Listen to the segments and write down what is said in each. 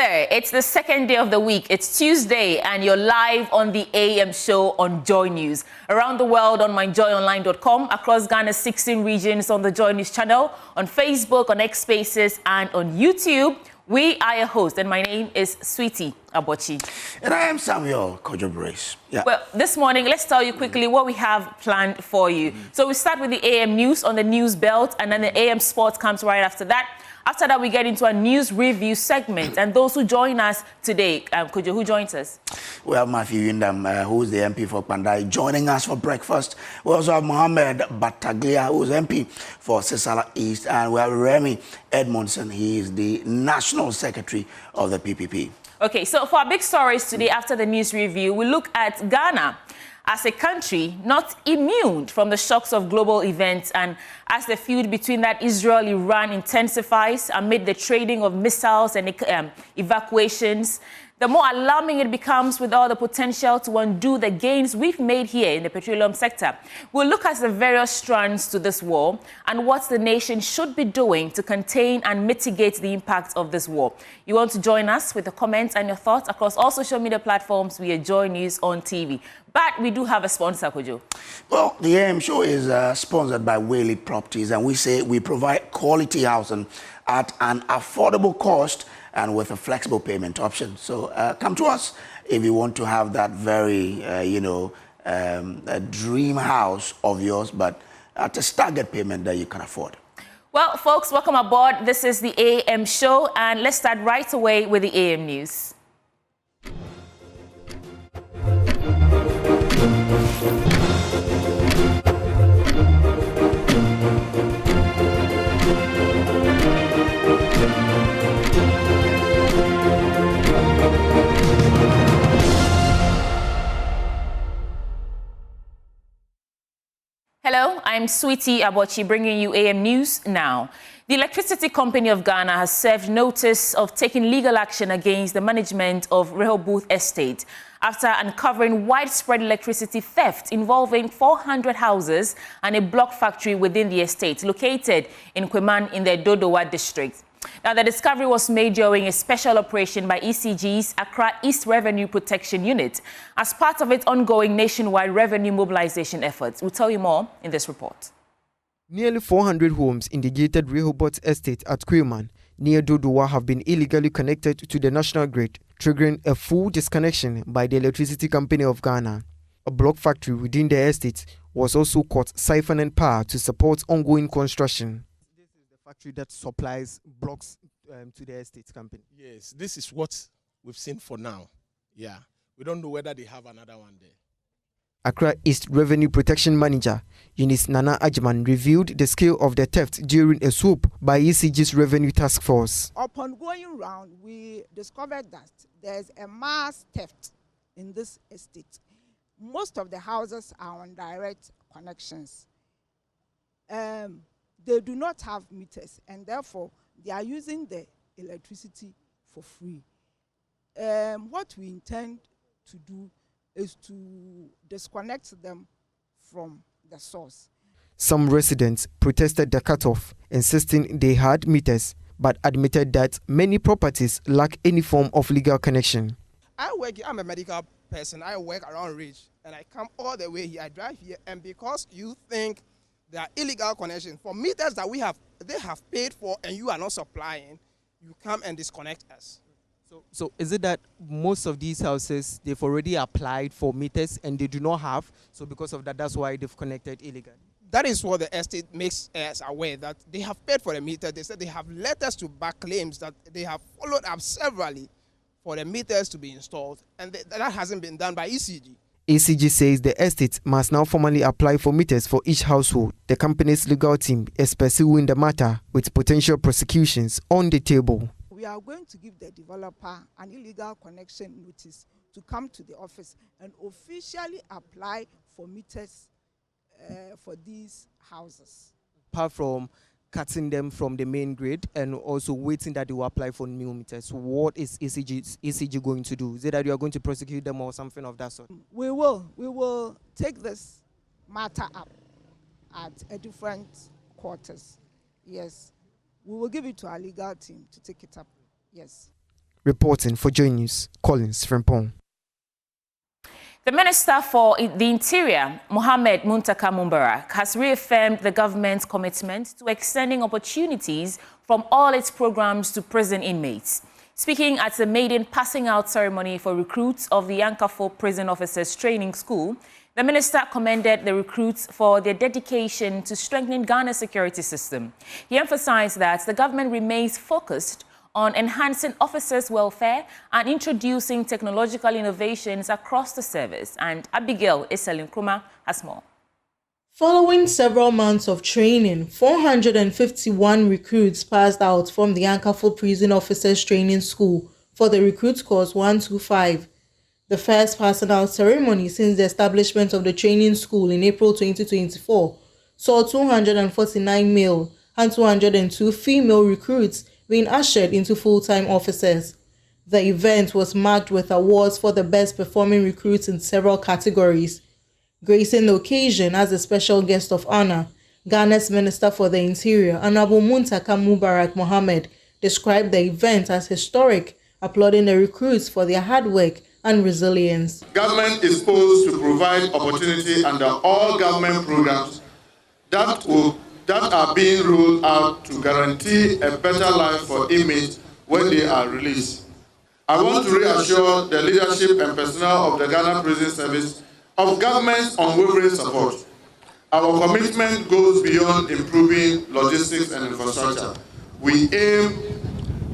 there. It's the second day of the week. It's Tuesday, and you're live on the AM show on Joy News. Around the world on myjoyonline.com, across Ghana's 16 regions on the Joy News channel, on Facebook, on X Spaces, and on YouTube. We are your host, and my name is Sweetie Abochi. And I am Samuel Kojo Brace. Yeah. Well, this morning, let's tell you quickly what we have planned for you. So we start with the AM News on the News Belt, and then the AM Sports comes right after that. After that, we get into a news review segment. And those who join us today, Kojo, who joins us? We have Matthew Windham, who's the MP for Pandai, joining us for breakfast. We also have Mohammed Bataglia, who's MP for Sisala East. And we have Remy Edmondson. He is the National Secretary of the PPP. Okay, so for our big stories today after the news review, we look at Ghana as a country not immune from the shocks of global events, and as the feud between that Israel-Iran intensifies amid the trading of missiles and evacuations, the more alarming it becomes with all the potential to undo the gains we've made here in the petroleum sector. We'll look at the various strands to this war and what the nation should be doing to contain and mitigate the impact of this war. You want to join us with the comments and your thoughts across all social media platforms via Joy News on TV. But we do have a sponsor, Kojo. Well, the AM show is sponsored by Whaley Properties, and we say we provide quality housing at an affordable cost and with a flexible payment option. So come to us if you want to have that very, a dream house of yours, but at a staggered payment that you can afford. Well, folks, welcome aboard. This is the AM show, and let's start right away with the AM News. Hello, I'm Sweetie Abochi, bringing you AM News now. The Electricity Company of Ghana has served notice of taking legal action against the management of Rehoboth Estate after uncovering widespread electricity theft involving 400 houses and a block factory within the estate located in Kweman in the Dodowa district. Now, the discovery was made during a special operation by ECG's Accra East Revenue Protection Unit as part of its ongoing nationwide revenue mobilization efforts. We'll tell you more in this report. Nearly 400 homes in the gated Rehoboth Estate at Kweman near Dodowa have been illegally connected to the national grid, triggering a full disconnection by the Electricity Company of Ghana. A block factory within the estate was also caught siphoning power to support ongoing construction. Factory that supplies blocks to the estate company. Yes, this is what we've seen for now. Yeah, we don't know whether they have another one there. Accra East Revenue Protection Manager Eunice Nana Ajman revealed the scale of the theft during a swoop by ECG's Revenue Task Force. Upon going around, we discovered that there's a mass theft in this estate. Most of the houses are on direct connections. They do not have meters, and therefore they are using the electricity for free. What we intend to do is to disconnect them from the source. Some residents protested the cutoff, insisting they had meters, but admitted that many properties lack any form of legal connection. I'm a medical person. I work around Ridge, and I come all the way here. I drive here, and because you think there are illegal connections for meters that they have paid for and you are not supplying, you come and disconnect us. So is it that most of these houses, they've already applied for meters and they do not have, so because of that, that's why they've connected illegally? That is what the estate makes us aware, that they have paid for the meter. They said they have letters to back claims that they have followed up severally for the meters to be installed, and that hasn't been done by ECG. ECG says the estate must now formally apply for meters for each household. The company's legal team is pursuing the matter with potential prosecutions on the table. We are going to give the developer an illegal connection notice to come to the office and officially apply for meters for these houses. Apart from cutting them from the main grid and also waiting that they will apply for new meters, what is ECG going to do? Is it that you are going to prosecute them or something of that sort? We will take this matter up at a different quarters. Yes, we will give it to our legal team to take it up. Yes. Reporting for Joy News, Collins Frimpong. The Minister for the Interior, Mohammed Muntaka Mubarak, has reaffirmed the government's commitment to extending opportunities from all its programs to prison inmates. Speaking at the maiden passing out ceremony for recruits of the Yankafo Prison Officers Training School, the minister commended the recruits for their dedication to strengthening Ghana's security system. He emphasized that the government remains focused on enhancing officers' welfare and introducing technological innovations across the service. And Abigail Eselin-Krumah has more. Following several months of training, 451 recruits passed out from the Yankafo Prison Officers Training School for the Recruit Course 125. The first passing out ceremony since the establishment of the training school in April 2024 saw 249 male and 202 female recruits being ushered into full-time officers. The event was marked with awards for the best performing recruits in several categories. Gracing the occasion as a special guest of honor, Ghana's Minister for the Interior, Honorable Muntaka Mubarak Mohammed, described the event as historic, applauding the recruits for their hard work and resilience. Government is supposed to provide opportunity under all government programs that are being rolled out to guarantee a better life for inmates when they are released. I want to reassure the leadership and personnel of the Ghana Prison Service of government's unwavering support. Our commitment goes beyond improving logistics and infrastructure. We aim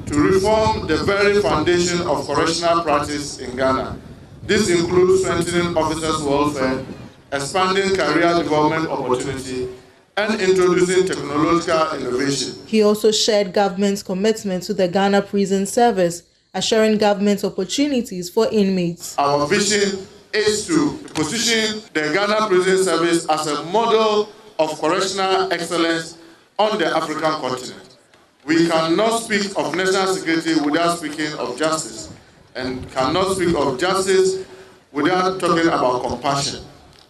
to reform the very foundation of correctional practice in Ghana. This includes strengthening officers' welfare, expanding career development opportunity, and introducing technological innovation. He also shared government's commitment to the Ghana Prison Service, assuring government opportunities for inmates. Our vision is to position the Ghana Prison Service as a model of correctional excellence on the African continent. We cannot speak of national security without speaking of justice, and cannot speak of justice without talking about compassion.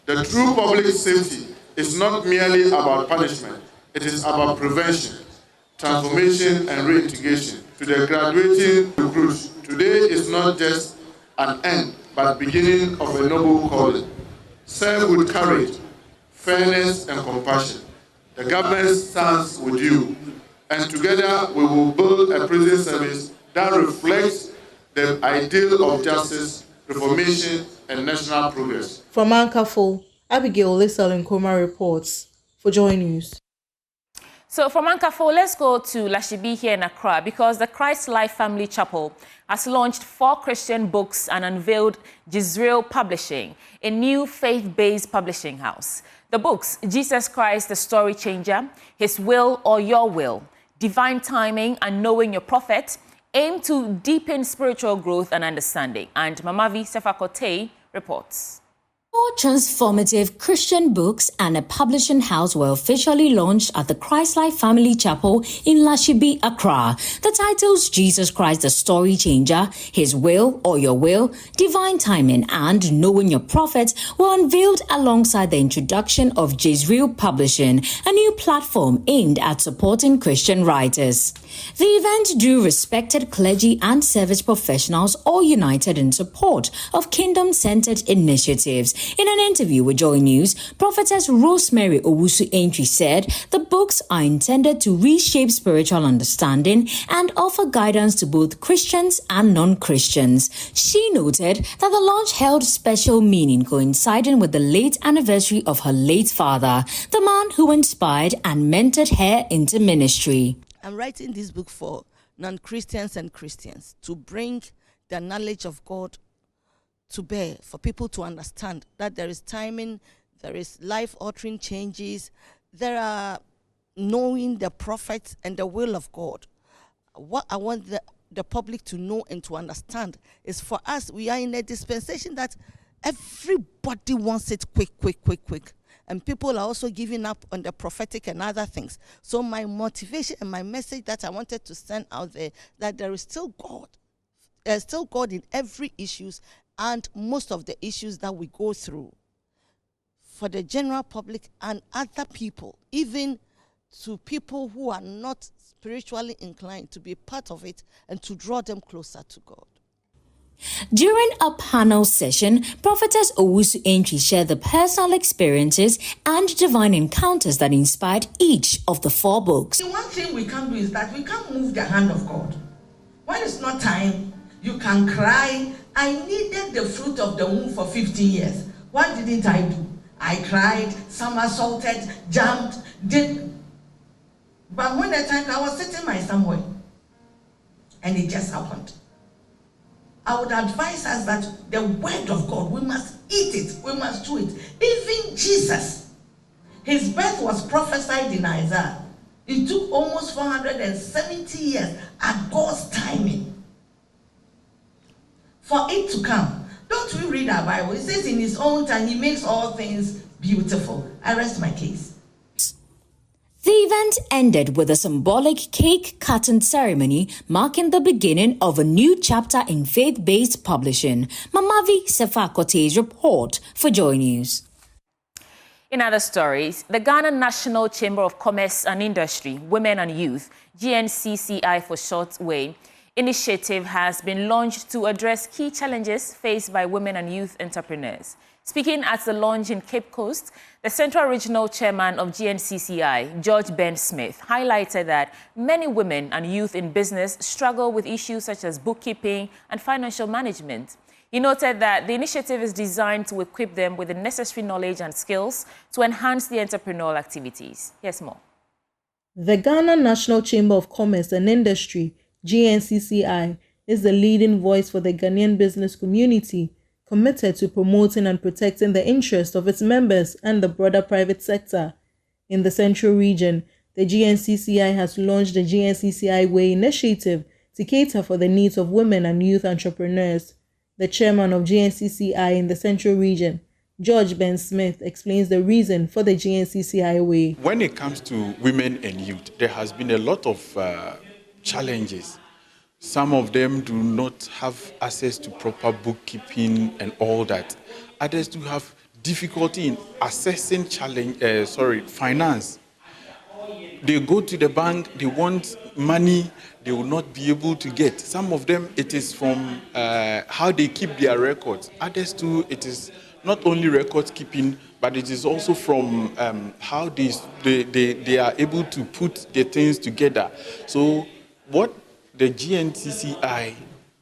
The true public safety is not merely about punishment, it is about prevention, transformation, and reintegration. To the graduating recruits, today is not just an end, but beginning of a noble calling. Serve with courage, fairness, and compassion. The government stands with you, and together we will build a prison service that reflects the ideal of justice, reformation, and national progress. From Yankafo, Abigail Eselin-Krumah reports for Joy News. So from Yankafo, let's go to Lashibi here in Accra, because the Christ Life Family Chapel has launched 4 Christian books and unveiled Jezreel Publishing, a new faith-based publishing house. The books, Jesus Christ, the Story Changer, His Will or Your Will, Divine Timing, and Knowing Your Prophet, aim to deepen spiritual growth and understanding. And Mamavi Sefakote reports. 4 transformative Christian books and a publishing house were officially launched at the Christ Life Family Chapel in Lashibi, Accra. The titles Jesus Christ the Story Changer, His Will or Your Will, Divine Timing, and Knowing Your Prophet were unveiled alongside the introduction of Jezreel Publishing, a new platform aimed at supporting Christian writers. The event drew respected clergy and service professionals all united in support of kingdom-centered initiatives. In an interview with Joy News, Prophetess Rosemary Owusu-Entry said the books are intended to reshape spiritual understanding and offer guidance to both Christians and non-Christians. She noted that the launch held special meaning coinciding with the late anniversary of her late father, the man who inspired and mentored her into ministry. I'm writing this book for non-Christians and Christians to bring the knowledge of God to bear, for people to understand that there is timing, there is life-altering changes, there are knowing the prophets and the will of God. What I want the public to know and to understand is, for us, we are in a dispensation that everybody wants it quick. And people are also giving up on the prophetic and other things. So my motivation and my message that I wanted to send out there, that there is still God. There's still God in every issues and most of the issues that we go through. For the general public and other people, even to people who are not spiritually inclined to be part of it and to draw them closer to God. During a panel session, Prophetess Owusu Entry shared the personal experiences and divine encounters that inspired each of the 4 books. The one thing we can't do is that we can't move the hand of God. When it's not time, you can cry. I needed the fruit of the womb for 15 years. What didn't I do? I cried, somersaulted, jumped, did. But when the time I was sitting my somewhere, and it just happened. I would advise us that the word of God, we must eat it, we must do it. Even Jesus, his birth was prophesied in Isaiah. It took almost 470 years at God's timing for it to come. Don't we read our Bible? It says in his own time, he makes all things beautiful. I rest my case. The event ended with a symbolic cake cutting ceremony marking the beginning of a new chapter in faith-based publishing. Mamavi Sefakote's report for Joy News. In other stories, the Ghana National Chamber of Commerce and Industry, Women and Youth, GNCCI for short way, initiative has been launched to address key challenges faced by women and youth entrepreneurs. Speaking at the launch in Cape Coast, the Central Regional Chairman of GNCCI, George Ben Smith, highlighted that many women and youth in business struggle with issues such as bookkeeping and financial management. He noted that the initiative is designed to equip them with the necessary knowledge and skills to enhance the entrepreneurial activities. Here's more. The Ghana National Chamber of Commerce and Industry, GNCCI, is the leading voice for the Ghanaian business community, committed to promoting and protecting the interests of its members and the broader private sector. In the Central Region, the GNCCI has launched the GNCCI Way initiative to cater for the needs of women and youth entrepreneurs. The chairman of GNCCI in the Central Region, George Ben Smith, explains the reason for the GNCCI Way. When it comes to women and youth, there has been a lot of challenges. Some of them do not have access to proper bookkeeping and all that. Others do have difficulty in assessing finance. They go to the bank, they want money, they will not be able to get. Some of them, it is from how they keep their records. Others too, it is not only record keeping, but it is also from how they are able to put the things together. So what the GNCCI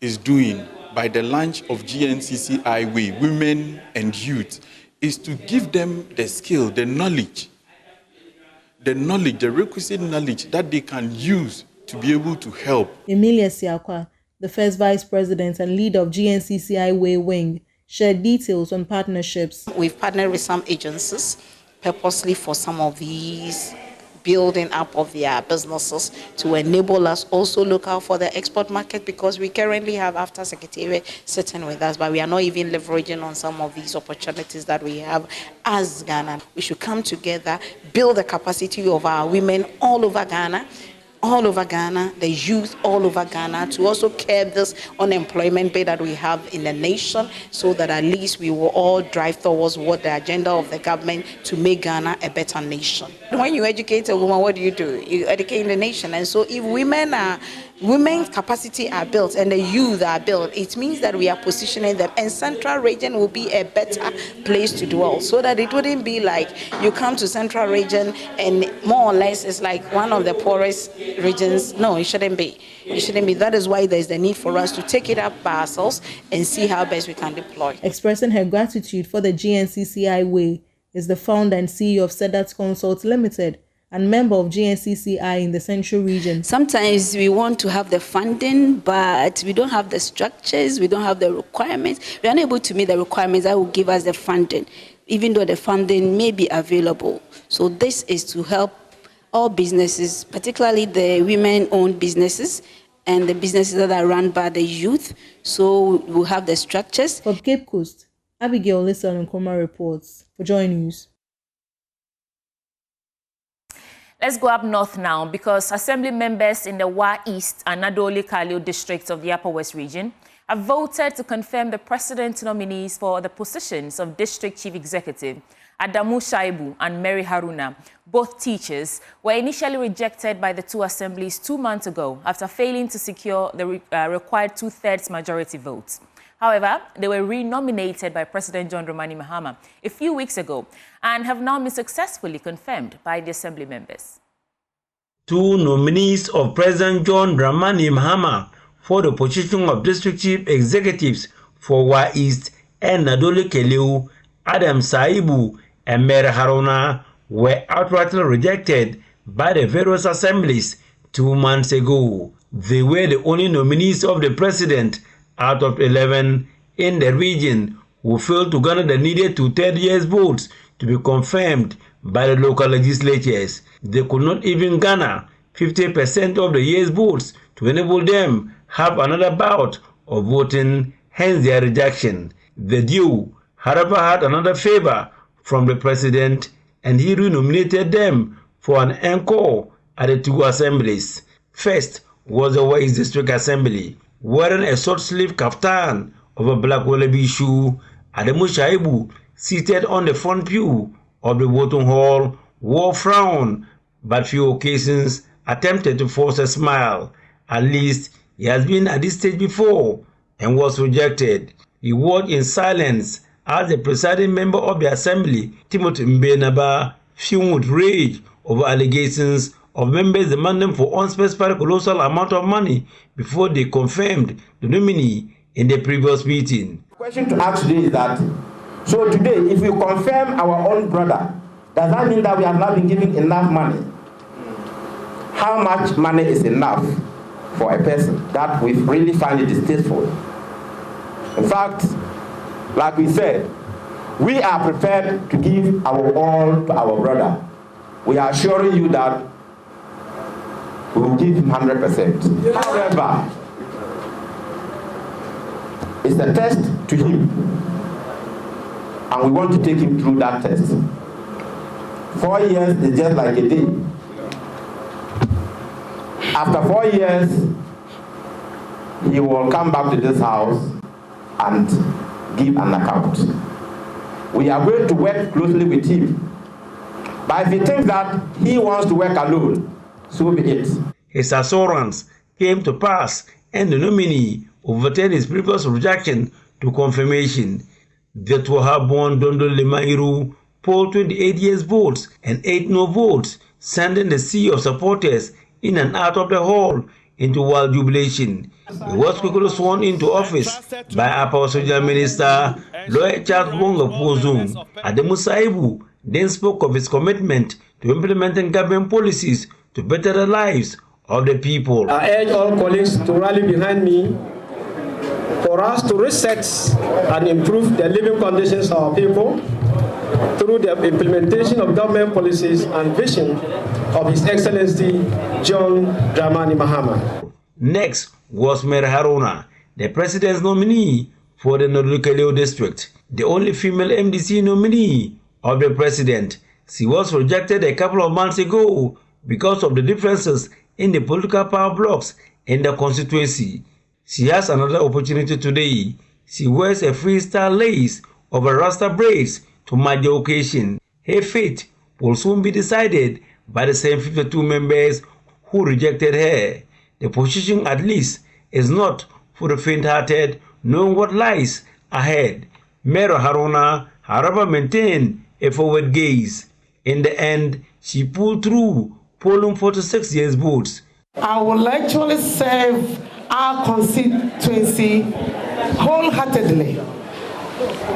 is doing by the launch of GNCCI Way, Women and Youth, is to give them the skill, the knowledge, the requisite knowledge that they can use to be able to help. Emilia Siakwa, the first vice president and leader of GNCCI Way Wing, shared details on partnerships. We've partnered with some agencies purposely for some of these building up of their businesses to enable us also look out for the export market, because we currently have AFTA Secretariat sitting with us, but we are not even leveraging on some of these opportunities that we have as Ghana. We should come together, build the capacity of our women all over Ghana, the youth all over Ghana, to also curb this unemployment rate that we have in the nation, so that at least we will all drive towards what the agenda of the government to make Ghana a better nation. When you educate a woman, what do? You educate the nation. And so if women's capacity are built and the youth are built, it means that we are positioning them, and Central Region will be a better place to dwell, so that it wouldn't be like you come to Central Region and more or less it's like one of the poorest regions. No, it shouldn't be. It shouldn't be. That is why there's the need for us to take it up by ourselves and see how best we can deploy. Expressing her gratitude for the GNCCI Way is the founder and CEO of Sedat Consult Limited and member of GNCCI in the Central Region. Sometimes we want to have the funding, but we don't have the structures, we don't have the requirements. We are unable to meet the requirements that will give us the funding, even though the funding may be available. So this is to help all businesses, particularly the women-owned businesses and the businesses that are run by the youth, so we'll have the structures. From Cape Coast, Abigail Lisa Nkrumah reports for Joy News. Let's go up north now, because Assembly members in the Wa East and Nadoli Kalio districts of the Upper West region have voted to confirm the President nominees for the positions of District Chief Executive, Adamu Shaibu and Mary Haruna, both teachers, were initially rejected by the two assemblies 2 months ago after failing to secure the required 2/3 majority votes. However, they were re-nominated by President John Dramani Mahama a few weeks ago and have now been successfully confirmed by the assembly members. Two nominees of President John Dramani Mahama for the position of District Chief Executives for Wa East and Nadole Keleu, Adam Saibu and Mary Haruna, were outrightly rejected by the various assemblies 2 months ago. They were the only nominees of the president out of 11 in the region who failed to garner the needed 2/3 yes votes to be confirmed by the local legislatures. They could not even garner 50% of the yes votes to enable them have another bout of voting, hence their rejection. The duo, however, had another favor from the president, and he renominated them for an encore at the two assemblies. First was the West District Assembly. Wearing a short-sleeved kaftan of a black wallaby shoe, Adamu Shaibu, seated on the front pew of the voting hall, wore frown, but few occasions attempted to force a smile. At least he has been at this stage before and was rejected. He watched in silence as the presiding member of the assembly, Timothy Mbenaba, fumed with rage over allegations of members demanding for unspecified colossal amount of money before they confirmed the nominee in the previous meeting. The question to ask today is that, so today, if we confirm our own brother, does that mean that we have not been given enough money? How much money is enough for a person? That we really find it distasteful. In fact, like we said, we are prepared to give our all to our brother. We are assuring you that we will give him 100%. Yeah. However, it's a test to him, and we want to take him through that test. 4 years is just like a day. After 4 years, he will come back to this house and give an account. We are going to work closely with him. But if he thinks that he wants to work alone, so be it. His assurance came to pass, and the nominee overturned his previous rejection to confirmation. The Twahabon Dondo Lemairu polled 28 yes votes and 8 no votes, sending the sea of supporters in and out of the hall into wild jubilation. He was quickly sworn into office by Upper Social Minister Lawyer Charles Wonga Pozum. Adamu Saibu then spoke of his commitment to implementing government policies to better the lives of the people. I urge all colleagues to rally behind me for us to reset and improve the living conditions of our people through the implementation of government policies and vision of His Excellency John Dramani Mahama. Next was Mary Haruna, the president's nominee for the Nadole Keleu district, the only female MDC nominee of the president. She was rejected a couple of months ago because of the differences in the political power blocks in the constituency. She has another opportunity today. She wears a freestyle lace over rasta braids to match the occasion. Her fate will soon be decided by the same 52 members who rejected her. The position, at least, is not for the faint-hearted, knowing what lies ahead. Mary Haruna, however, maintained a forward gaze. In the end, she pulled through, polling 46 yes votes. I will actually serve our constituency wholeheartedly.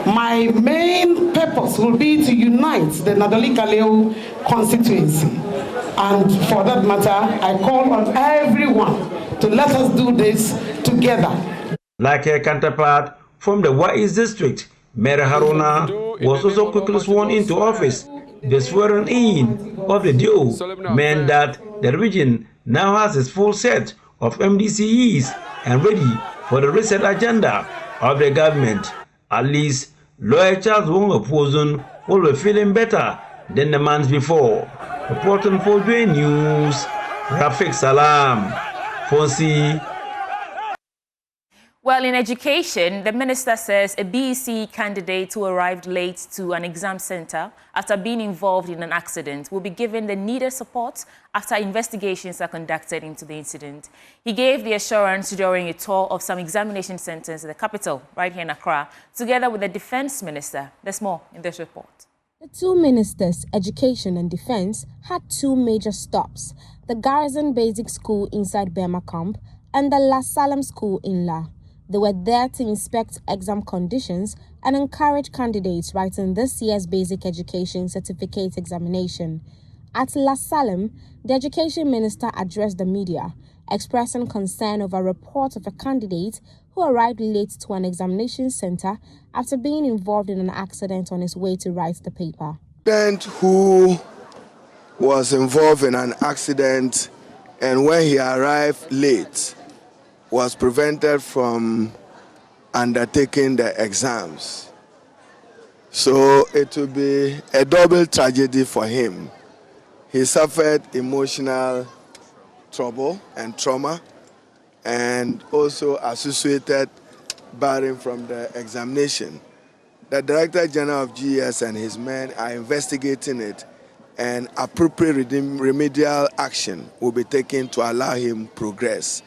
My main purpose will be to unite the Nadole Keleu constituency. And for that matter, I call on everyone to let us do this together. Like her counterpart from the Wa East district, Mary Haruna was also quickly sworn into office. The swearing in of the duo meant that the region now has its full set of MDCEs and ready for the reset agenda of the government. At least, Lawyer Charles Wonga Pozum will be feeling better than the months before. Reporting for Joy News, Rafiq Salam, Fonsi. Well, in education, the minister says a BEC candidate who arrived late to an exam center after being involved in an accident will be given the needed support after investigations are conducted into the incident. He gave the assurance during a tour of some examination centers in the capital, right here in Accra, together with the defense minister. There's more in this report. The two ministers, Education and Defense, had two major stops: the Garrison Basic School inside Burma Camp and the La Salem School in La. They were there to inspect exam conditions and encourage candidates writing this year's Basic Education Certificate examination. At La Salem, the Education Minister addressed the media, expressing concern over a report of a candidate who arrived late to an examination center after being involved in an accident on his way to write the paper. Student who was involved in an accident, and when he arrived late, was prevented from undertaking the exams. So it will be a double tragedy for him. He suffered emotional trouble and trauma, and also associated barring from the examination. The Director General of GES and his men are investigating it, and appropriate remedial action will be taken to allow him progress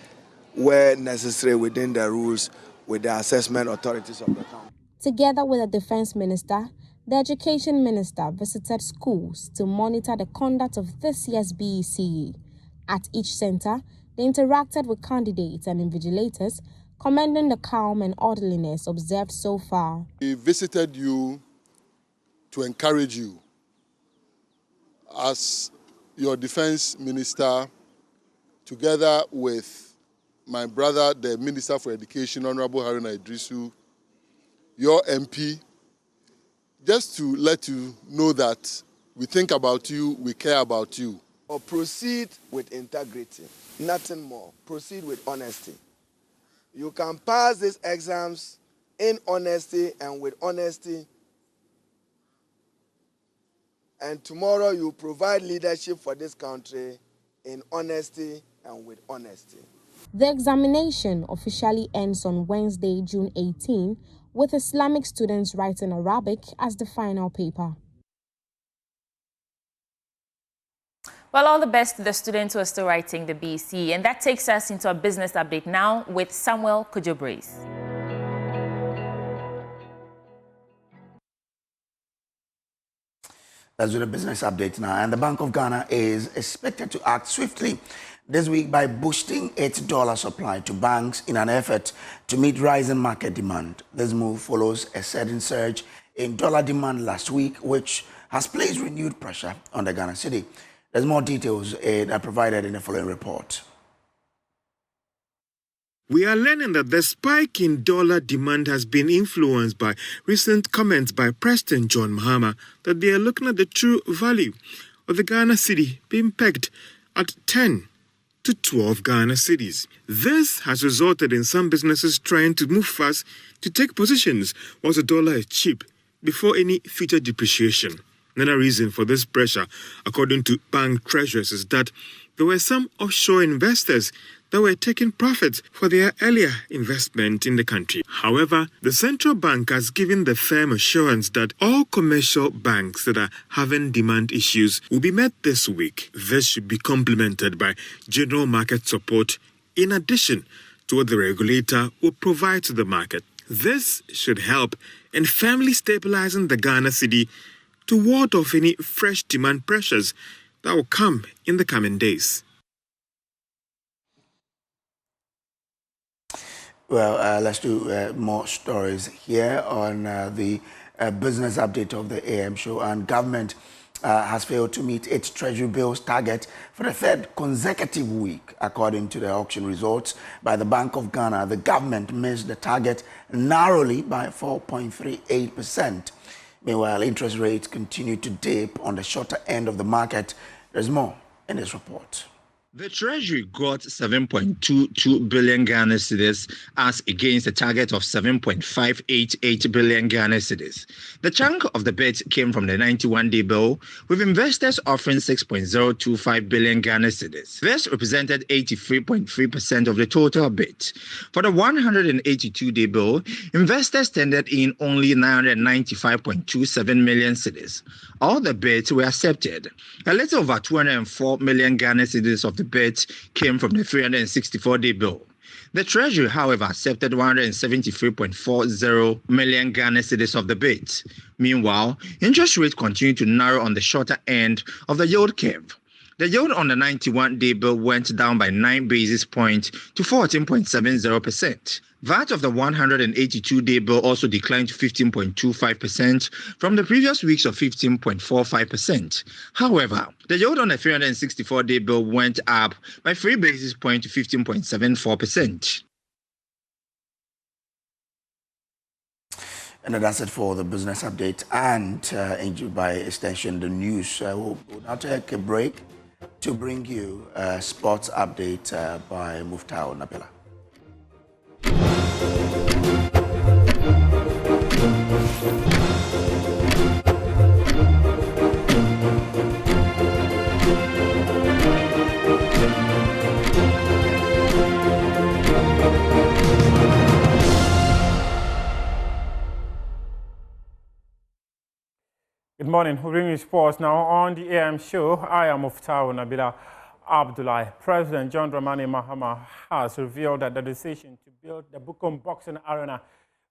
where necessary within the rules with the assessment authorities of the country. Together with the Defense Minister, the Education Minister visited schools to monitor the conduct of this year's BECE. At each center, they interacted with candidates and invigilators, commending the calm and orderliness observed so far. We visited you to encourage you. As your Defense Minister, together with my brother, the Minister for Education, Honorable Haruna Idrisu, your MP, just to let you know that we think about you, we care about you. Or proceed with integrity, nothing more. Proceed with honesty. You can pass these exams in honesty and with honesty, and tomorrow you provide leadership for this country in honesty and with honesty. The examination officially ends on Wednesday, June 18, with Islamic students writing Arabic as the final paper. Well, all the best to the students who are still writing the BEC. And that takes us into a business update now with Samuel Kojo-Brace. Let's do the business update now. And the Bank of Ghana is expected to act swiftly this week by boosting its dollar supply to banks in an effort to meet rising market demand. This move follows a sudden surge in dollar demand last week, which has placed renewed pressure on the Ghana cedi. There's more details are provided in the following report. We are learning that the spike in dollar demand has been influenced by recent comments by President John Mahama that they are looking at the true value of the Ghana cedi being pegged at 10 to 12 Ghana cedis. This has resulted in some businesses trying to move fast to take positions once the dollar is cheap before any future depreciation. Another reason for this pressure, according to bank treasurers, is that there were some offshore investors that were taking profits for their earlier investment in the country. However, the central bank has given the firm assurance that all commercial banks that are having demand issues will be met this week. This should be complemented by general market support in addition to what the regulator will provide to the market. This should help in firmly stabilizing the Ghana cedi to ward off any fresh demand pressures that will come in the coming days. Well, let's do more stories here on the business update of the AM show. And government has failed to meet its treasury bills target for the third consecutive week. According to the auction results by the Bank of Ghana, the government missed the target narrowly by 4.38%. Meanwhile, interest rates continue to dip on the shorter end of the market. There's more in this report. The Treasury got 7.22 billion Ghana cedis as against a target of 7.588 billion Ghana cedis. The chunk of the bid came from the 91-day bill, with investors offering 6.025 billion Ghana cedis. This represented 83.3% of the total bid. For the 182-day bill, investors tendered in only 995.27 million cedis. All the bids were accepted. A little over 204 million Ghana cedis of the bid came from the 364-day bill. The Treasury, however, accepted 173.40 million Ghana cedis of the bid. Meanwhile, interest rates continue to narrow on the shorter end of the yield curve. The yield on the 91-day bill went down by 9 basis points to 14.70%. That of the 182-day bill also declined to 15.25% from the previous weeks of 15.45%. However, the yield on the 364-day bill went up by 3 basis points to 15.74%. And that's it for the business update and by extension the news. We'll now take a break to bring you a sports update by Muftao Nabila. Good morning. We bring you sports now on the AM show. I am Muftao Nabila Abdullahi. President John Dramani Mahama has revealed that the decision to build the Bukom Boxing Arena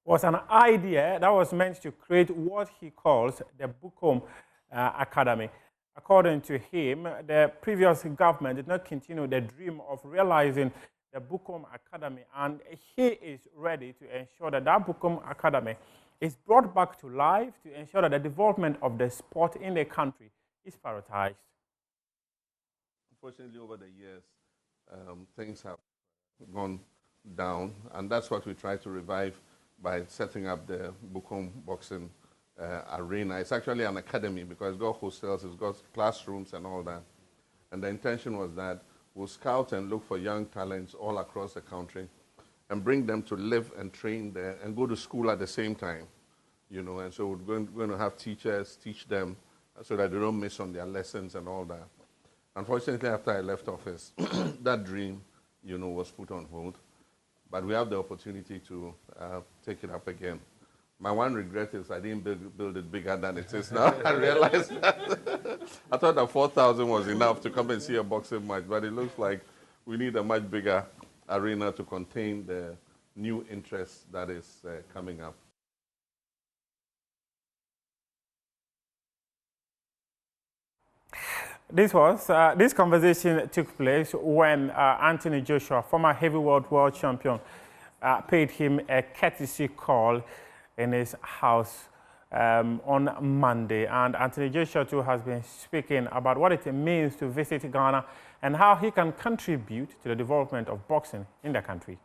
was an idea that was meant to create what he calls the Bukom Academy. According to him, the previous government did not continue the dream of realizing the Bukom Academy, and he is ready to ensure that that Bukom Academy is brought back to life to ensure that the development of the sport in the country is prioritized. Unfortunately, over the years, things have gone down, and that's what we try to revive by setting up the Bukom Boxing Arena. It's actually an academy because it's got hostels, it's got classrooms and all that. And the intention was that we'll scout and look for young talents all across the country and bring them to live and train there and go to school at the same time, you know. And so we're going to have teachers teach them so that they don't miss on their lessons and all that. Unfortunately, after I left office, that dream, you know, was put on hold. But we have the opportunity to take it up again. My one regret is I didn't build it bigger than it is now. I realized that. I thought that 4,000 was enough to come and see a boxing match, but it looks like we need a much bigger arena to contain the new interest that is coming up. This conversation took place when Anthony Joshua, former heavyweight world champion, paid him a courtesy call in his house on Monday. And Anthony Joshua too has been speaking about what it means to visit Ghana and how he can contribute to the development of boxing in the country.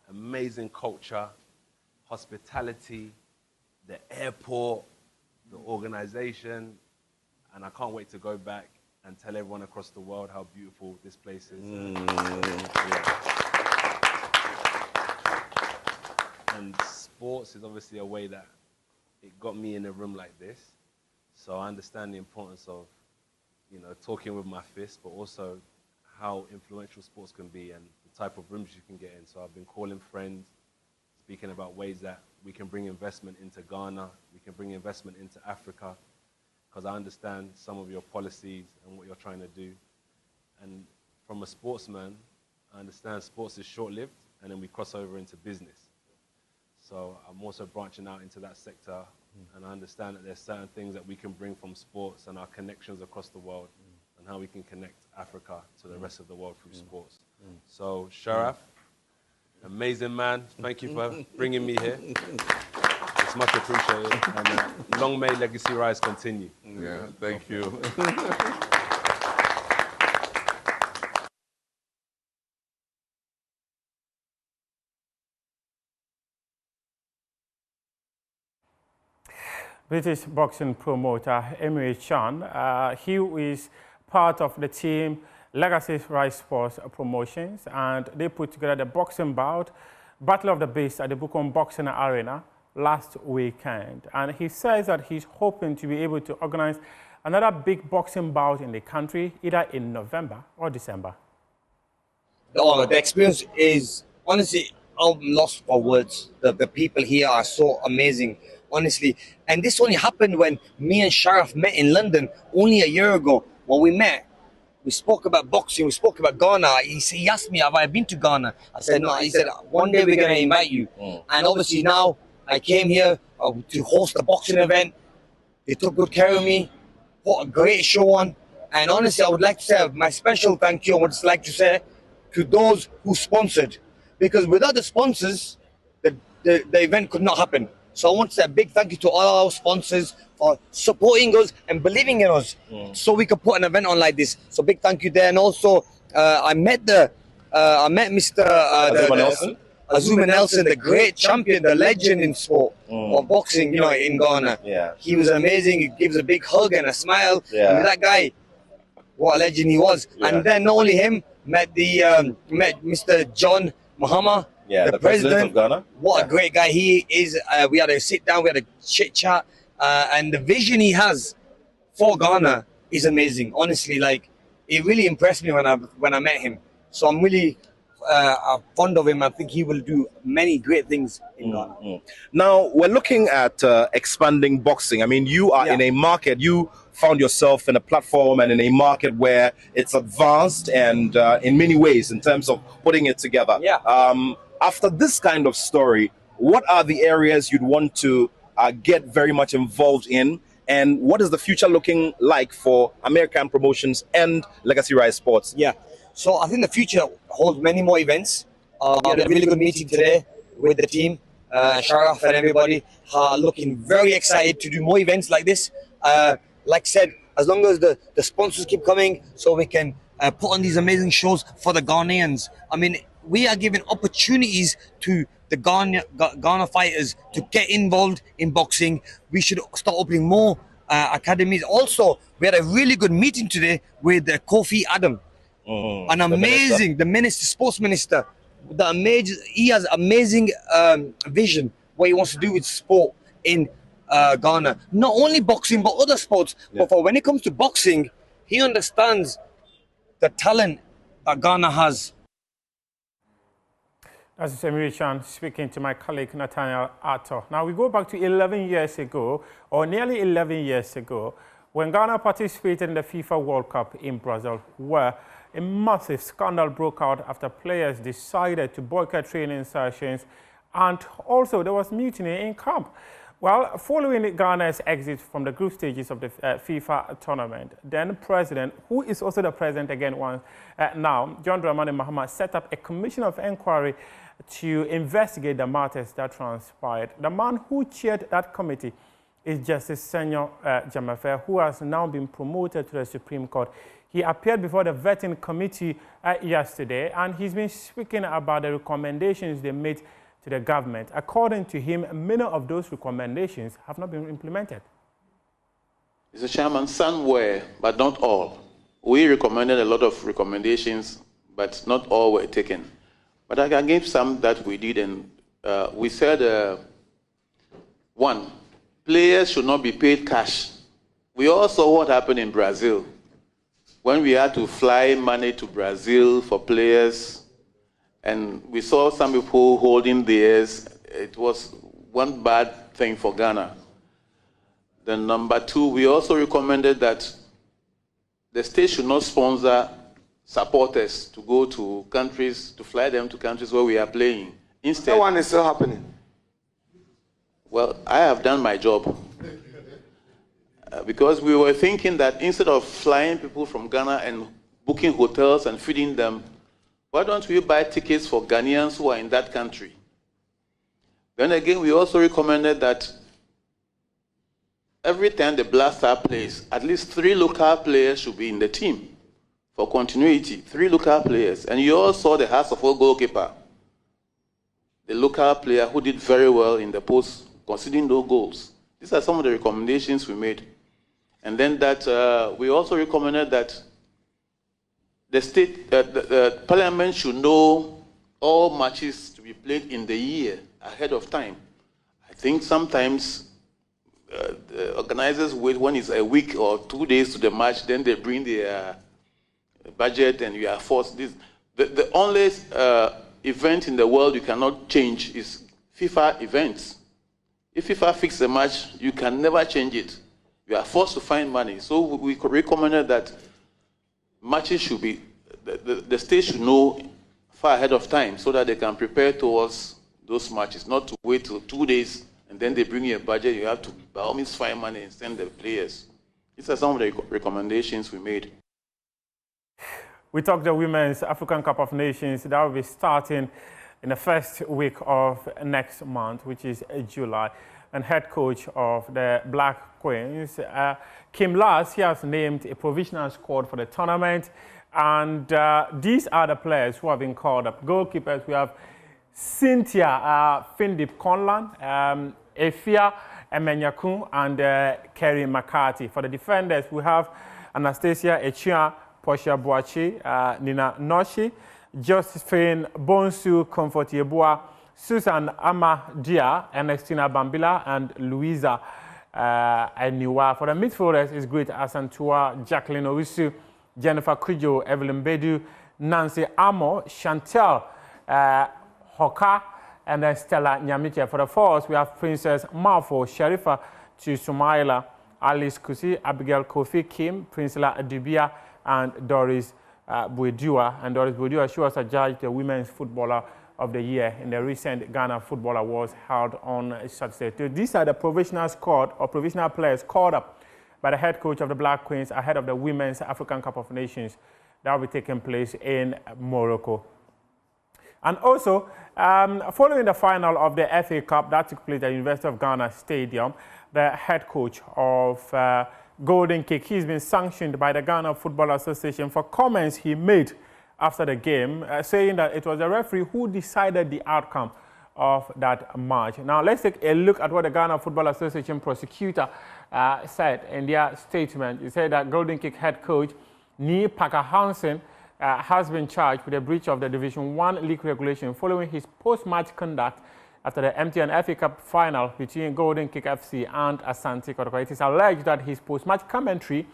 Amazing culture, hospitality, the airport, the organization, and I can't wait to go back and tell everyone across the world how beautiful this place is. And sports is obviously a way that it got me in a room like this. So I understand the importance of, you know, talking with my fist, but also how influential sports can be and the type of rooms you can get in. So I've been calling friends, speaking about ways that we can bring investment into Ghana, we can bring investment into Africa, because I understand some of your policies and what you're trying to do. And from a sportsman, I understand sports is short-lived, and then we cross over into business. So I'm also branching out into that sector, and I understand that there's certain things that we can bring from sports and our connections across the world, and how we can connect Africa to the rest of the world through sports. So Sharaf, amazing man, thank you for bringing me here. It's much appreciated, and long may Legacy Rise continue. Yeah, thank you. British boxing promoter Emre Can, he is part of the team Legacy Rise Sports Promotions, and they put together the boxing bout, Battle of the Beast at the Bukom Boxing Arena last weekend. And he says that he's hoping to be able to organize another big boxing bout in the country, either in November or December. Oh, the experience is, honestly, I'm lost for words. The people here are so amazing, honestly. And this only happened when me and Sharaf met in London only a year ago. When we met, we spoke about boxing, we spoke about Ghana. He asked me, have I been to Ghana? I said, no. He said, one day we're going to invite you. And obviously now I came here to host a boxing event. They took good care of me, put a great show on. And honestly, I would like to say my special thank you, I would like to say, to those who sponsored. Because without the sponsors, the event could not happen. So I want to say a big thank you to all our sponsors for supporting us and believing in us so we could put an event on like this. So big thank you there. And also, I met Mr. Azuma Nelson, the great champion, the legend in sport of boxing, in Ghana. Yeah. He was amazing. He gives a big hug and a smile. Yeah. And that guy, what a legend he was. Yeah. And then not only him, met Mr. John Mahama, the president of Ghana. What a great guy he is. We had a sit down, we had a chit chat, and the vision he has for Ghana is amazing. Honestly, like, it really impressed me when I met him. So I'm really fond of him. I think he will do many great things in Ghana. Now, we're looking at expanding boxing. I mean, you are in a market, you found yourself in a platform and in a market where it's advanced and in many ways in terms of putting it together. After this kind of story, what are the areas you'd want to get very much involved in? And what is the future looking like for American Promotions and Legacy Rise Sports? Yeah, so I think the future holds many more events. We had a really good meeting today with the team. Sharaf and everybody are looking very excited to do more events like this. Like I said, as long as the sponsors keep coming so we can put on these amazing shows for the Ghanaians. I mean, we are giving opportunities to the Ghana fighters to get involved in boxing. We should start opening more academies. Also, we had a really good meeting today with Kofi Adam, the minister, sports minister. He has amazing vision what he wants to do with sport in Ghana. Not only boxing, but other sports. But for when it comes to boxing, he understands the talent that Ghana has. That's Semiri Chan speaking to my colleague Nathaniel Arthur. Now we go back to 11 years ago, or nearly 11 years ago, when Ghana participated in the FIFA World Cup in Brazil, where a massive scandal broke out after players decided to boycott training sessions, and also there was mutiny in camp. Well, following Ghana's exit from the group stages of the FIFA tournament, then President, who is also the President again now, John Dramani Mahama, set up a commission of inquiry to investigate the matters that transpired. The man who chaired that committee is Justice Senyor Jamafe, who has now been promoted to the Supreme Court. He appeared before the vetting committee yesterday, and he's been speaking about the recommendations they made to the government. According to him, many of those recommendations have not been implemented. Mr. Chairman, some were, but not all. We recommended a lot of recommendations, but not all were taken. But I can give some that we did, and we said, one, players should not be paid cash. We all saw what happened in Brazil. When we had to fly money to Brazil for players, and we saw some people holding theirs. It was one bad thing for Ghana. Then number two, we also recommended that the state should not sponsor supporters to go to countries, to fly them to countries where we are playing. Instead, that one is still happening. Well, I have done my job. Because we were thinking that instead of flying people from Ghana and booking hotels and feeding them, why don't we buy tickets for Ghanaians who are in that country? Then again, we also recommended that every time the Black Star plays, at least 3 local players should be in the team for continuity. 3 local players. And you all saw the Hearts of Oak goalkeeper, the local player who did very well in the post, conceding those goals. These are some of the recommendations we made. And then that we also recommended that the state, the parliament should know all matches to be played in the year ahead of time. I think sometimes the organizers wait when it's a week or 2 days to the match, then they bring their budget and you are forced. The only event in the world you cannot change is FIFA events. If FIFA fixes a match, you can never change it. You are forced to find money. So we recommended that matches should be, the state should know far ahead of time so that they can prepare towards those matches, not to wait till 2 days and then they bring you a budget. You have to, by all means, find money and send the players. These are some of the recommendations we made. We talked the Women's African Cup of Nations. That will be starting in the first week of next month, which is July. And head coach of the Black Queens, Kim Lass, he has named a provisional squad for the tournament. And these are the players who have been called up. Goalkeepers, we have Cynthia Findip Conlan, Efia Emenyakun, and Kerry McCarthy. For the defenders, we have Anastasia Echia, Portia Boachi, Nina Noshi, Josephine Bonsu Comfortiebua, Susan Amadia, Ernestina Bambila, and Louisa Eniwa. For the midfielders, it's great Asantua, Jacqueline Owusu, Jennifer Kujo, Evelyn Bedu, Nancy Amo, Chantel Hoka, and then Stella Nyamiche. For the forwards, we have Princess Malfo, Sharifa Sumaila, Alice Kusi, Abigail Kofi Kim, Princella Adubia, and Doris Buedua. And Doris Buedua, she was adjudged the Women's Footballer of the Year in the recent Ghana Football Awards held on Saturday. These are the provisional squad or provisional players called up by the head coach of the Black Queens ahead of the Women's African Cup of Nations that will be taking place in Morocco. And also, following the final of the FA Cup that took place at the University of Ghana Stadium, the head coach of Golden Kick, he's been sanctioned by the Ghana Football Association for comments he made after the game, saying that it was the referee who decided the outcome of that match. Now, let's take a look at what the Ghana Football Association prosecutor said in their statement. He said that Golden Kick head coach Neil Parker Hansen has been charged with a breach of the Division 1 league regulation following his post-match conduct after the MTN FA Cup final between Golden Kick FC and Asante Kotoko. It is alleged that his post-match commentary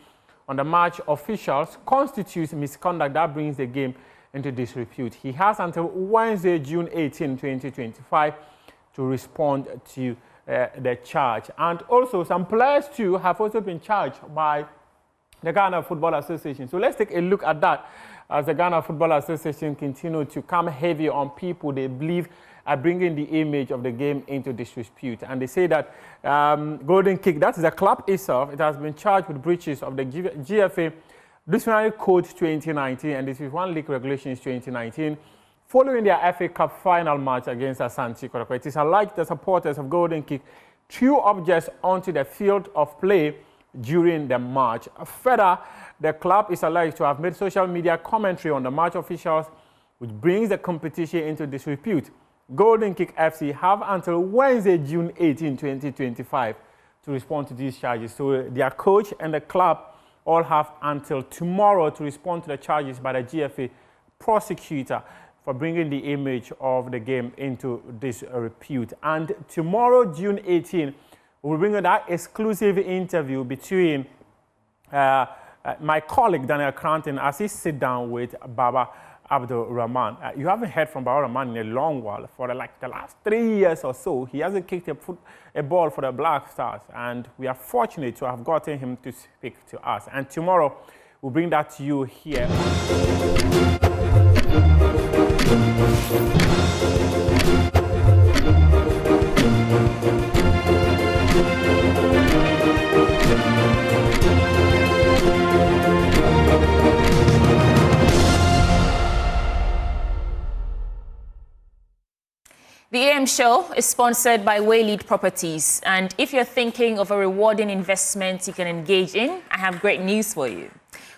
on the match officials constitutes misconduct that brings the game into disrepute. He has until Wednesday, June 18, 2025 to respond to the charge. And also, some players too have also been charged by the Ghana Football Association. So let's take a look at that as the Ghana Football Association continue to come heavy on people they believe are bringing the image of the game into disrepute. And they say that Golden Kick, that is the club itself, it has been charged with breaches of the GFA Disciplinary Code 2019 and this is one league regulations 2019 following their FA Cup final match against Asante Kotoko. It is alleged the supporters of Golden Kick threw objects onto the field of play during the match. Further, the club is alleged to have made social media commentary on the match officials, which brings the competition into disrepute. Golden Kick FC have until Wednesday, June 18, 2025 to respond to these charges. So their coach and the club all have until tomorrow to respond to the charges by the GFA prosecutor for bringing the image of the game into disrepute. And tomorrow, June 18, we'll bring you that exclusive interview between my colleague Daniel Cranton as he sit down with Baba Abdul Rahman. You haven't heard from Baba Rahman in a long while. For like the last 3 years or so, he hasn't kicked a ball for the Black Stars. And we are fortunate to have gotten him to speak to us. And tomorrow, we'll bring that to you here. The AM show is sponsored by Waylead Properties. And if you're thinking of a rewarding investment you can engage in, I have great news for you.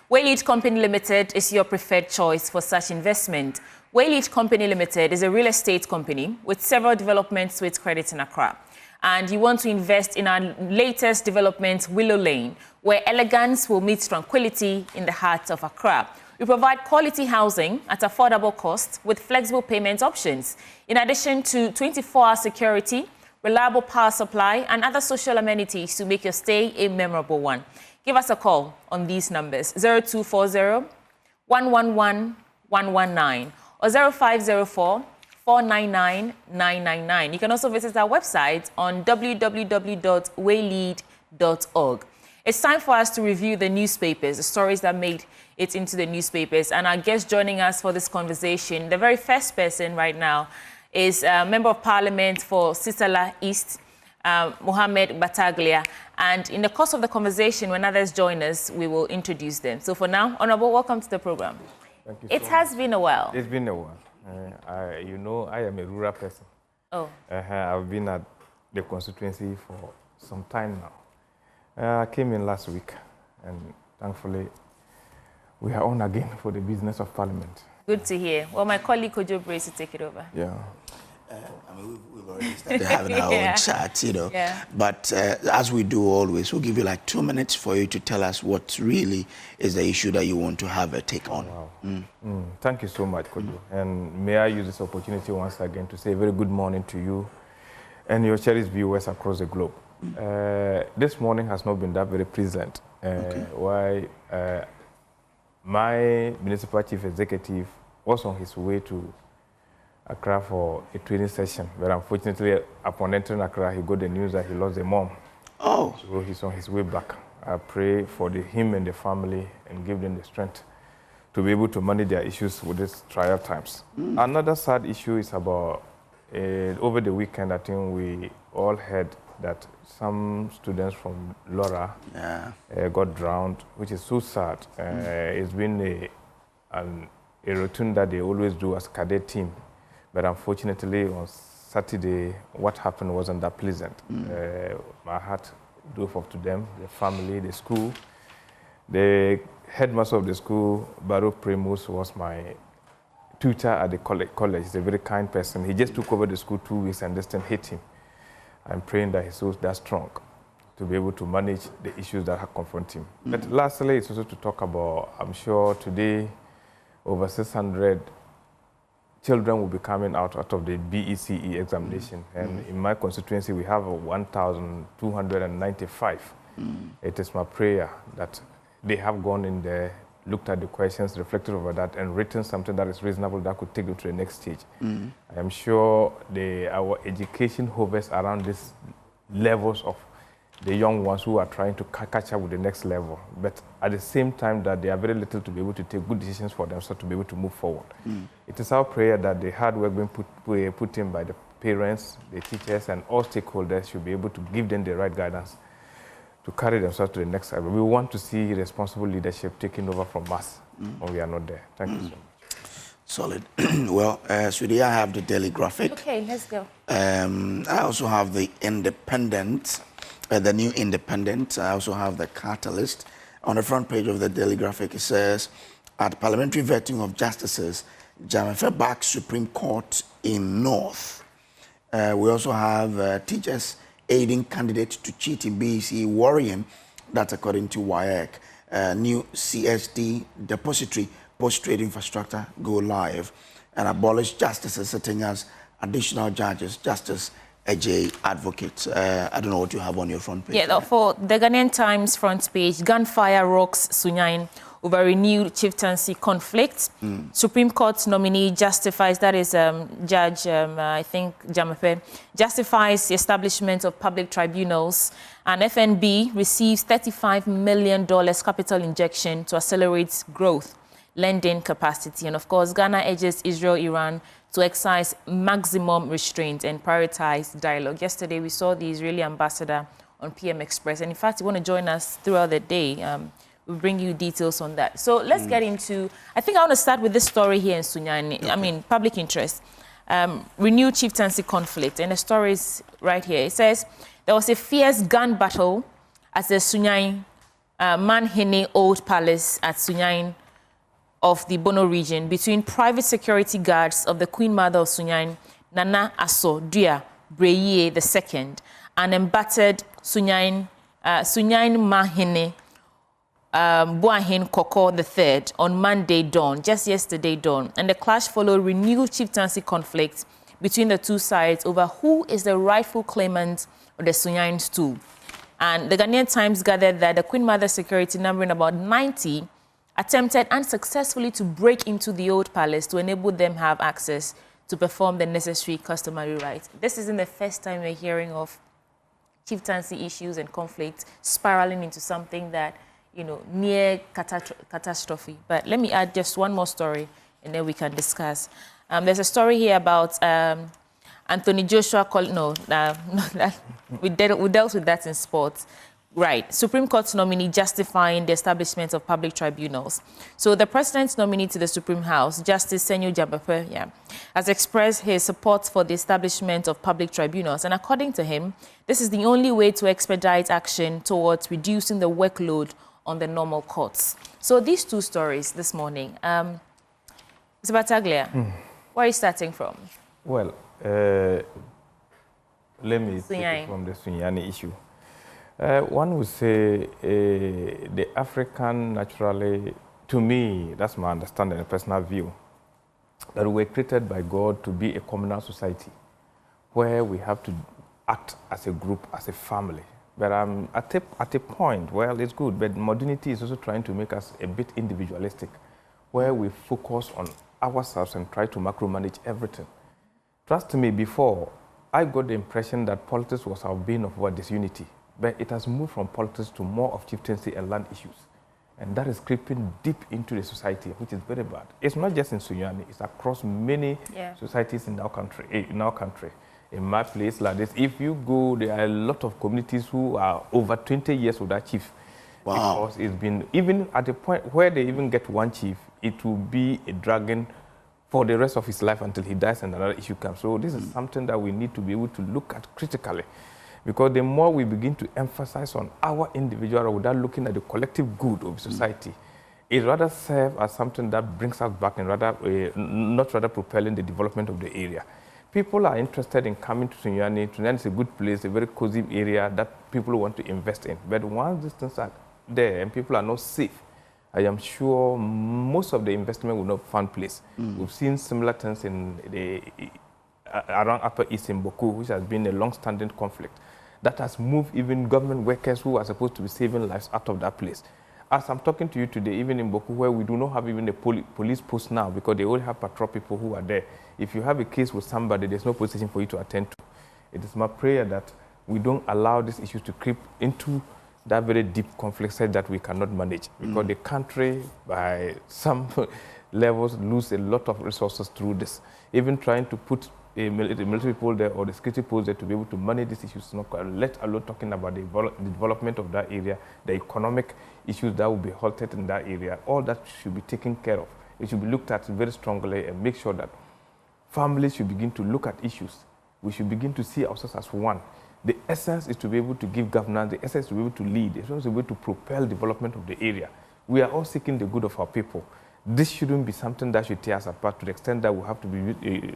Waylead Company Limited is your preferred choice for such investment. Waylead Company Limited is a real estate company with several development suite credits in Accra. And you want to invest in our latest development, Willow Lane, where elegance will meet tranquility in the heart of Accra. We provide quality housing at affordable cost with flexible payment options, in addition to 24-hour security, reliable power supply, and other social amenities to make your stay a memorable one. Give us a call on these numbers, 0240 111 119 or 0504 499 999. You can also visit our website on www.waylead.org. It's time for us to review the newspapers, the stories that made it into the newspapers. And our guest joining us for this conversation, the very first person right now, is Member of Parliament for Sisala East, Mohammed Battaglia. And in the course of the conversation, when others join us, we will introduce them. So for now, Honorable, welcome to the program. Thank you. It has been a while. It's been a while. You know, I am a rural person. Oh. I've been at the constituency for some time now. I came in last week, and thankfully, we are on again for the business of Parliament. Good to hear. Well, my colleague Kojo Brace to take it over. Yeah. I mean, we've already started having our own chat, you know. Yeah. But as we do always, we'll give you like 2 minutes for you to tell us what really is the issue that you want to have a take on. Wow. Thank you so much, Kojo. And may I use this opportunity once again to say a very good morning to you and your cherished viewers across the globe. This morning has not been that very pleasant. Why my municipal chief executive was on his way to Accra for a training session, but unfortunately, upon entering Accra, he got the news that he lost a mom. Oh. So he's on his way back. I pray for him and the family and give them the strength to be able to manage their issues with these trial times. Another sad issue is about, over the weekend, I think we all heard that some students from Laura got drowned, which is so sad. It's been a routine that they always do as cadet team. But unfortunately, on Saturday, what happened wasn't that pleasant. My heart drove up to them, the family, the school. The headmaster of the school, Baruch Primus, was my tutor at the college. He's a very kind person. He just took over the school 2 weeks and this thing hit him. I'm praying that he's so that strong to be able to manage the issues that have confronted him. But lastly, it's also to talk about, I'm sure today, over 600 children will be coming out of the BECE examination. And in my constituency, we have 1,295. It is my prayer that they have gone in there, looked at the questions, reflected over that, and written something that is reasonable that could take them to the next stage. I am sure our education hovers around these levels of the young ones who are trying to catch up with the next level. But at the same time that they are very little to be able to take good decisions for themselves to be able to move forward. It is our prayer that the hard work being put in by the parents, the teachers, and all stakeholders should be able to give them the right guidance to carry themselves to the next level. We want to see responsible leadership taking over from us when we are not there. Thank you so much. Solid. Well, Sweetie, I have the Daily Graphic. Okay, let's go. I also have the Independent. The New Independent. I also have the Catalyst. On the front page of the Daily Graphic, it says, at parliamentary vetting of justices, Jamafe back Supreme Court in North. We also have teachers aiding candidates to cheat in BEC worrying. That's according to WAEC. New CSD depository post-trade infrastructure go live. And abolish justices sitting as additional judges. Justice AJ Advocate. I don't know what you have on your front page. Yeah, for the Ghanaian Times front page, gunfire rocks Sunyain over renewed chieftaincy conflict. Supreme Court nominee justifies, that is Judge, I think, Jamafe, justifies the establishment of public tribunals. And FNB receives $35 million capital injection to accelerate growth, lending capacity. And of course, Ghana urges Israel, Iran to exercise maximum restraint and prioritize dialogue. Yesterday, we saw the Israeli ambassador on PM Express. And in fact, you want to join us throughout the day. We'll bring you details on that. So let's get into, I think I want to start with this story here in Sunyani. Okay. I mean, public interest. Renewed chieftaincy conflict. And the story is right here. It says, there was a fierce gun battle at the Sunyani Manhene Old Palace at Sunyani of the Bono region between private security guards of the Queen Mother of Sunyani, Nana Aso Dua Breye II, and embattled Sunyani Mahene Boahin Koko III on Monday dawn, just yesterday dawn, and the clash followed renewed chieftaincy conflict between the two sides over who is the rightful claimant of the Sunyain stool. And the Ghanaian Times gathered that the Queen Mother security, numbering about 90, attempted unsuccessfully to break into the old palace to enable them have access to perform the necessary customary rites. This isn't the first time we're hearing of chieftaincy issues and conflicts spiraling into something that, you know, near catastrophe. But let me add just one more story and then we can discuss. There's a story here about Anthony Joshua. We dealt with that in sports. Right. Supreme Court nominee justifying the establishment of public tribunals. So the president's nominee to the Supreme House, Justice Senyo Jambape, has expressed his support for the establishment of public tribunals. And according to him, this is the only way to expedite action towards reducing the workload on the normal courts. So these two stories this morning. Mr. Battaglia, where are you starting from? Well, let me take it from the Sunyani issue. One would say the African naturally, to me, that's my understanding and personal view, that we were created by God to be a communal society where we have to act as a group, as a family. But at a point, well, it's good, but modernity is also trying to make us a bit individualistic, where we focus on ourselves and try to macro-manage everything. Trust me, before, I got the impression that politics was our bane of our disunity. But it has moved from politics to more of chieftaincy and land issues. And that is creeping deep into the society, which is very bad. It's not just in Sunyani, it's across many societies in our country. In my place like this, if you go, there are a lot of communities who are over 20 years without chief. Wow. Because it's been, even at the point where they even get one chief, it will be a dragon for the rest of his life until he dies and another issue comes. So this is something that we need to be able to look at critically. Because the more we begin to emphasize on our individual without looking at the collective good of society, it rather serves as something that brings us back and not rather propelling the development of the area. People are interested in coming to Sunyani. Sunyani is a good place, a very cozy area that people want to invest in. But once these things are there and people are not safe, I am sure most of the investment will not find place. We've seen similar things in around Upper East in Boku, which has been a long-standing conflict that has moved even government workers who are supposed to be saving lives out of that place. As I'm talking to you today, even in Boku, where we do not have even a police post now because they only have patrol people who are there. If you have a case with somebody, there's no police station for you to attend to. It is my prayer that we don't allow these issues to creep into that very deep conflict side that we cannot manage. Because the country, by some levels, lose a lot of resources through this. Even trying to put the military people there or the security post there to be able to manage these issues, not let alone talking about the development of that area, the economic issues that will be halted in that area. All that should be taken care of. It should be looked at very strongly and make sure that families should begin to look at issues. We should begin to see ourselves as one. The essence is to be able to give governance, the essence is to be able to lead, the essence is to be able to propel development of the area. We are all seeking the good of our people. This shouldn't be something that should tear us apart to the extent that we have to be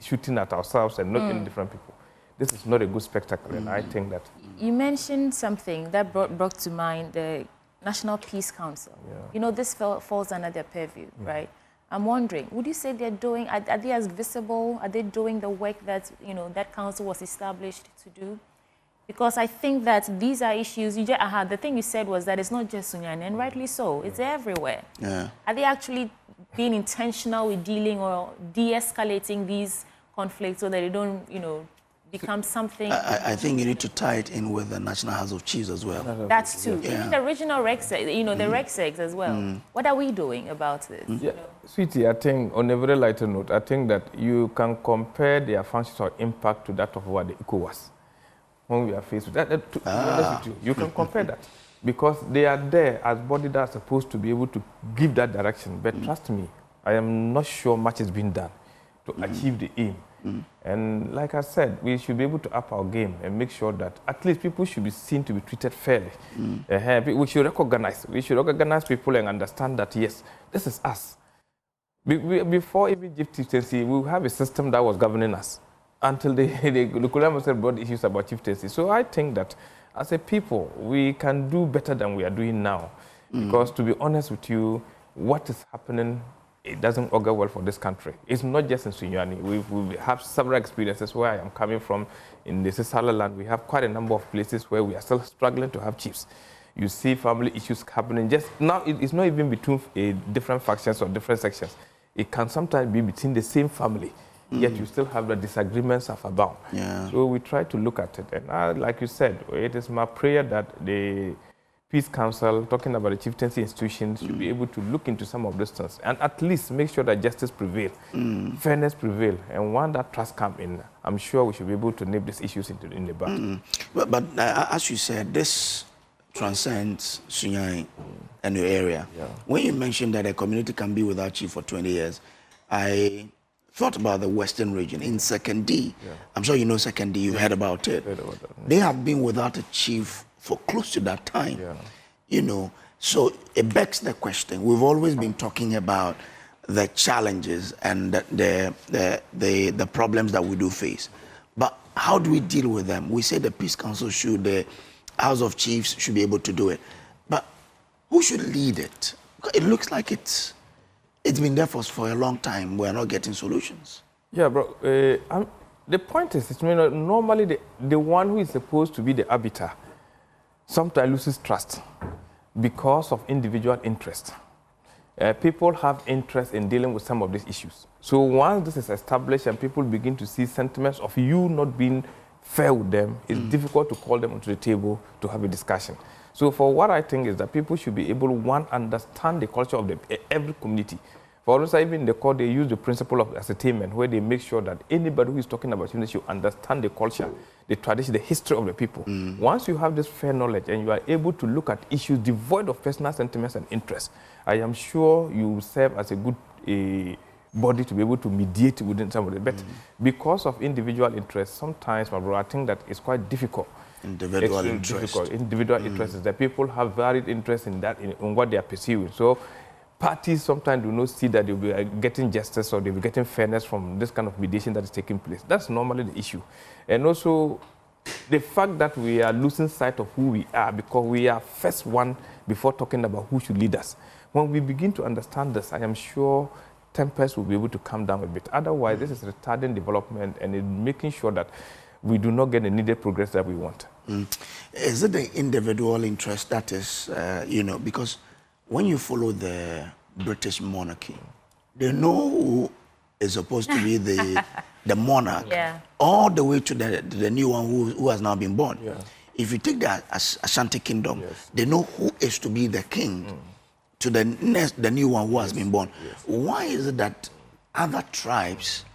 shooting at ourselves and not in different people. This is not a good spectacle, and I think that... You mentioned something that brought to mind the National Peace Council. You know, this falls under their purview, right? I'm wondering, would you say they're doing, are they as visible? Are they doing the work that, you know, that council was established to do? Because I think that these are issues, the thing you said was that it's not just Sunyani, and rightly so, it's everywhere. Are they actually being intentional with dealing or de-escalating these conflicts so that they don't, you know, become something? I think you need to tie it in with the National House of Chiefs as well. That's true. Even the regional RECSEC, you know, the RECSECs as well. What are we doing about this? Yeah. Sweetie, I think on a very lighter note, I think that you can compare their functions or impact to that of what the ECOWAS. When we are faced with that, to be honest with you can compare that. Because they are there as bodies that are supposed to be able to give that direction. But trust me, I am not sure much has been done to achieve the aim. And like I said, we should be able to up our game and make sure that at least people should be seen to be treated fairly. We should recognize people and understand that, yes, this is us. Before even chieftaincy, we have a system that was governing us until the colonial brought issues about chieftaincy. So I think that as a people, we can do better than we are doing now. Because to be honest with you, what is happening, it doesn't augur well for this country. It's not just in Sunyani. We have several experiences where I am coming from in the Sisala land. We have quite a number of places where we are still struggling to have chiefs. You see family issues happening. Just now, it's not even between different factions or different sections. It can sometimes be between the same family, yet you still have the disagreements of abound. So we try to look at it. And like you said, it is my prayer that the Peace Council, talking about the chieftaincy institutions, should be able to look into some of these things and at least make sure that justice prevails, fairness prevails, and when that trust comes in, I'm sure we should be able to nip these issues in the bud. But as you said, this transcends Sunyani and your area. When you mentioned that a community can be without chief for 20 years, I thought about the Western region in Second D. I'm sure you know Second D, you've heard about it. They have been without a chief for close to that time. You know, so it begs the question. We've always been talking about the challenges and the problems that we do face. But how do we deal with them? We say the Peace Council should, the House of Chiefs should be able to do it. But who should lead it? It looks like it's been there for a long time. We're not getting solutions. Yeah, bro. The point is, normally the one who is supposed to be the arbiter sometimes loses trust because of individual interest. People have interest in dealing with some of these issues. So once this is established and people begin to see sentiments of you not being fair with them, it's difficult to call them onto the table to have a discussion. So for what I think is that people should be able to, one, understand the culture of every community. For instance, even in the court, they use the principle of ascertainment, where they make sure that anybody who is talking about unity should understand the culture, the tradition, the history of the people. Once you have this fair knowledge and you are able to look at issues devoid of personal sentiments and interests, I am sure you will serve as a good body to be able to mediate within somebody. But because of individual interests, sometimes, my brother, I think that it's quite difficult. Individual interest. Individual interest is that people have varied interests in what they are pursuing. So parties sometimes do not see that they'll be getting justice or they'll be getting fairness from this kind of mediation that is taking place. That's normally the issue. And also, the fact that we are losing sight of who we are because we are first one before talking about who should lead us. When we begin to understand this, I am sure tempers will be able to come down a bit. Otherwise, this is retarding development and making sure that we do not get the needed progress that we want. Is it the individual interest that is, because when you follow the British monarchy, they know who is supposed to be the monarch all the way to the new one who has now been born. If you take the Ashanti Kingdom, they know who is to be the king to the new one who has been born. Why is it that other tribes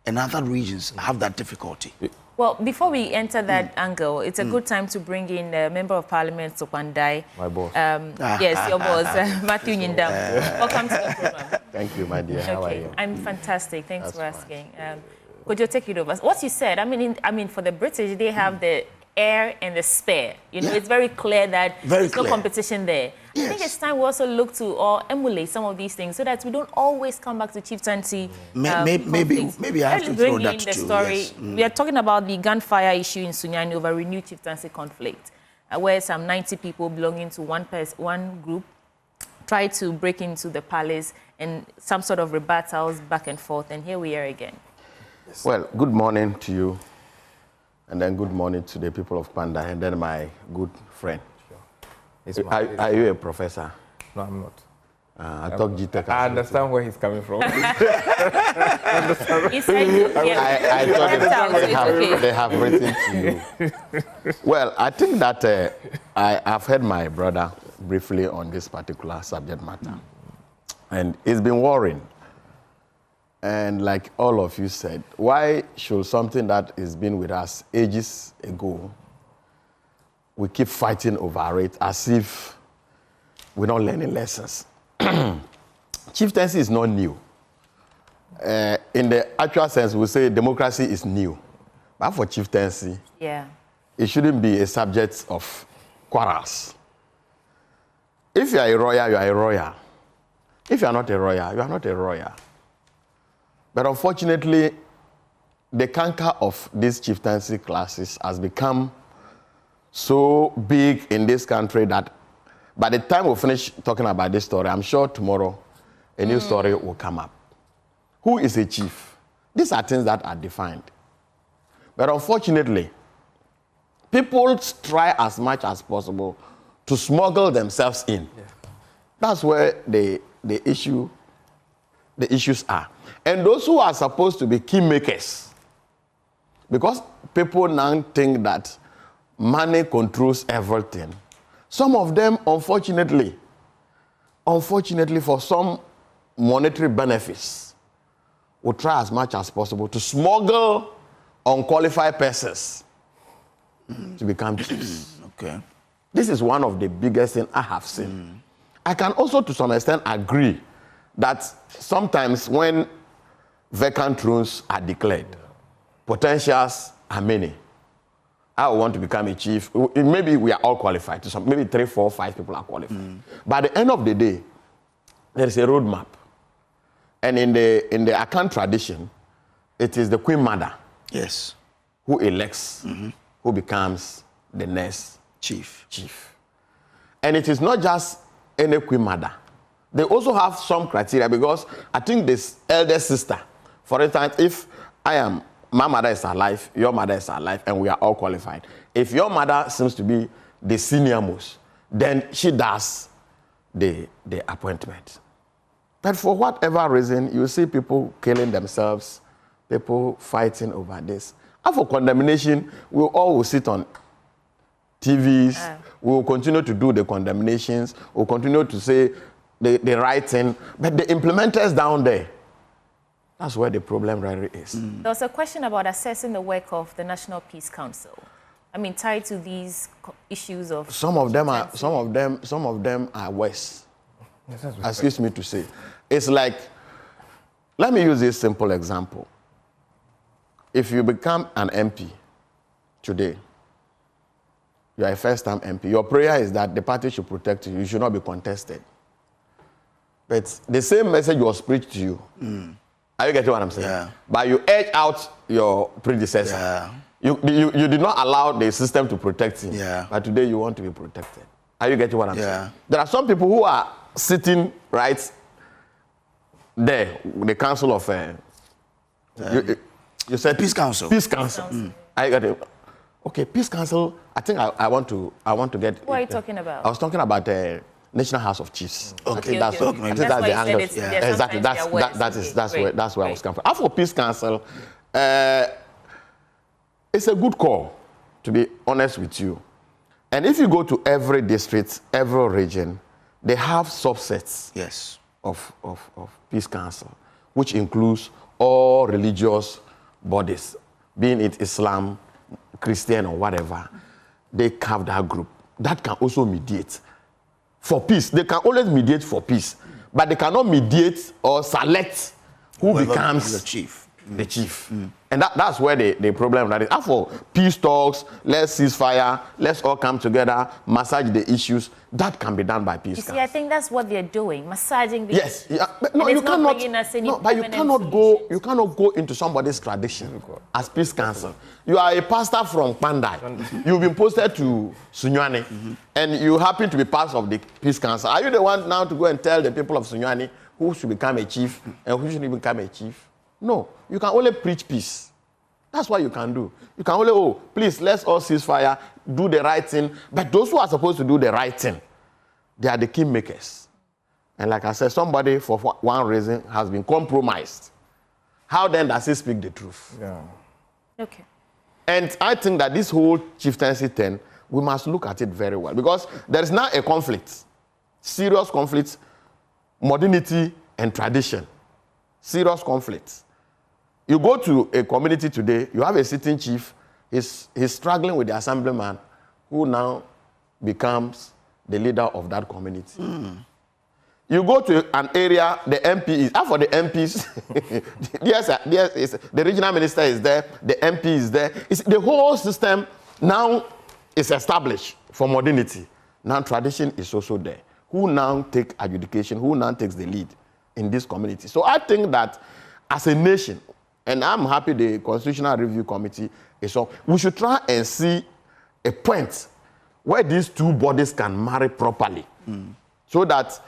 and other regions have that difficulty? Well, before we enter that angle, it's a good time to bring in the Member of Parliament, Sopandai. My boss. Yes, your boss, Matthew Nyindam. Welcome to the program. Thank you, my dear. How are you? I'm fantastic. Thanks for asking. Could you take it over? What you said, I mean, for the British, they have the heir and the spare. It's very clear that there's no competition there. I think it's time we also look to or emulate some of these things so that we don't always come back to chieftaincy. Maybe I have to throw that too. Story. We are talking about the gunfire issue in Sunyani over renewed chieftaincy conflict, where some 90 people belonging to one group tried to break into the palace and some sort of rebuttals back and forth. And here we are again. Well, good morning to you. And then good morning to the people of Panda, and then my good friend. Are you a professor? No, I'm not. I talk GTech. I understand where he's coming from. I thought they have written to you. Well, I think that I've heard my brother briefly on this particular subject matter. And it's been worrying. And like all of you said, why should something that has been with us ages ago, we keep fighting over it as if we're not learning lessons? Chieftaincy is not new. In the actual sense, we say democracy is new. But for chieftaincy, it shouldn't be a subject of quarrels. If you are a royal, you are a royal. If you are not a royal, you are not a royal. But unfortunately, the canker of these chieftaincy classes has become so big in this country that By the time we finish talking about this story, I'm sure tomorrow a new story will come up. Who is a chief? These are things that are defined. But unfortunately, people try as much as possible to smuggle themselves in. Yeah. That's where the issues are. And those who are supposed to be key makers, because people now think that money controls everything. Some of them, unfortunately, for some monetary benefits, will try as much as possible to smuggle unqualified persons to become chiefs. Okay. This is one of the biggest things I have seen. I can also, to some extent, agree that sometimes when vacant thrones are declared, potentials are many. I want to become a chief. Maybe we are all qualified. Maybe 3, 4, 5 people are qualified. But at the end of the day, there is a roadmap. And in the Akan tradition, it is the Queen Mother, yes, who elects, who becomes the next chief. And it is not just any Queen Mother. They also have some criteria, because I think this elder sister, for instance, if my mother is alive, your mother is alive, and we are all qualified. If your mother seems to be the senior most, then she does the appointment. But for whatever reason, you see people killing themselves, people fighting over this. And for condemnation, we all will sit on TVs, we will continue to do the condemnations, we will continue to say the right thing, but the implementers down there, that's where the problem really is. There was a question about assessing the work of the National Peace Council. I mean, tied to these issues of... Some of them are worse. Excuse me to say. It's like, let me use this simple example. If you become an MP today, you are a first-time MP, your prayer is that the party should protect you, you should not be contested. But the same message was preached to you. Are you getting what I'm saying? Yeah. But you edge out your predecessor. Yeah. You did not allow the system to protect him. Yeah. But today you want to be protected. Are you getting what I'm Yeah. saying? There are some people who are sitting right there, the council of... you said Peace Council. Peace Council. I got it. Okay, Peace Council. I think I want to get. What are you talking about? I was talking about the National House of Chiefs. Okay, that's okay. I think that's the angle. Exactly. That's where I was coming from. As for Peace Council, it's a good call, to be honest with you. And if you go to every district, every region, they have subsets. Yes. Of Peace Council, which includes all religious bodies, being it Islam, Christian, or whatever. They have that group that can also mediate for peace. They can always mediate for peace, but they cannot mediate or select who becomes the chief. The chief. And that's where the problem is. As for peace talks, let's cease fire, let's all come together, massage the issues, that can be done by Peace Council. You see, I think that's what they're doing, massaging the Yes. Yeah, but no, you cannot. But you cannot go into somebody's tradition as Peace Council. You are a pastor from Pandai. You've been posted to Sunyani, and you happen to be part of the Peace Council. Are you the one now to go and tell the people of Sunyani who should become a chief and who shouldn't become a chief? No, you can only preach peace. That's what you can do. You can only, please, let's all cease fire, do the right thing. But those who are supposed to do the right thing, they are the kingmakers. And like I said, somebody for one reason has been compromised. How then does he speak the truth? Yeah. Okay. And I think that this whole chieftaincy thing, we must look at it very well. Because there is now a conflict, serious conflict, modernity and tradition. Serious conflict. You go to a community today, you have a sitting chief, he's struggling with the assemblyman who now becomes the leader of that community. You go to an area, the MP is, for the MPs, the regional minister is there, the MP is there. The whole system now is established for modernity. Now tradition is also there. Who now take adjudication, who now takes the lead in this community? So I think that as a nation, and I'm happy the Constitutional Review Committee is on, we should try and see a point where these two bodies can marry properly, so that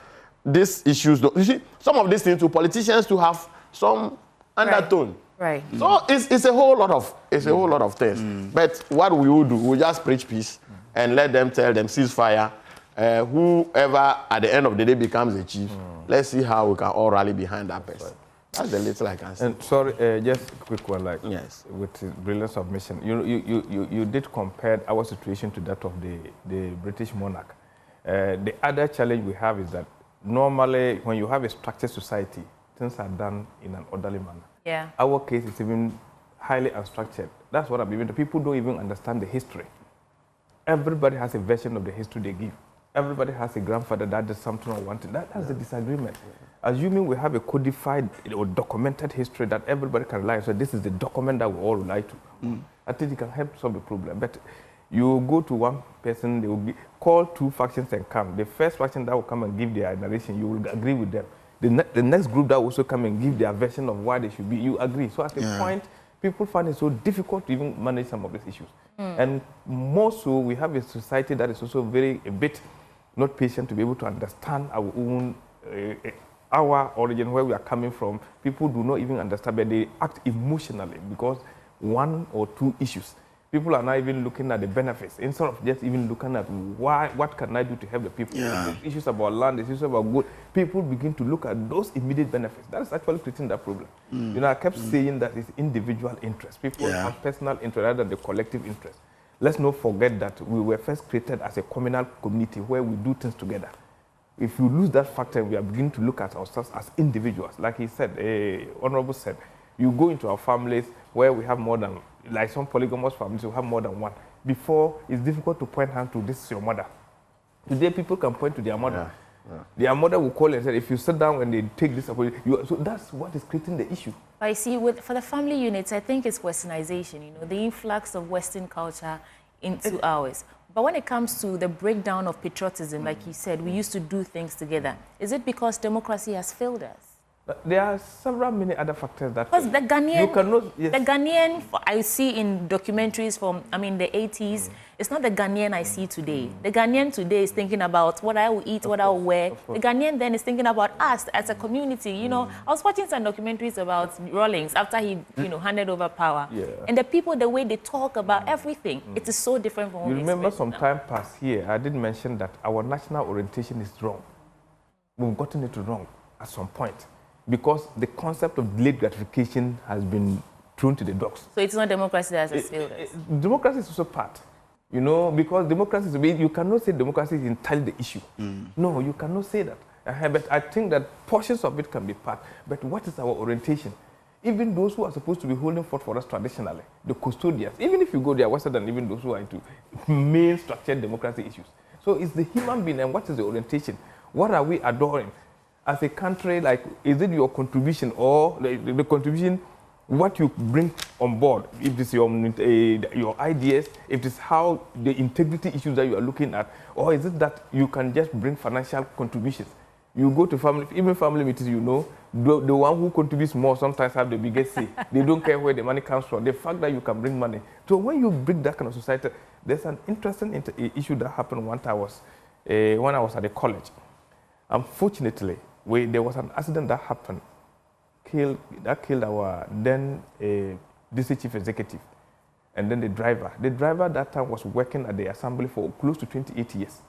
these issues don't. You see, some of these things, to politicians to have some undertone. Right. So it's a whole lot of things. But what we will do, we'll just preach peace and let them tell them ceasefire. Whoever at the end of the day becomes the chief, let's see how we can all rally behind that person. That's the little I can say. And sorry, just a quick one, like yes, with the brilliant submission. You did compare our situation to that of the British monarch. The other challenge we have is that normally when you have a structured society, things are done in an orderly manner. Yeah. Our case is even highly unstructured. That's what I mean. The people don't even understand the history. Everybody has a version of the history they give. Everybody has a grandfather that did something or wanted. That's the disagreement. Assuming we have a codified or documented history that everybody can rely on, so this is the document that we all rely to. I think it can help solve the problem. But you go to one person, they will call two factions and come. The first faction that will come and give their narration, you will agree with them. The next group that will also come and give their version of why they should be, you agree. So at a point, people find it so difficult to even manage some of these issues. And more so, we have a society that is also a bit not patient to be able to understand our own, our origin, where we are coming from. People do not even understand, but they act emotionally because one or two issues. People are not even looking at the benefits instead of just even looking at what can I do to help the people. Issues about land, issues about good. People begin to look at those immediate benefits. That is actually creating that problem. You know, I kept saying that it's individual interest. People have personal interest rather than the collective interest. Let's not forget that we were first created as a communal community where we do things together. If you lose that factor, we are beginning to look at ourselves as individuals. Like he said, Honorable said, you go into our families where we have more than, like some polygamous families, we have more than one. Before, it's difficult to point hand to this is your mother. Today, people can point to their mother. Their mother will call and say, if you sit down and they take this approach, so that's what is creating the issue. I see, for the family units, I think it's westernization, you know, the influx of Western culture into ours. But when it comes to the breakdown of patriotism, like you said, we used to do things together. Is it because democracy has failed us? There are many other factors that... Because the Ghanaian, the Ghanaian I see in documentaries from, the 80s, it's not the Ghanaian I see today. The Ghanaian today is thinking about what I will eat, what I will wear. The Ghanaian then is thinking about us as a community. You know, I was watching some documentaries about Rawlings after he, handed over power. And the people, the way they talk about everything, it is so different from what you we remember expect some now. time past here, I did mention that our national orientation is wrong. We've gotten it wrong at some point, because the concept of delayed gratification has been thrown to the dogs. So it's not democracy that has failed us. Democracy is also part, you know, because democracy is, you cannot say democracy is entirely the issue. No, you cannot say that. But I think that portions of it can be part. But what is our orientation? Even those who are supposed to be holding forth for us traditionally, the custodians, even if you go there, Western than even those who are into main structured democracy issues. So it's the human being, and what is the orientation? What are we adoring? As a country, like, is it your contribution or the contribution, what you bring on board? If it's your ideas, if it's how the integrity issues that you are looking at, or is it that you can just bring financial contributions? You go to family, even family meetings, you know, the one who contributes more sometimes have the biggest say. They don't care where the money comes from. The fact that you can bring money. So when you bring that kind of society, there's an interesting issue that happened when I was at the college. Unfortunately, there was an accident that happened, killed our then district chief executive, and then the driver. The driver that time was working at the assembly for close to 28 years.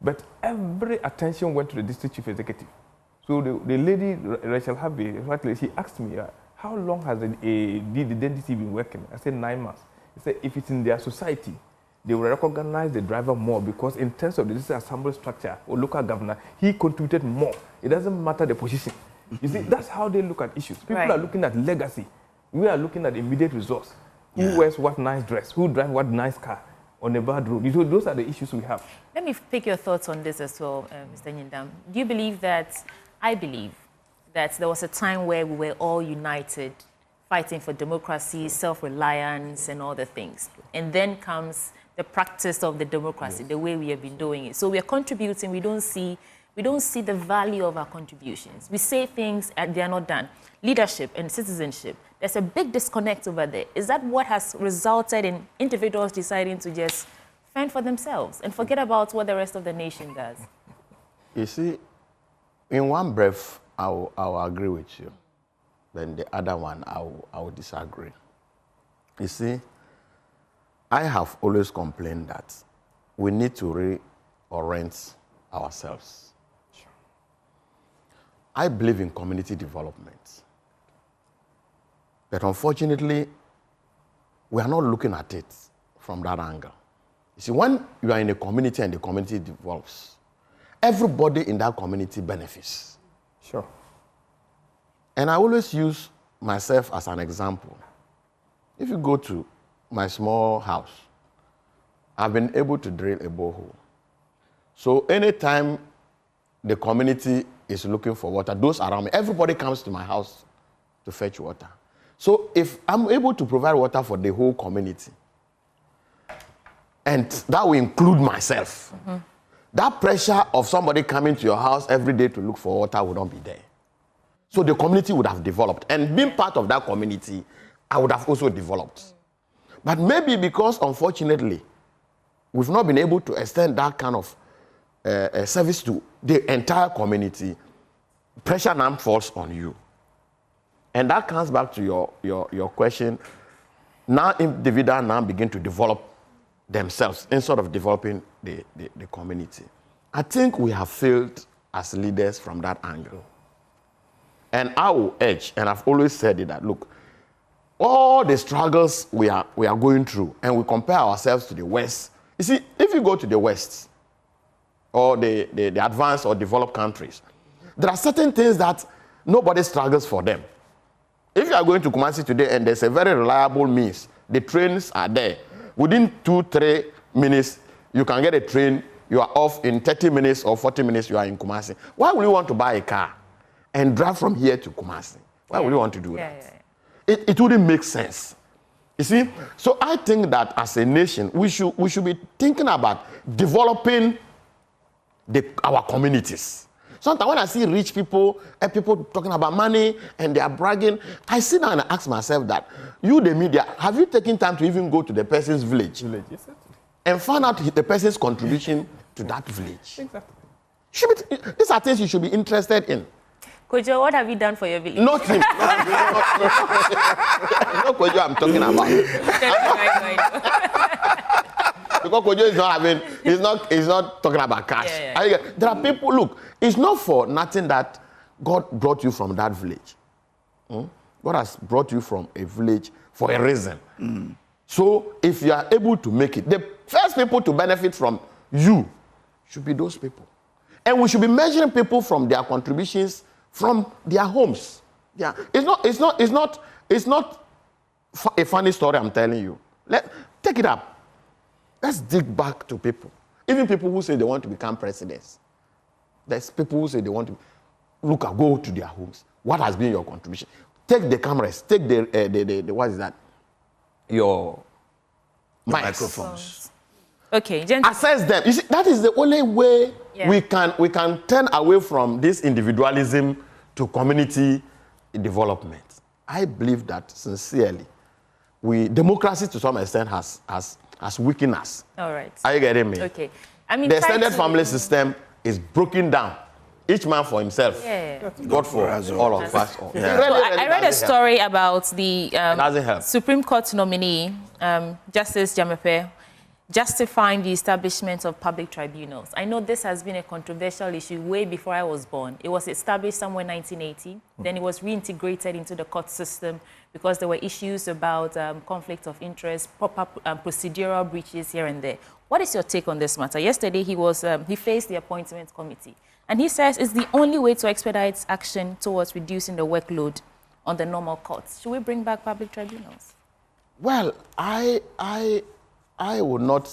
But every attention went to the district chief executive. So the lady, Rachel Harvey, she asked me, how long has the DDC been working? I said 9 months. He said, if it's in their society, they will recognize the driver more, because in terms of the district assembly structure or local governor, he contributed more. It doesn't matter the position. You see, that's how they look at issues. People are looking at legacy. We are looking at immediate results. Who wears what nice dress? Who drives what nice car on a bad road? So those are the issues we have. Let me pick your thoughts on this as well, Mr. Nyindam. Do you believe that, I believe that there was a time where we were all united, fighting for democracy, self-reliance, and all the things. And then comes the practice of the democracy, the way we have been doing it. So we are contributing, we don't see the value of our contributions. We say things and they are not done. Leadership and citizenship, there's a big disconnect over there. Is that what has resulted in individuals deciding to just fend for themselves and forget about what the rest of the nation does? You see, in one breath, I will agree with you. Then the other one, I will disagree. You see, I have always complained that we need to reorient ourselves. Sure. I believe in community development. But unfortunately, we are not looking at it from that angle. You see, when you are in a community and the community develops, everybody in that community benefits. Sure. And I always use myself as an example. If you go to my small house, I've been able to drill a borehole. So anytime the community is looking for water, those around me, everybody comes to my house to fetch water. So if I'm able to provide water for the whole community, and that will include myself, that pressure of somebody coming to your house every day to look for water would not be there. So the community would have developed. And being part of that community, I would have also developed. But maybe because, unfortunately, we've not been able to extend that kind of service to the entire community, pressure now falls on you. And that comes back to your question. Now individuals now begin to develop themselves instead of developing the community. I think we have failed as leaders from that angle. And I will urge, and I've always said it, that look, all the struggles we are going through, and we compare ourselves to the West. You see, if you go to the West, or the advanced or developed countries, there are certain things that nobody struggles for them. If you are going to Kumasi today and there's a very reliable means, the trains are there. Within 2-3 minutes, you can get a train, you are off in 30 minutes or 40 minutes, you are in Kumasi. Why would you want to buy a car and drive from here to Kumasi? Why would you want to do that? It wouldn't make sense. You see? So I think that as a nation, we should be thinking about developing our communities. Sometimes when I see rich people and people talking about money and they are bragging, I sit down and ask myself that, you, the media, have you taken time to even go to the person's village and find out the person's contribution to that village? Exactly. These are things you should be interested in. Kojo, what have you done for your village? Nothing. No, Kojo, I'm talking about. Because Kojo is not having, he's not talking about cash. There are people, look, it's not for nothing that God brought you from that village. God has brought you from a village for a reason. So if you are able to make it, the first people to benefit from you should be those people. And we should be measuring people from their contributions from their homes. Yeah, it's not a funny story I'm telling you. Take it up. Let's dig back to people. Even people who say they want to become presidents. There's people who say they want to go to their homes. What has been your contribution? Take the cameras. Take the what is that? Your microphones. Okay, assess them. You see, that is the only way we can turn away from this individualism to community development. I believe that sincerely, democracy to some extent has weakened us. All right. Are you getting me? Okay. I mean, the extended family system is broken down. Each man for himself. God for all of us. I read a story about the Supreme Court nominee, Justice Jamepe, justifying the establishment of public tribunals. I know this has been a controversial issue way before I was born. It was established somewhere in 1980. Then it was reintegrated into the court system because there were issues about conflict of interest, proper procedural breaches here and there. What is your take on this matter? Yesterday, he faced the appointment committee, and he says it's the only way to expedite action towards reducing the workload on the normal courts. Should we bring back public tribunals? Well, I would not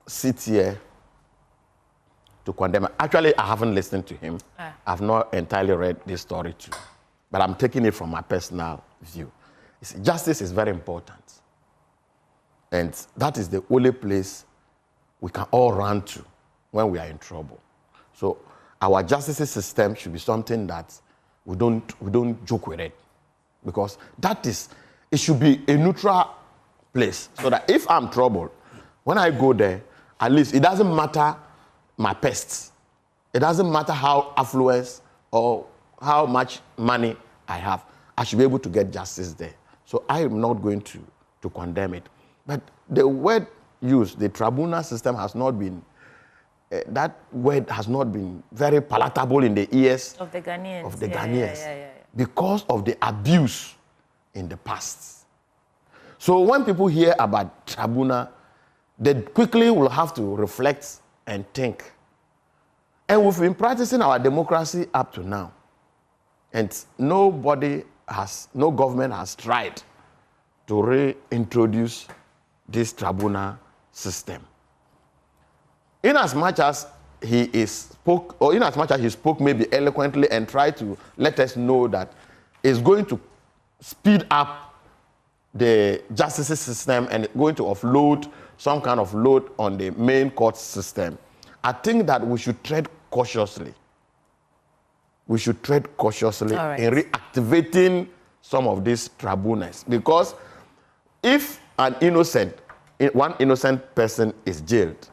sit here to condemn. Actually, I haven't listened to him. I've not entirely read this story too. But I'm taking it from my personal view. Justice is very important. And that is the only place we can all run to when we are in trouble. So our justice system should be something that we don't joke with it. Because it should be a neutral place. So that if I'm troubled, when I go there, at least it doesn't matter my pests. It doesn't matter how affluent or how much money I have. I should be able to get justice there. So I am not going to condemn it. But the word used, the tribunal system, has not been, that word has not been very palatable in the ears of the Ghanaians. Yeah. Because of the abuse in the past. So when people hear about tribunal, they quickly will have to reflect and think. And we've been practicing our democracy up to now. And no government has tried to reintroduce this tribunal system. Inasmuch as he spoke maybe eloquently and tried to let us know that it's going to speed up the justice system and going to offload some kind of load on the main court system, I think that we should tread cautiously. We should tread cautiously in reactivating some of these tribunals. Because if one innocent person is jailed,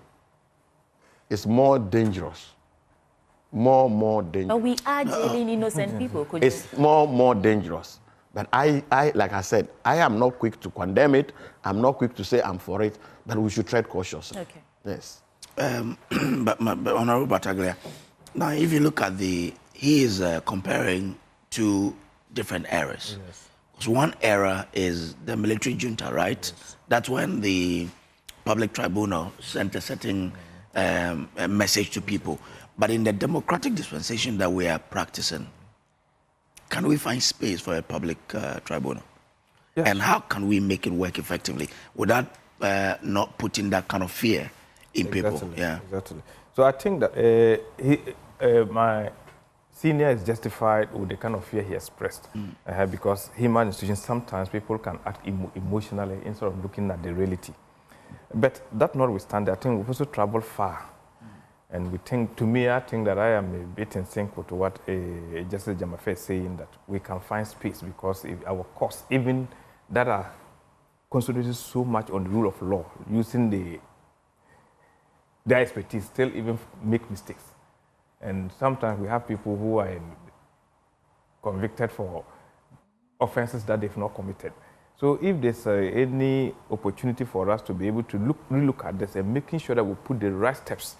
it's more dangerous. More dangerous. But we are jailing innocent people. It's more dangerous. But I, like I said, I am not quick to condemn it. I'm not quick to say I'm for it, but we should tread cautiously. Okay. Yes. But Honorable Battaglia, now if you look at he is comparing two different eras. Yes. So one era is the military junta, right? Yes. That's when the public tribunal sent a certain message to people. But in the democratic dispensation that we are practicing, can we find space for a public tribunal? Yes. And how can we make it work effectively without not putting that kind of fear in people? Yeah. Exactly. So I think that my senior is justified with the kind of fear he expressed. Because human institutions, sometimes people can act emotionally instead of looking at the reality. But that notwithstanding, I think we've also traveled far. And we think, to me, I think that I am a bit in sync with what Justice Jamafe is saying, that we can find space because if our courts, even that are concentrated so much on the rule of law, using their expertise, still even make mistakes. And sometimes we have people who are convicted for offenses that they've not committed. So if there's any opportunity for us to be able to relook at this and making sure that we put the right steps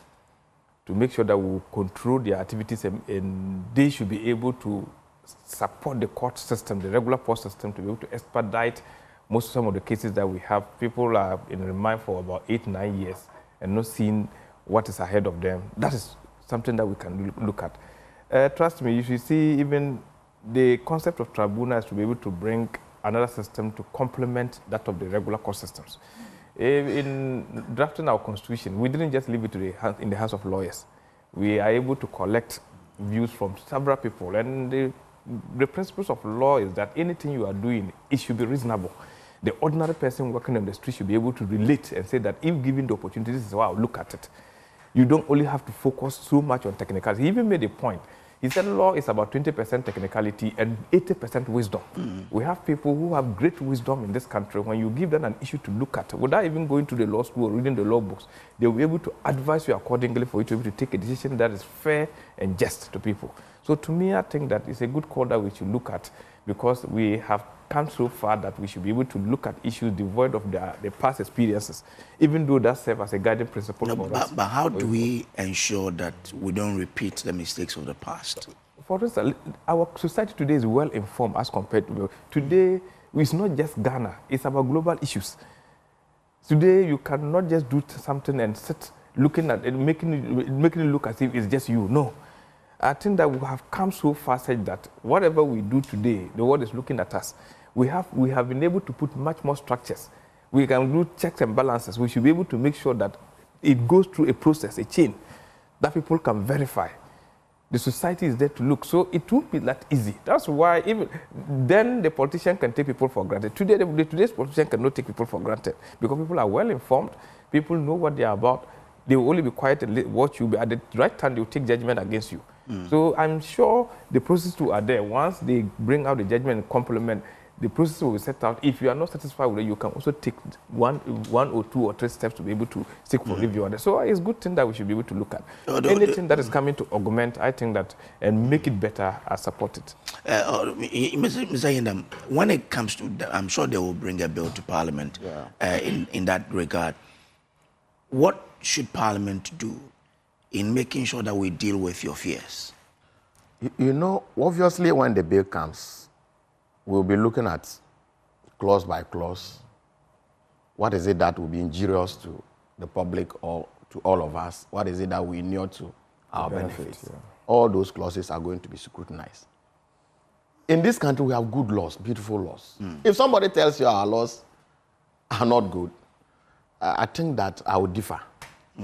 to make sure that we control their activities and they should be able to support the court system, the regular court system, to be able to expedite some of the cases that we have. People are in remand for about 8-9 years and not seeing what is ahead of them. That is something that we can look at. Trust me, you should see even the concept of tribunals to be able to bring another system to complement that of the regular court systems. In drafting our constitution, we didn't just leave it in the hands of lawyers. We are able to collect views from several people. And the principles of law is that anything you are doing, it should be reasonable. The ordinary person working on the street should be able to relate and say that if given the opportunity, this is how I'll look at it. You don't only have to focus so much on technicality. He even made a point. He said law is about 20% technicality and 80% wisdom. We have people who have great wisdom in this country. When you give them an issue to look at, without even going to the law school or reading the law books, they will be able to advise you accordingly for you to be able to take a decision that is fair and just to people. So to me, I think that it's a good call that we should look at, because we have come so far that we should be able to look at issues devoid of the past experiences, even though that serves as a guiding principle for us. But how do we ensure that we don't repeat the mistakes of the past? For instance, our society today is well informed as compared to today. It's not just Ghana; it's about global issues. Today, you cannot just do something and sit looking at it, making it look as if it's just you. No. I think that we have come so far such that whatever we do today, the world is looking at us. We have been able to put much more structures. We can do checks and balances. We should be able to make sure that it goes through a process, a chain, that people can verify. The society is there to look. So it won't be that easy. That's why even then the politician can take people for granted. Today's politician cannot take people for granted, because people are well informed. People know what they are about. They will only be quiet and watch you, but at the right time they will take judgment against you. So I'm sure the processes too are there. Once they bring out the judgment and complement, the process will be set out. If you are not satisfied with it, you can also take one or two or three steps to be able to seek for review on it. So it's a good thing that we should be able to look at. Anything that is coming to augment, I think that, and make it better, I support it. Mr. Hindam, when it comes to, I'm sure they will bring a bill to Parliament in that regard. What should Parliament do in making sure that we deal with your fears? You know, obviously when the bill comes, we'll be looking at clause by clause. What is it that will be injurious to the public or to all of us? What is it that we inure to our benefits? Yeah. All those clauses are going to be scrutinized. In this country, we have good laws, beautiful laws. If somebody tells you our laws are not good, I think that I would differ.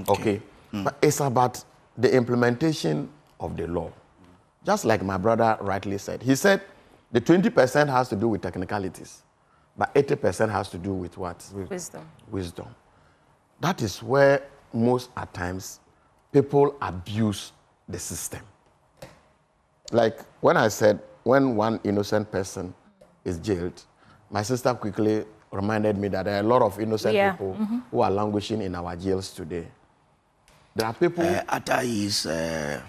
Okay? But it's about the implementation of the law. Just like my brother rightly said. He said the 20% has to do with technicalities, but 80% has to do with what? Wisdom. Wisdom. That is where most at times people abuse the system. Like when I said, when one innocent person is jailed, my sister quickly reminded me that there are a lot of innocent people who are languishing in our jails today. There are people... Atta is...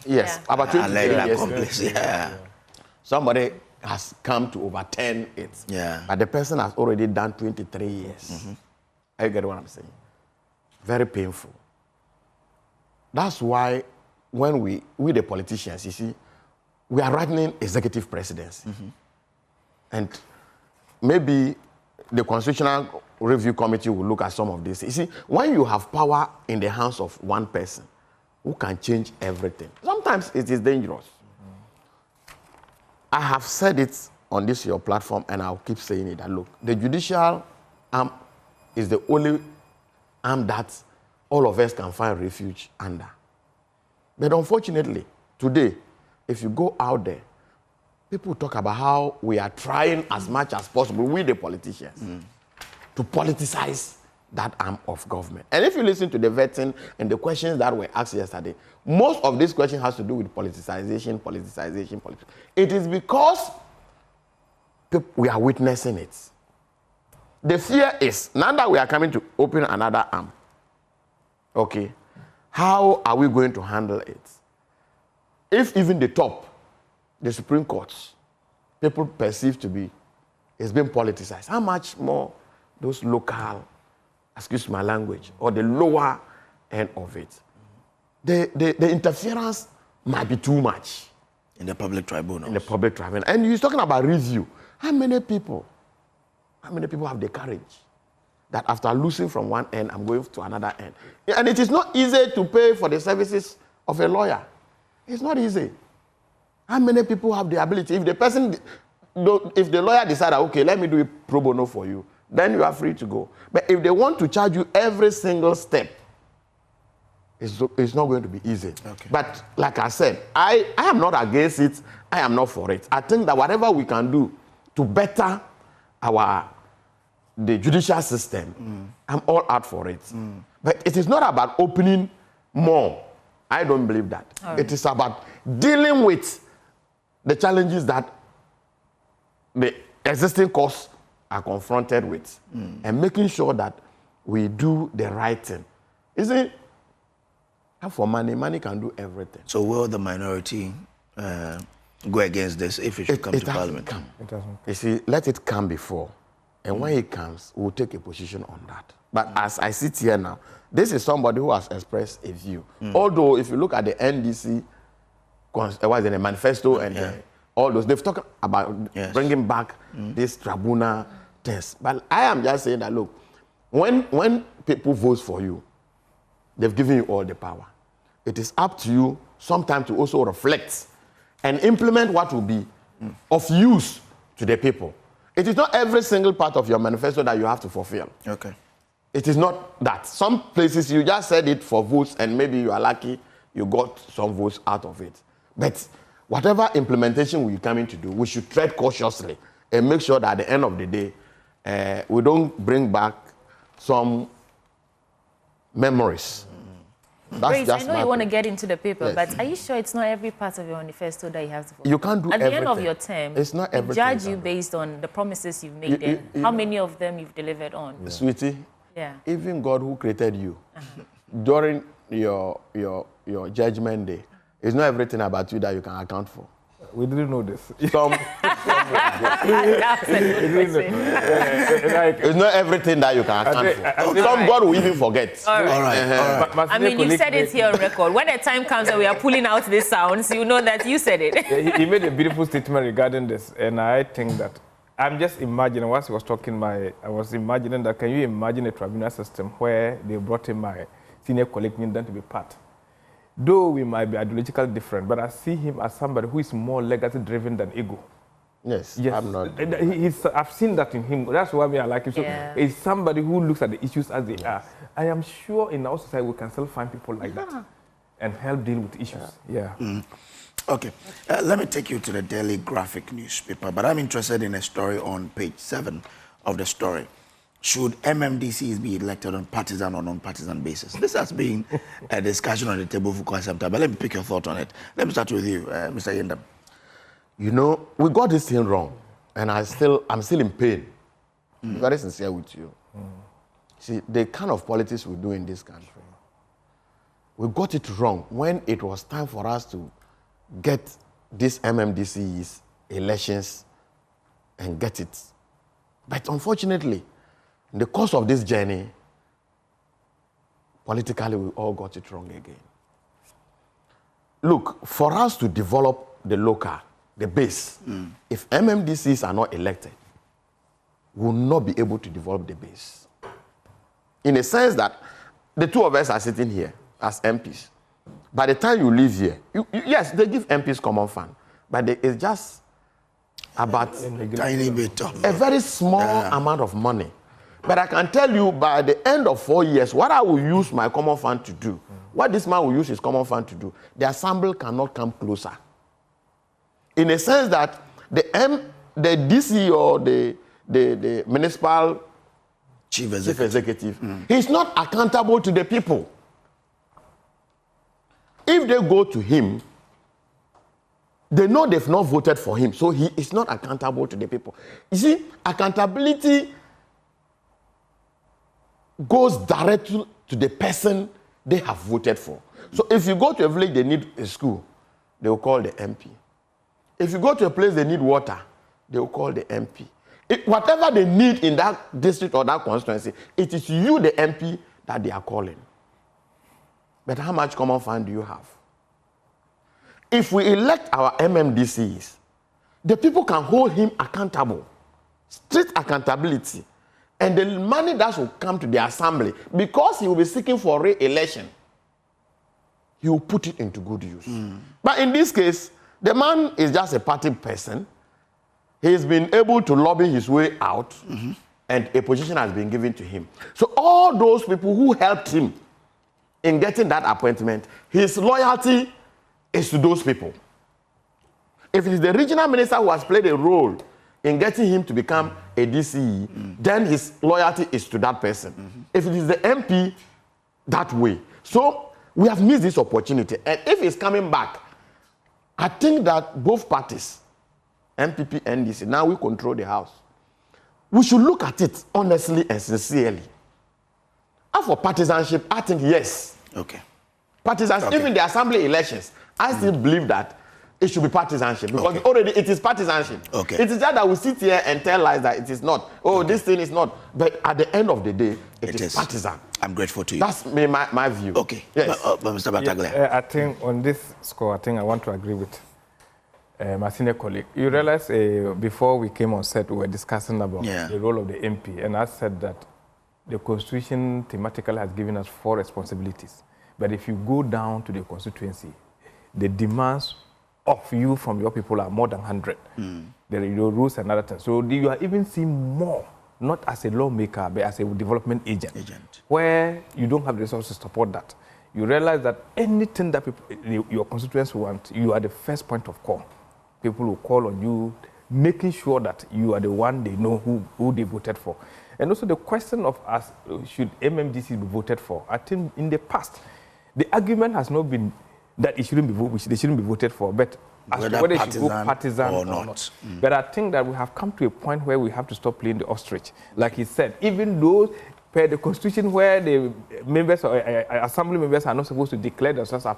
yes, about 20 years. Somebody has come to overturn it. But the person has already done 23 years. You get what I'm saying? Very painful. That's why when we the politicians, you see, we are running executive presidency. And maybe the Constitutional Review Committee will look at some of this. You see, when you have power in the hands of one person who can change everything, sometimes it is dangerous. I have said it on this your platform, and I'll keep saying it, that look, the judicial arm is the only arm that all of us can find refuge under. But unfortunately, today, if you go out there, people talk about how we are trying as much as possible, we the politicians, to politicize that arm of government. And if you listen to the vetting and the questions that were asked yesterday, most of these questions has to do with politicization. It is because we are witnessing it. The fear is, now that we are coming to open another arm, okay, how are we going to handle it? If even the top, the Supreme Courts, people perceive to be, it's been politicized, how much more those local, excuse my language, or the lower end of it? The interference might be too much. In the public tribunal. In the public tribunal. And he's talking about review. How many people have the courage that after losing from one end, I'm going to another end? And it is not easy to pay for the services of a lawyer. It's not easy. How many people have the ability? If the lawyer decides, okay, let me do it pro bono for you, then you are free to go. But if they want to charge you every single step, it's not going to be easy. Okay. But like I said, I am not against it. I am not for it. I think that whatever we can do to better the judicial system, I'm all out for it. But it is not about opening more. I don't believe that. Right. It is about dealing with the challenges that the existing courts are confronted with and making sure that we do the right thing. Isn't it? And for money can do everything. So will the minority go against this if it should come to Parliament? It doesn't. You see, let it come before. And when it comes, we'll take a position on that. But as I sit here now, this is somebody who has expressed a view. Although, if you look at the NDC, the manifesto and all those, they've talked about bringing back this tribunal test. But I am just saying that, look, when people vote for you, they've given you all the power. It is up to you sometimes to also reflect and implement what will be of use to the people. It is not every single part of your manifesto that you have to fulfill. Okay. It is not that. Some places you just said it for votes and maybe you are lucky you got some votes out of it. But whatever implementation we're coming to do, we should tread cautiously and make sure that at the end of the day, we don't bring back some memories Grace, I know you want to get into the paper, Yes. but are you sure it's not every part of your manifesto that you have to follow? You can't do At the end of everything. your term, It's not we everything, judge you based on the promises you've made You- and how many of them you've delivered on. Sweetie, Yeah. even God who created you, during your judgment day, it's not everything about you that you can account for. We didn't know this. Some, it's not everything that you can account for. Some God will even forget. All right. All right. I mean, you said it here on record. When the time comes and we are pulling out these sounds, you know that you said it. He made a beautiful statement regarding this, and I think that I'm just imagining, whilst he was talking, I was imagining that, can you imagine a tribunal system where they brought in my senior colleague Nyindan to be part? Though we might be ideologically different, but I see him as somebody who is more legacy-driven than ego. Yes, I'm not. I've seen that in him. That's why I like him. So he's somebody who looks at the issues as they are. I am sure in our society we can still find people like that and help deal with issues. Yeah. Okay, let me take you to the Daily Graphic newspaper, but I'm interested in a story on page 7 of the story. Should MMDCs be elected on partisan or non-partisan basis? This has been a discussion on the table for quite some time, but let me pick your thought on it. Let me start with you, Mr. Yendam. You know, we got this thing wrong, and I'm still in pain. Very sincere with you. See, the kind of politics we do in this country, we got it wrong when it was time for us to get these MMDCs elections and get it. But unfortunately, in the course of this journey, politically, we all got it wrong again. Look, for us to develop the local, the base, if MMDCs are not elected, we will not be able to develop the base. In a sense that the two of us are sitting here as MPs. By the time you leave here, yes, they give MPs common fund, but it's just about tiny bit, a very small amount of money. But I can tell you, by the end of 4 years, what I will use my common fund to do, what this man will use his common fund to do, the assembly cannot come closer. In a sense that the DC or the municipal chief executive, he's not accountable to the people. If they go to him, they know they've not voted for him, so he is not accountable to the people. You see, accountability goes directly to the person they have voted for. So if you go to a village, they need a school, they will call the MP. If you go to a place they need water, they will call the MP. Whatever they need in that district or that constituency, it is you, the MP, that they are calling. But how much common fund do you have? If we elect our MMDCs, the people can hold him accountable, strict accountability, and the money that will come to the assembly, because he will be seeking for re-election, he will put it into good use. But in this case, the man is just a party person. He's been able to lobby his way out, and a position has been given to him. So all those people who helped him in getting that appointment, his loyalty is to those people. If it is the regional minister who has played a role in getting him to become a DCE, then his loyalty is to that person. If it is the MP, that way. So we have missed this opportunity. And if he's coming back, I think that both parties, MPP and DC, now we control the House. We should look at it honestly and sincerely. And for partisanship, I think yes. Okay. Partisanship, even the assembly elections, I still believe that it should be partisanship because already it is partisanship. Okay. It is just that we sit here and tell lies that it is not. Oh, this thing is not. But at the end of the day, it is partisan. I'm grateful to you. That's my view. Okay. Yes. Mr. Battaglia. Yeah, I think on this score, I think I want to agree with my senior colleague. You realize before we came on set, we were discussing about the role of the MP, and I said that the Constitution thematically has given us 4 responsibilities. But if you go down to the constituency, the demands of you from your people are more than 100. There are rules and other things. So you are even seeing more, not as a lawmaker, but as a development agent. Where you don't have the resources to support that. You realize that anything that your constituents want, you are the first point of call. People will call on you, making sure that you are the one they know who they voted for. And also the question of should MMDC be voted for? I think in the past, The argument has not been that they shouldn't be voted for, but as to whether it should go partisan or not. But I think that we have come to a point where we have to stop playing the ostrich. Like he said, even though per the constitution where the members or assembly members are not supposed to declare themselves as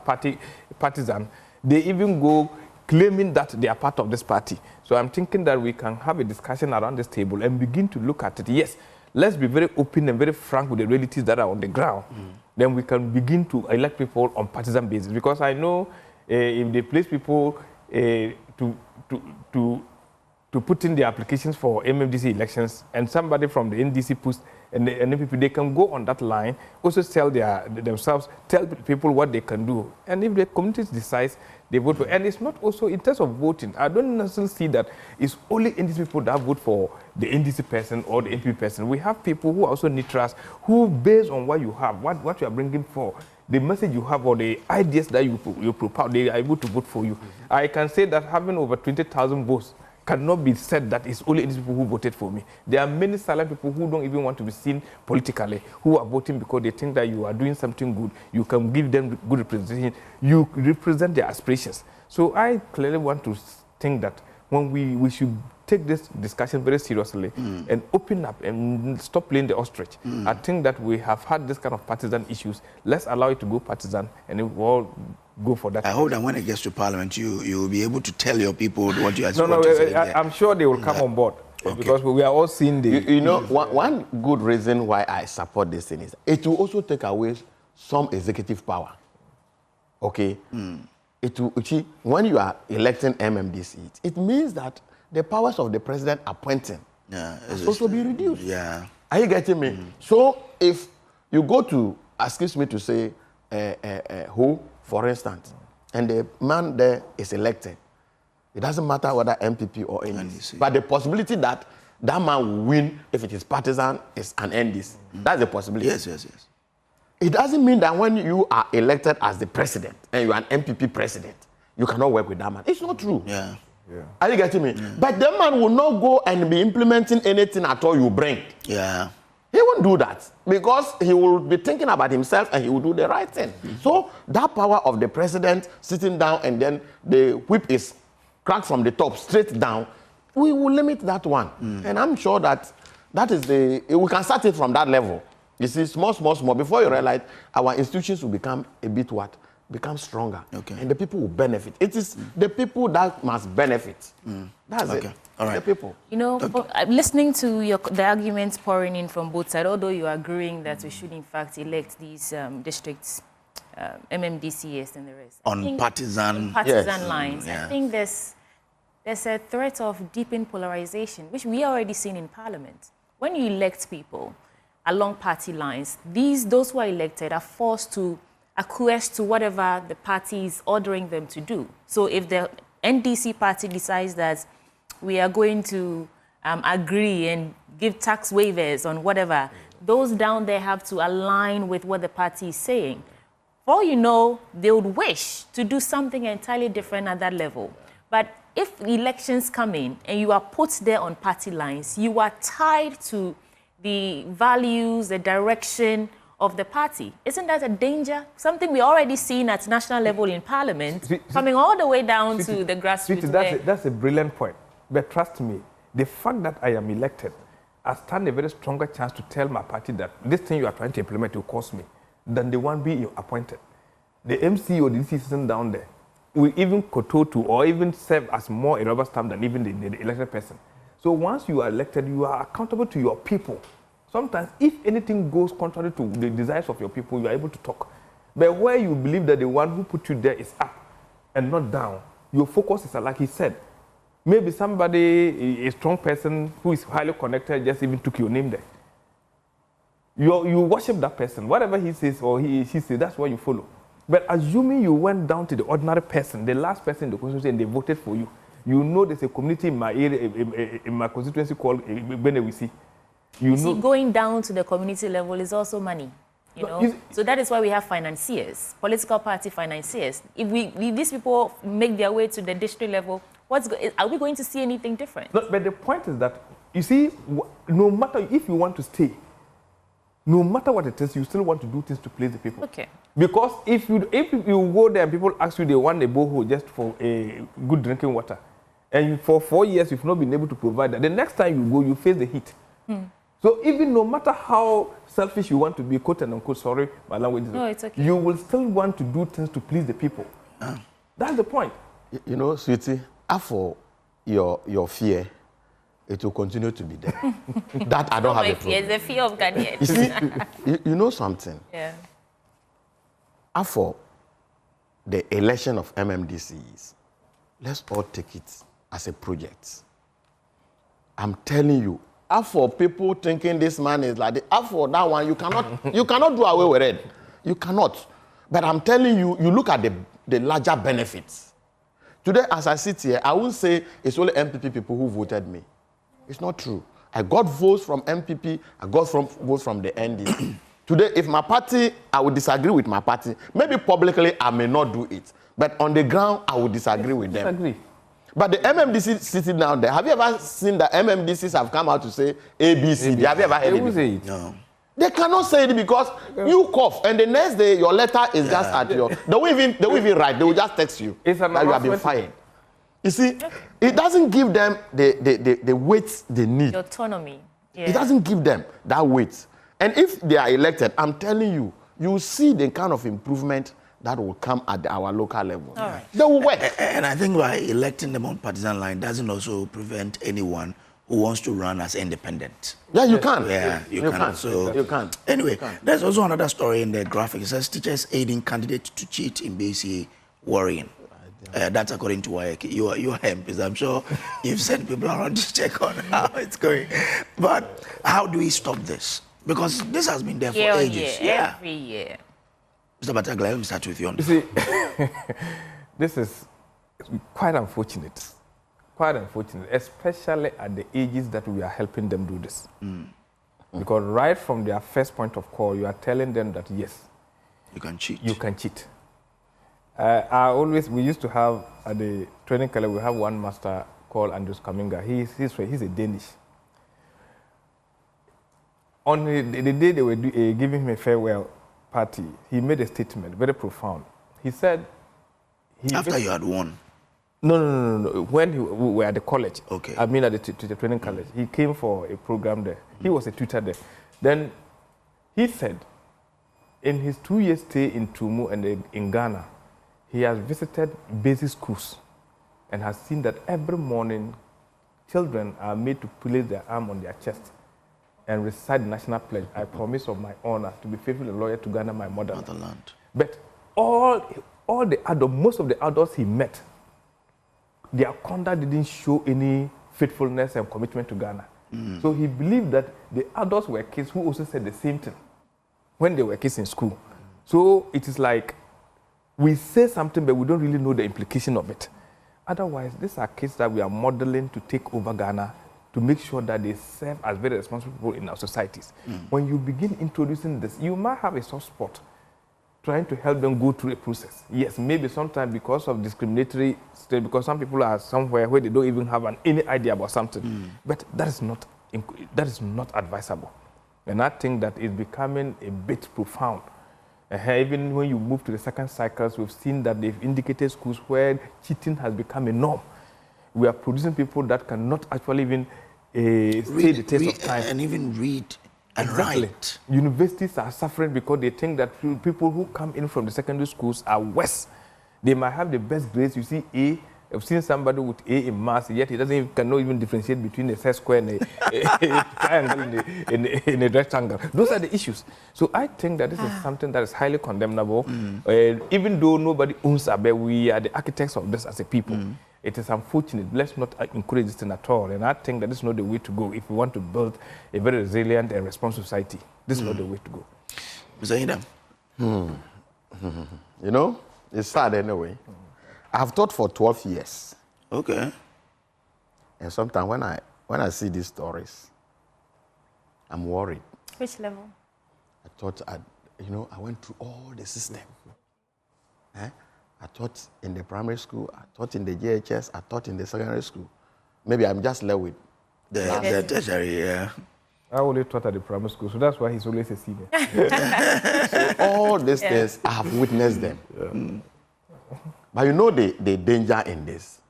partisan, they even go claiming that they are part of this party. So I'm thinking that we can have a discussion around this table and begin to look at it. Yes, let's be very open and very frank with the realities that are on the ground. Then we can begin to elect people on partisan basis. Because I know if they place people to put in their applications for MMDC elections and somebody from the NDC puts and the NPP, they can go on that line, also tell themselves, tell people what they can do. And if the community decides, they vote for. And it's not also, in terms of voting, I don't necessarily see that it's only NDC people that vote for the NDC person or the NPP person. We have people who are also neutrals, who, based on what you have, what you are bringing for, the message you have or the ideas that you propound, they are able to vote for you. I can say that having over 20,000 votes cannot be said that it's only these people who voted for me. There are many silent people who don't even want to be seen politically, who are voting because they think that you are doing something good. You can give them good representation. You represent their aspirations. So I clearly want to think that when we should take this discussion very seriously and open up and stop playing the ostrich. I think that we have had this kind of partisan issues. Let's allow it to go partisan and we'll all go for that. I hope that when it gets to Parliament, you will be able to tell your people what you are I'm sure they will come on board. Okay. Because we are all seeing the... You know, one good reason why I support this thing is it will also take away some executive power. Okay? It will, when you are electing MMDC, it means that the powers of the president appointing has also be reduced. Yeah. Are you getting me? So if you go to, excuse me to say, who, for instance, and the man there is elected, it doesn't matter whether MPP or NDC. But the possibility that that man will win if it is partisan is an NDC. That's the possibility. Yes, yes, yes. It doesn't mean that when you are elected as the president and you are an MPP president, you cannot work with that man. It's not true. Yeah. Yeah. Are you getting me? Yeah. But that man will not go and be implementing anything at all you bring. Yeah. He won't do that because he will be thinking about himself and he will do the right thing. So that power of the president sitting down and then the whip is cracked from the top straight down, we will limit that one. And I'm sure that is we can start it from that level. You see, small, before you realize our institutions will become a bit what? Become stronger. Okay. And the people will benefit. It is the people that must benefit. That's it. All right. The people. You know, listening to the arguments pouring in from both sides, although you are agreeing that we should in fact elect these districts, MMDCs and the rest. On partisan lines. I think there's a threat of deepened polarization, which we are already seeing in Parliament. When you elect people along party lines, those who are elected are forced to acquiesce to whatever the party is ordering them to do. So if the NDC party decides that we are going to agree and give tax waivers on whatever, those down there have to align with what the party is saying. For all you know, they would wish to do something entirely different at that level. But if elections come in and you are put there on party lines, you are tied to the values, the direction of the party. Isn't that a danger? Something we're already seeing at national level in Parliament, coming all the way down to the grassroots. That's a brilliant point. But trust me, the fact that I am elected, I stand a very stronger chance to tell my party that this thing you are trying to implement will cost me than the one being appointed. The MC or the citizen down there will even kowtow to or even serve as more a rubber stamp than even the elected person. So once you are elected, you are accountable to your people. Sometimes, if anything goes contrary to the desires of your people, you are able to talk. But where you believe that the one who put you there is up and not down, your focus is, like he said, maybe somebody, a strong person who is highly connected, just even took your name there. You worship that person. Whatever he says or she says, that's what you follow. But assuming you went down to the ordinary person, the last person in the constituency, and they voted for you, you know there's a community in my area, in my constituency called Benewisi. Going down to the community level is also money, you know. So that is why we have financiers, political party financiers. If these people make their way to the district level, are we going to see anything different? No, but the point is that, you see, no matter if you want to stay, no matter what it is, you still want to do things to please the people. Okay. Because if you go there and people ask you they want a borehole just for a good drinking water, and for 4 years you've not been able to provide that, the next time you go, you face the heat. So even no matter how selfish you want to be, quote and unquote, sorry, my language is, no, it's okay. you will still want to do things to please the people. That's the point. You know, sweetie, for your fear, it will continue to be there. That I don't have a problem. It's the fear of Ghanaians. You see, you know something? Yeah. For the election of MMDCs, let's all take it as a project. I'm telling you, for people thinking this man is like for that one, you cannot do away with it. You cannot. But I'm telling you, you look at the larger benefits. Today, as I sit here, I won't say it's only MPP people who voted me. It's not true. I got votes from MPP, I got votes from the NDC. Today, if my party, I would disagree with my party. Maybe publicly, I may not do it. But on the ground, I would disagree with them. Disagree. But the MMDC sitting down there, have you ever seen the MMDCs have come out to say ABC? Have you ever heard it? No. They cannot say it because you cough, and the next day your letter is just at your. They won't even write. They will just text you that you have been fired. You see, it doesn't give them the weight they need. The autonomy. Yeah. It doesn't give them that weight. And if they are elected, I'm telling you, you will see the kind of improvement that will come at our local level. All right. They will work. And I think by electing them on partisan line doesn't also prevent anyone who wants to run as independent. Yeah, you can. Yeah, you can. So you can. Anyway, there's also another story in the graphic. It says teachers aiding candidates to cheat in BCA worrying. That's according to YK. Your hemp is, I'm sure you've sent people around to check on how it's going. But how do we stop this? Because this has been there for ages. Every year. Mr. Battaglia, let me start with you on this. You see, this is quite unfortunate. Quite unfortunate, especially at the ages that we are helping them do this. Because right from their first point of call, you are telling them that, yes, you can cheat. You can cheat. We used to have, at the training college, we have one master called Andrews Kaminga. He's a Danish. On the day they were giving him a farewell party, he made a statement, very profound. He said... After you had won? No. When we were at the college, okay. I mean at the training college, he came for a program there. He was a tutor there. Then he said, in his 2-year stay in Tumu and in Ghana, he has visited basic schools and has seen that every morning children are made to place their arm on their chest and recite the national pledge. I promise of my honor to be faithful and loyal to Ghana, my motherland. But most of the adults he met, their conduct didn't show any faithfulness and commitment to Ghana. So he believed that the adults were kids who also said the same thing when they were kids in school. So it is like we say something, but we don't really know the implication of it. Otherwise, these are kids that we are modeling to take over Ghana to make sure that they serve as very responsible people in our societies. When you begin introducing this, you might have a soft spot trying to help them go through a process. Yes, maybe sometimes because of discriminatory state, because some people are somewhere where they don't even have any idea about something. But that is not advisable. And I think that is becoming a bit profound. Even when you move to the second cycles, we've seen that they've indicated schools where cheating has become a norm. We are producing people that cannot actually even stay the test of time. And even read and write. Universities are suffering because they think that people who come in from the secondary schools are worse. They might have the best grades. You see A. I've seen somebody with A in maths, yet he cannot even differentiate between a set square and a triangle in a rectangle. Those are the issues. So I think that this is something that is highly condemnable. Even though nobody owns Abe, we are the architects of this as a people. It is unfortunate. Let's not encourage this thing at all. And I think that this is not the way to go if we want to build a very resilient and responsive society. This is not the way to go. Mr. Idam. You know, it's sad anyway. I've taught for 12 years. Okay. And sometimes when I see these stories, I'm worried. Which level? I thought I went through all the system. I taught in the primary school, I taught in the JHS, I taught in the secondary school. Maybe I'm just left with the tertiary, yeah. I only taught at the primary school, so that's why he's always a senior. So all these things, I have witnessed them. Yeah. But you know the danger in this.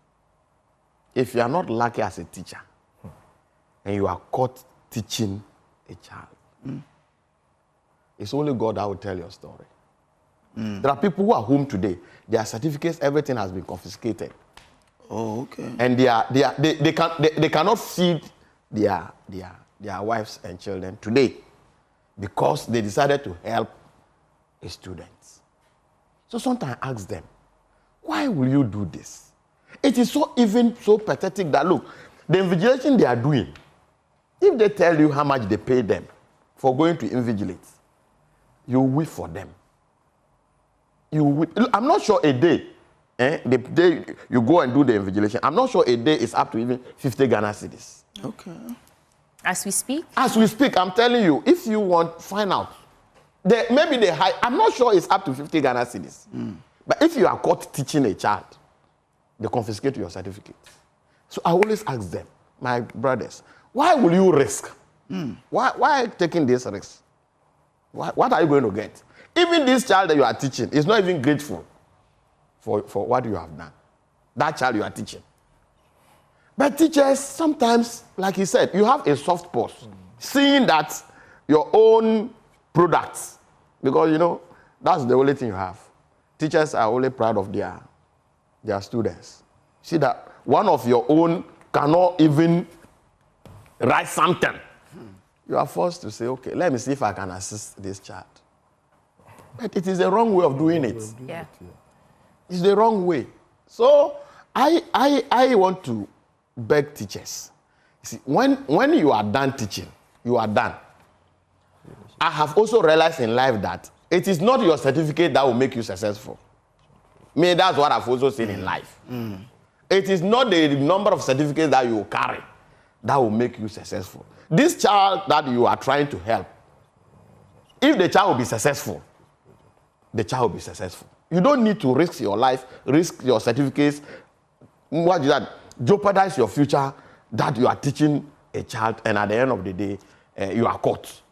If you are not lucky as a teacher, and you are caught teaching a child, it's only God that will tell your story. There are people who are home today. Their certificates, everything has been confiscated. Oh, okay. And they cannot feed their wives and children today because they decided to help a student. So sometimes I ask them, why will you do this? It is so pathetic that, look, the invigilation they are doing, if they tell you how much they pay them for going to invigilate, you weep for them. You weep. I'm not sure a day, the day you go and do the invigilation, I'm not sure a day is up to even 50 Ghana cedis. Okay. As we speak? As we speak, I'm telling you, if you want, find out. Maybe they high, I'm not sure it's up to 50 Ghana cedis. But if you are caught teaching a child, they confiscate your certificate. So I always ask them, my brothers, why will you risk? Why taking this risk? What are you going to get? Even this child that you are teaching is not even grateful for what you have done. That child you are teaching. But teachers, sometimes, like he said, you have a soft pulse. Seeing that your own products, because, you know, that's the only thing you have. Teachers are only proud of their students. See that one of your own cannot even write something. You are forced to say, okay, let me see if I can assist this child. But it is the wrong way of doing it. Yeah. It's the wrong way. So I want to beg teachers. See, when you are done teaching, you are done. I have also realized in life that it is not your certificate that will make you successful. Me, that's what I've also seen in life. It is not the number of certificates that you carry that will make you successful. This child that you are trying to help, if the child will be successful, the child will be successful. You don't need to risk your life, risk your certificates, what is that? Jeopardize your future that you are teaching a child, and at the end of the day, you are caught.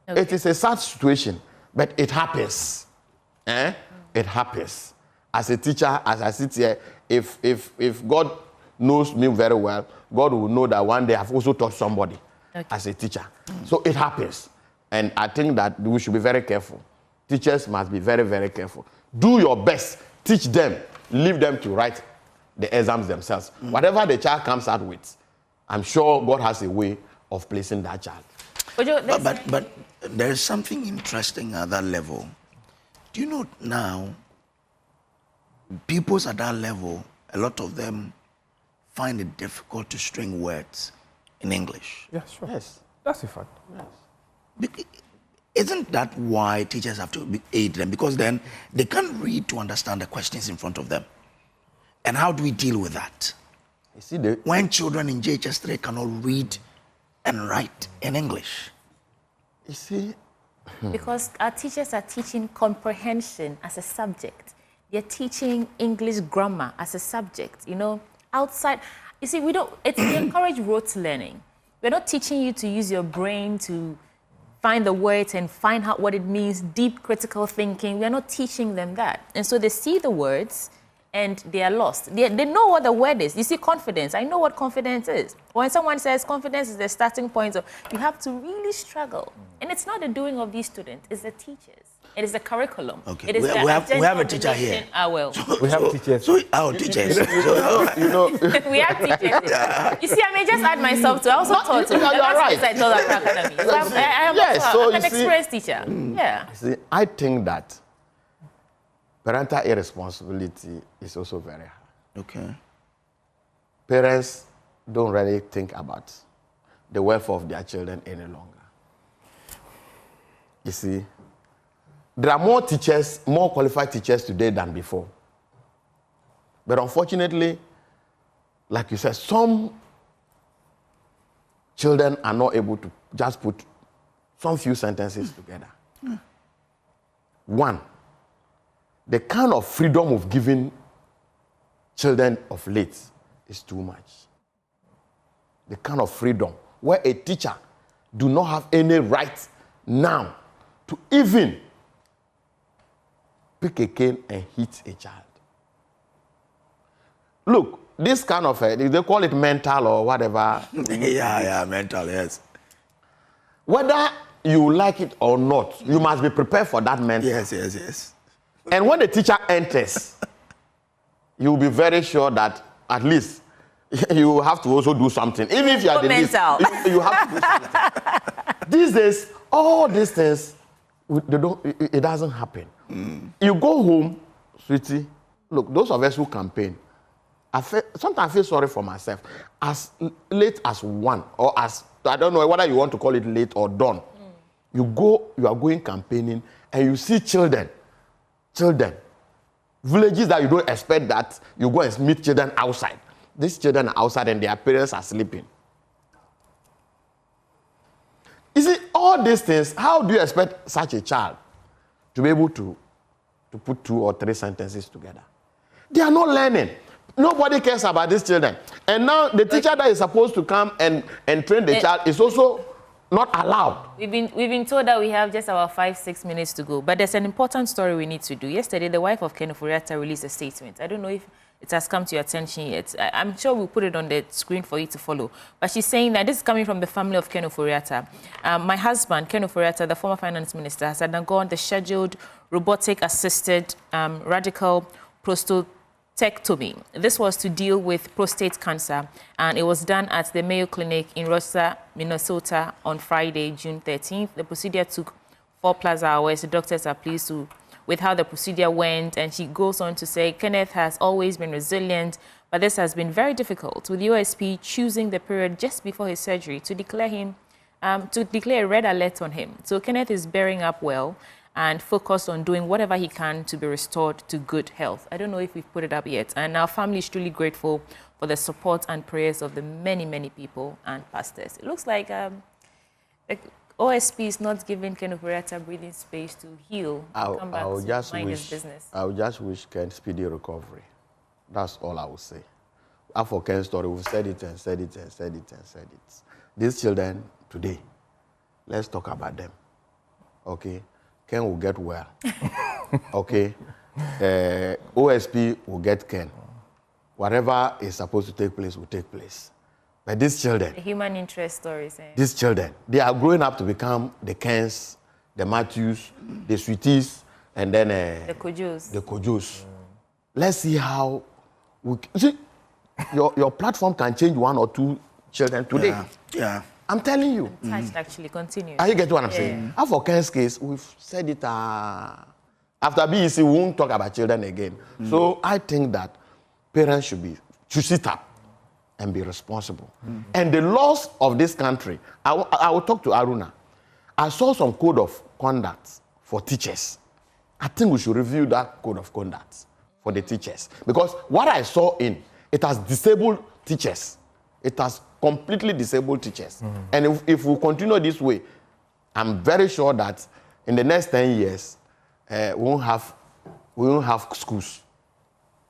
Okay. It is a sad situation, but it happens. It happens. As a teacher, as I sit here, if God knows me very well, God will know that one day I've also taught somebody as a teacher. So it happens. And I think that we should be very careful. Teachers must be very, very careful. Do your best. Teach them. Leave them to write the exams themselves. Whatever the child comes out with, I'm sure God has a way of placing that child. But there is something interesting at that level. Do you know now, pupils at that level, a lot of them find it difficult to string words in English? Yeah, sure. Yes. That's a fact. Yes. Isn't that why teachers have to aid them? Because then they can't read to understand the questions in front of them. And how do we deal with that? You see, when children in JHS 3 cannot read and write in English. You see? Because our teachers are teaching comprehension as a subject. They're teaching English grammar as a subject, you know, outside. You see, we encourage rote learning. We're not teaching you to use your brain to find the words and find out what it means, deep critical thinking. We're not teaching them that. And so they see the words and they are lost. They know what the word is. You see, confidence. I know what confidence is. When someone says confidence is the starting point, you have to really struggle. And it's not the doing of these students, it's the teachers. It is the curriculum. Okay. It is we have a teacher here. We have teachers. Teachers. You know. We have teachers. You see, I may just add myself to. I also taught. You are right. I taught at Academy. So I'm an experienced teacher. Yeah. See, I think that parental irresponsibility is also very high. Okay. Parents don't really think about the welfare of their children any longer. You see, there are more teachers, more qualified teachers today than before. But unfortunately, like you said, some children are not able to just put some few sentences together. One, the kind of freedom of giving children of late is too much. The kind of freedom where a teacher do not have any right now to even pick a cane and hit a child. Look, this kind of, they call it mental or whatever. yeah, mental, yes. Whether you like it or not, you must be prepared for that mental. Yes. And when the teacher enters, you'll be very sure that at least you have to also do something. Even if you are the least, you have to do something. These days, all these things, it doesn't happen. You go home, sweetie. Look, those of us who campaign, sometimes I feel sorry for myself. As late as 1 or as, I don't know whether you want to call it late or dawn. You are going campaigning and you see children, villages that you don't expect that you go and meet children outside. These children are outside and their parents are sleeping. You see, all these things, how do you expect such a child to be able to put 2 or 3 sentences together? They are not learning. Nobody cares about these children. And now the teacher that is supposed to come and train the child is also not allowed. We've been told that we have just about 5-6 minutes to go, but there's an important story we need to do. Yesterday, the wife of Ken Ofori-Atta released a statement. I don't know if it has come to your attention yet. I'm sure we'll put it on the screen for you to follow. But she's saying that this is coming from the family of Ken Ofori-Atta. My husband, Ken Ofori-Atta, the former finance minister, has undergone the scheduled robotic-assisted radical prostatectomy. This was to deal with prostate cancer, and it was done at the Mayo Clinic in Rochester, Minnesota on Friday, June 13th. The procedure took 4+ hours. The doctors are pleased with how the procedure went, and she goes on to say Kenneth has always been resilient, but this has been very difficult, with OSP choosing the period just before his surgery to declare a red alert on him. So Kenneth is bearing up well and focused on doing whatever he can to be restored to good health. I don't know if we've put it up yet. And our family is truly grateful for the support and prayers of the many, many people and pastors. It looks like OSP is not giving Ken Ofori-Atta breathing space to heal. I will just wish Ken speedy recovery. That's all I will say. As for Ken's story, we've said it and said it and said it and said it. These children today, let's talk about them. Okay? Ken will get well. Okay? OSP will get Ken. Whatever is supposed to take place will take place. But these children, the human interest stories. These children, they are growing up to become the Kens, the Matthews, the Sweeties, and then the Kojos. The Kojos. Let's see how we see. Your platform can change 1 or 2 children today. Yeah. I'm telling you. Touched actually continue. Are you getting what I'm saying? As for Ken's case, we've said it. After BEC, we won't talk about children again. So I think that parents should sit up and be responsible. And the laws of this country, I will talk to Aruna. I saw some code of conduct for teachers. I think we should review that code of conduct for the teachers. Because what I saw it has disabled teachers. It has completely disabled teachers. And if we continue this way, I'm very sure that in the next 10 years, we won't have schools.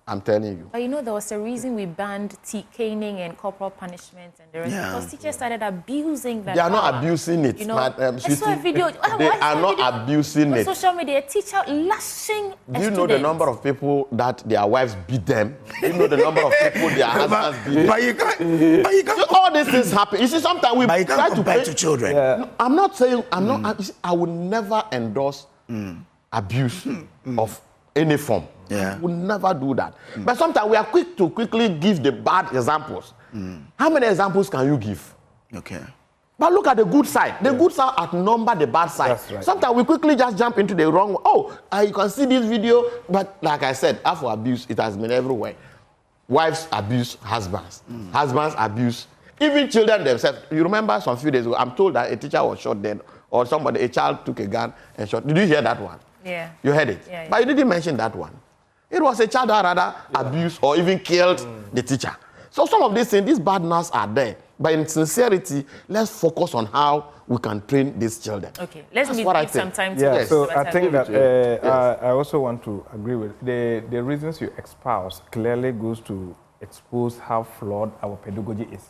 I'm telling you. But you know, there was a reason we banned caning and corporal punishment and the rest, because teachers started abusing that. They are not abusing it. You know, I saw a video. They are not abusing it. On social media, a teacher lashing Do you know the number of people that their wives beat them? Do you know the number of people their husbands beat them? But you can't. All these things happen. You see, sometimes we try to pay to children. No, I'm not saying I would never endorse abuse of any form. Yeah. We never do that. But sometimes we are quick to quickly give the bad examples. How many examples can you give? Okay. But look at the good side. The good side outnumber the bad side. That's right. Sometimes we quickly just jump into the wrong. You can see this video, but like I said, after abuse, it has been everywhere. Wives abuse husbands. Husbands abuse even children themselves. You remember some few days ago, I'm told that a teacher was shot dead, or a child took a gun and shot. Did you hear that one? Yeah. You heard it? Yeah. But you didn't mention that one. It was a child that rather abused or even killed the teacher. So some of these things, these bad nerves are there. But in sincerity, let's focus on how we can train these children. Okay, let's give some time to yes. So I think that Yes. I also want to agree with the reasons you espouse clearly goes to expose how flawed our pedagogy is.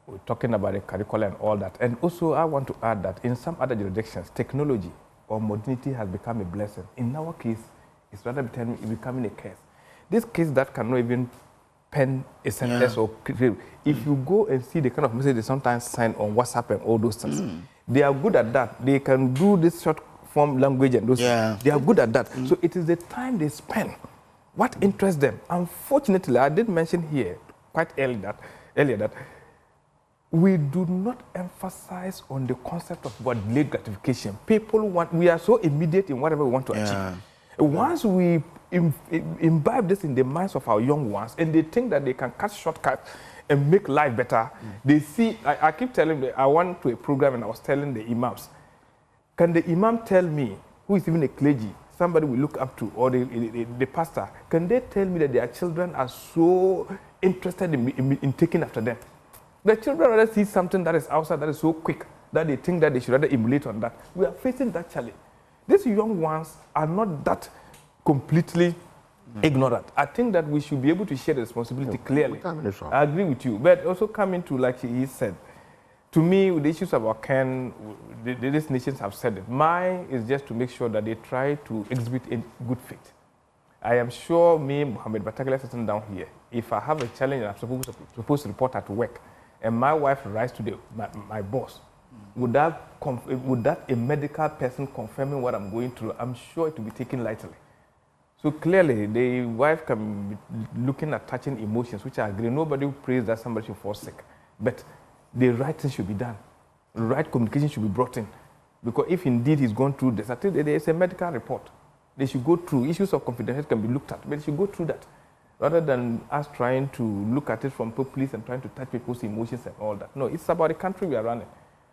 we're talking about the curriculum and all that. And also, I want to add that in some other jurisdictions, technology or modernity has become a blessing. In our case, it's rather becoming a curse. This case that cannot even pen a sentence or if you go and see the kind of message they sometimes send on WhatsApp and all those things, they are good at that. They can do this short form language and those things. They are good at that. So it is the time they spend, what interests them. Unfortunately, I did mention here quite earlier that we do not emphasize on the concept of what delayed gratification. People we are so immediate in whatever we want to achieve. Once we imbibe this in the minds of our young ones and they think that they can cut shortcuts and make life better, they see, I keep telling them, I went to a program and I was telling the imams, can the imam tell me, who is even a clergy, somebody we look up to, or the pastor, can they tell me that their children are so interested in taking after them? The children rather see something that is outside that is so quick that they think that they should rather emulate on that. We are facing that challenge. These young ones are not that completely ignorant. I think that we should be able to share the responsibility clearly. I agree with you. But also coming to, like he said, to me, with the issues about Ken, these nations have said it. Mine is just to make sure that they try to exhibit in good faith. I am sure me, Mohammed Bataglia, sitting down here, if I have a challenge and I'm supposed to report at work, and my wife writes to my boss, would that a medical person confirming what I'm going through? I'm sure it will be taken lightly. So clearly, the wife can be looking at touching emotions, which I agree. Nobody prays that somebody should fall sick. But the right thing should be done. The right communication should be brought in. Because if indeed he's gone through this, I think there is a medical report. They should go through. Issues of confidentiality can be looked at, but they should go through that. Rather than us trying to look at it from populace and trying to touch people's emotions and all that. No, it's about the country we are running.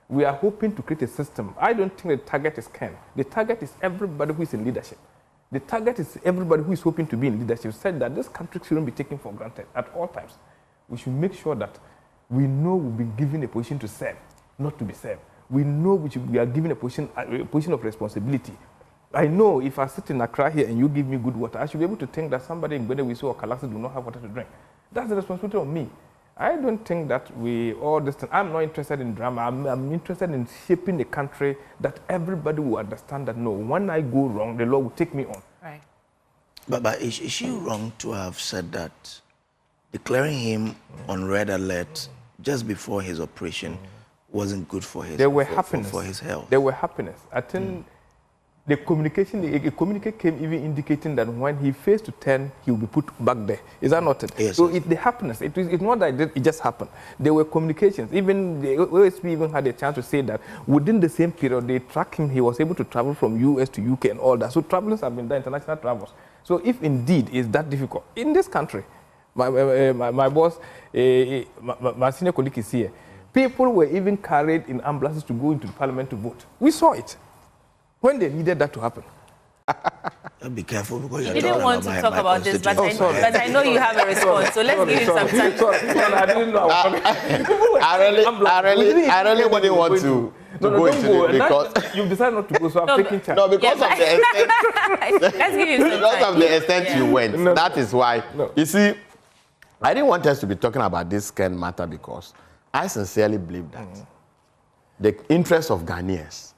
We are hoping to create a system. I don't think the target is Ken. The target is everybody who is in leadership. The target is everybody who is hoping to be in leadership. Said that this country shouldn't be taken for granted at all times. We should make sure that we know we've been given a position to serve, not to be served. We know we are given a position of responsibility. I know if I sit in Accra here and you give me good water, I should be able to think that somebody in Benewiso or Kalasi do not have water to drink. That's the responsibility of me. I don't think that I'm not interested in drama. I'm interested in shaping the country that everybody will understand that, no, when I go wrong, the law will take me on. Right. But is she wrong to have said that declaring him on red alert just before his operation wasn't good for his, for his health? There were happiness. I think the communication, a communique came even indicating that when he fails to turn, he will be put back there. Is that not it? Yes, so yes. It's the happiness. It's not that it just happened. There were communications. Even the OSP even had a chance to say that within the same period, they tracked him. He was able to travel from US to UK and all that. So travelers have been done, international travels. So if indeed it's that difficult, in this country, my boss, my senior colleague is here, people were even carried in ambulances to go into the parliament to vote. We saw it. When they needed that to happen. Be careful because you didn't want to talk about this, but I know you have a response. So let's give you some time. I didn't know. I really wouldn't want to go into it because you've decided not to go, so I'm taking charge. No, because of the extent. Let's give you some time. Because of the extent you went. That is why. You see, I didn't want us to be talking about this Ken matter because I sincerely believe that the interest of Ghanaians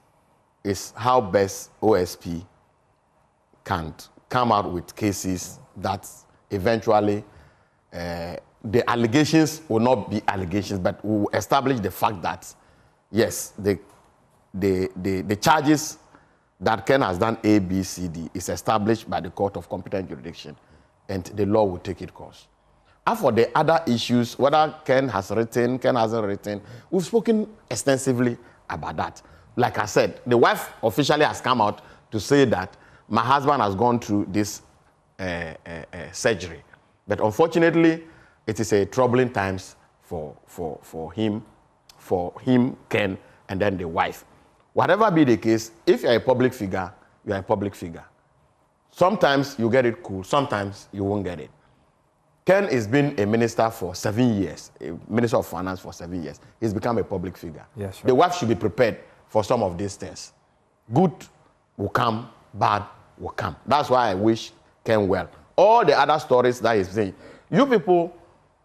is how best OSP can come out with cases that eventually the allegations will not be allegations, but will establish the fact that, yes, the charges that Ken has done A, B, C, D is established by the court of competent jurisdiction, and the law will take its course. As for the other issues, whether Ken has written, Ken hasn't written, we've spoken extensively about that. Like I said, the wife officially has come out to say that my husband has gone through this surgery. But unfortunately, it is a troubling times for him, Ken, and then the wife. Whatever be the case, if you're a public figure, you're a public figure. Sometimes you get it cool, sometimes you won't get it. Ken has been a minister for 7 years, a minister of finance for 7 years. He's become a public figure. Yeah, sure. The wife should be prepared for some of these things. Good will come, bad will come. That's why I wish Ken well. All the other stories that he's saying, you people,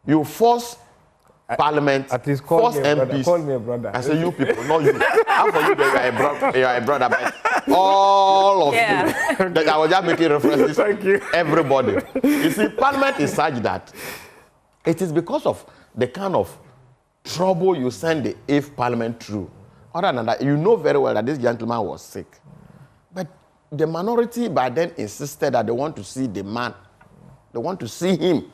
you force Parliament, at least call force me a brother. MPs. Call me a brother. I say you people, not you. How for you, you are a brother, but all of you. That I was just making references. Thank you. Everybody. You see, Parliament is such that it is because of the kind of trouble you send the if Parliament through. Other than that, you know very well that this gentleman was sick. But the minority by then insisted that they want to see the man. They want to see him.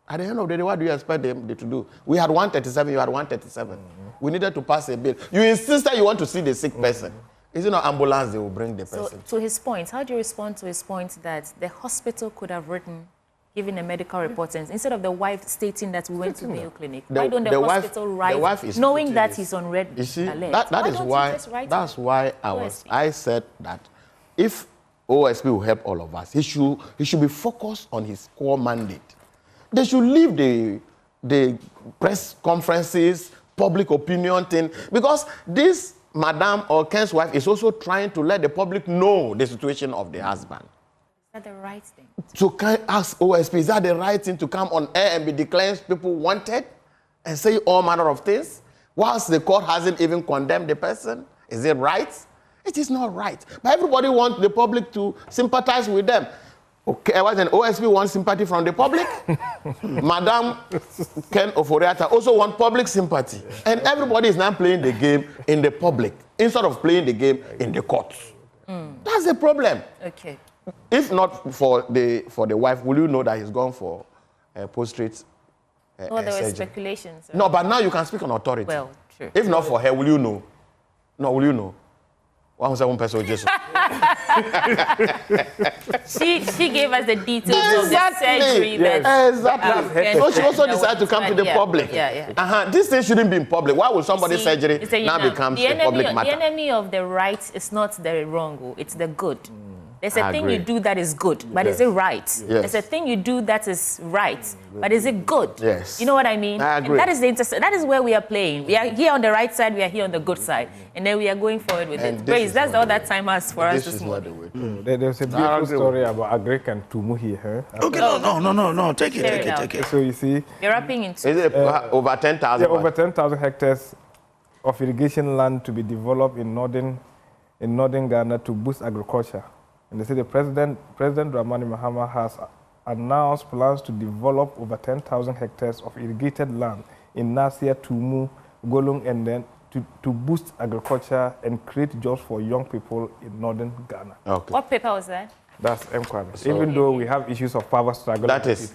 At the end of the day, what do you expect them to do? We had 137, you had 137. We needed to pass a bill. You insisted you want to see the sick person. Is it not ambulance they will bring the person? So to his point, how do you respond to his point that the hospital could have written, given a medical report, instead of the wife stating that we went to Mayo Clinic? Why don't the hospital write, knowing that he's on red alert? You see, that's why I said that if OSP will help all of us, he should be focused on his core mandate. They should leave the press conferences, public opinion thing, because this Madam or Ken's wife is also trying to let the public know the situation of the husband. Is that the right thing? So can I ask OSP, is that the right thing to come on air and be declaring people wanted and say all manner of things, whilst the court hasn't even condemned the person? Is it right? It is not right. But everybody wants the public to sympathize with them. Okay, and OSP wants sympathy from the public. Madam Ken Oforiatta also wants public sympathy. And everybody is now playing the game in the public instead of playing the game in the courts. That's the problem. Okay. If not for the wife, will you know that he's gone for post-treat Well, there were surgery? speculations. No, but now you can speak on authority. Well, true. If not for her, will you know? No, will you know? 1 person Jesus. She gave us the details of the surgery. Exactly. So she also decided to come to the public. This thing shouldn't be in public. Why would somebody's surgery now become a public matter? The enemy of the right is not the wrong, it's the good. There's a thing you do that is good, but is it right? Yes. There's a thing you do that is right, but is it good? Yes. You know what I mean? I agree. And that is where we are playing. We are here on the right side, we are here on the good side. And then we are going forward with it. Praise, that's all that time has for us this morning. There's a beautiful story about Agrek and Tumu here. Okay, no. Take it. So you see, you're wrapping into is it over 10,000? Yeah, over 10,000 hectares of irrigation land to be developed in northern Ghana to boost agriculture. And they say the President Dramani Mahama has announced plans to develop over 10,000 hectares of irrigated land in Nasia, Tumu, Golung, and then to boost agriculture and create jobs for young people in northern Ghana. Okay. What paper was that? That's Mkwame. So, even though we have issues of power struggle. That is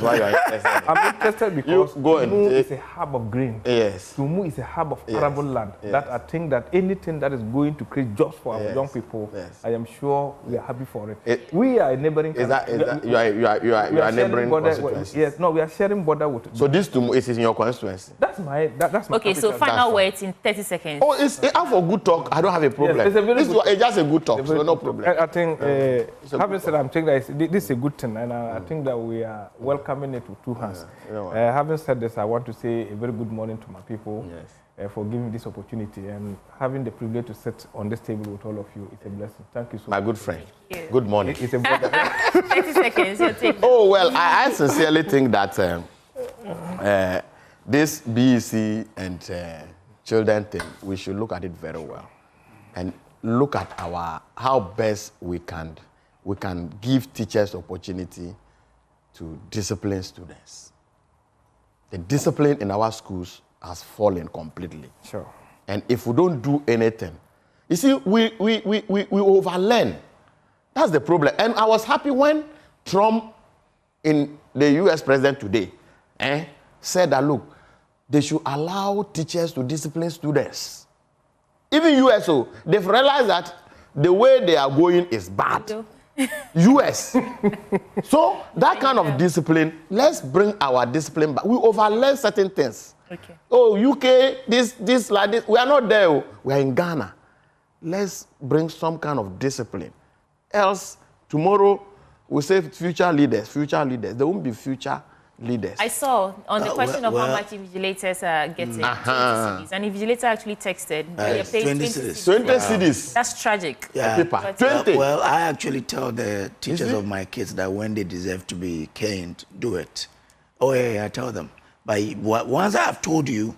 why you are interested. I'm interested because Tumu is a hub of grain. Yes. Tumu is a hub of arable land. Yes. That I think that anything that is going to create jobs for our young people, I am sure we are happy for it. We are a neighboring country. You are a neighboring constituency? Yes. No, we are sharing border with. So this Tumu is in your constituency? That's my okay, so final words in 30 seconds. Oh, it's out for good talk. I don't have a problem. Yes, it's just a good talk, so no problem. I think. Having said, I'm thinking that this is a good thing, and I think that we are welcoming it with two hands. Having said this, I want to say a very good morning to my people for giving me this opportunity, and having the privilege to sit on this table with all of you. It's a blessing. Thank you so much. My good friend. Good morning. It's a brother. 30 seconds. Your take. Oh, well, I sincerely think that this BEC and children thing, we should look at it very well and look at how best we can give teachers opportunity to discipline students. The discipline in our schools has fallen completely. Sure. And if we don't do anything, you see, we overlearn. That's the problem. And I was happy when Trump, in the US president today, said that, look, they should allow teachers to discipline students. Even USO, they've realized that the way they are going is bad. US. So that kind of discipline, let's bring our discipline back. We overlearn certain things. Okay. Oh, UK, this like this. We are not there. We are in Ghana. Let's bring some kind of discipline. Else, tomorrow, we say future leaders. There won't be future leaders. I saw on the question of how much invigilators are getting 20 cedis, and invigilator actually texted, you're paying 20 cedis. 20 cedis. That's tragic. Yeah. 20. Well, I actually tell the teachers of my kids that when they deserve to be caned, do it. Oh, yeah, I tell them. But once I have told you,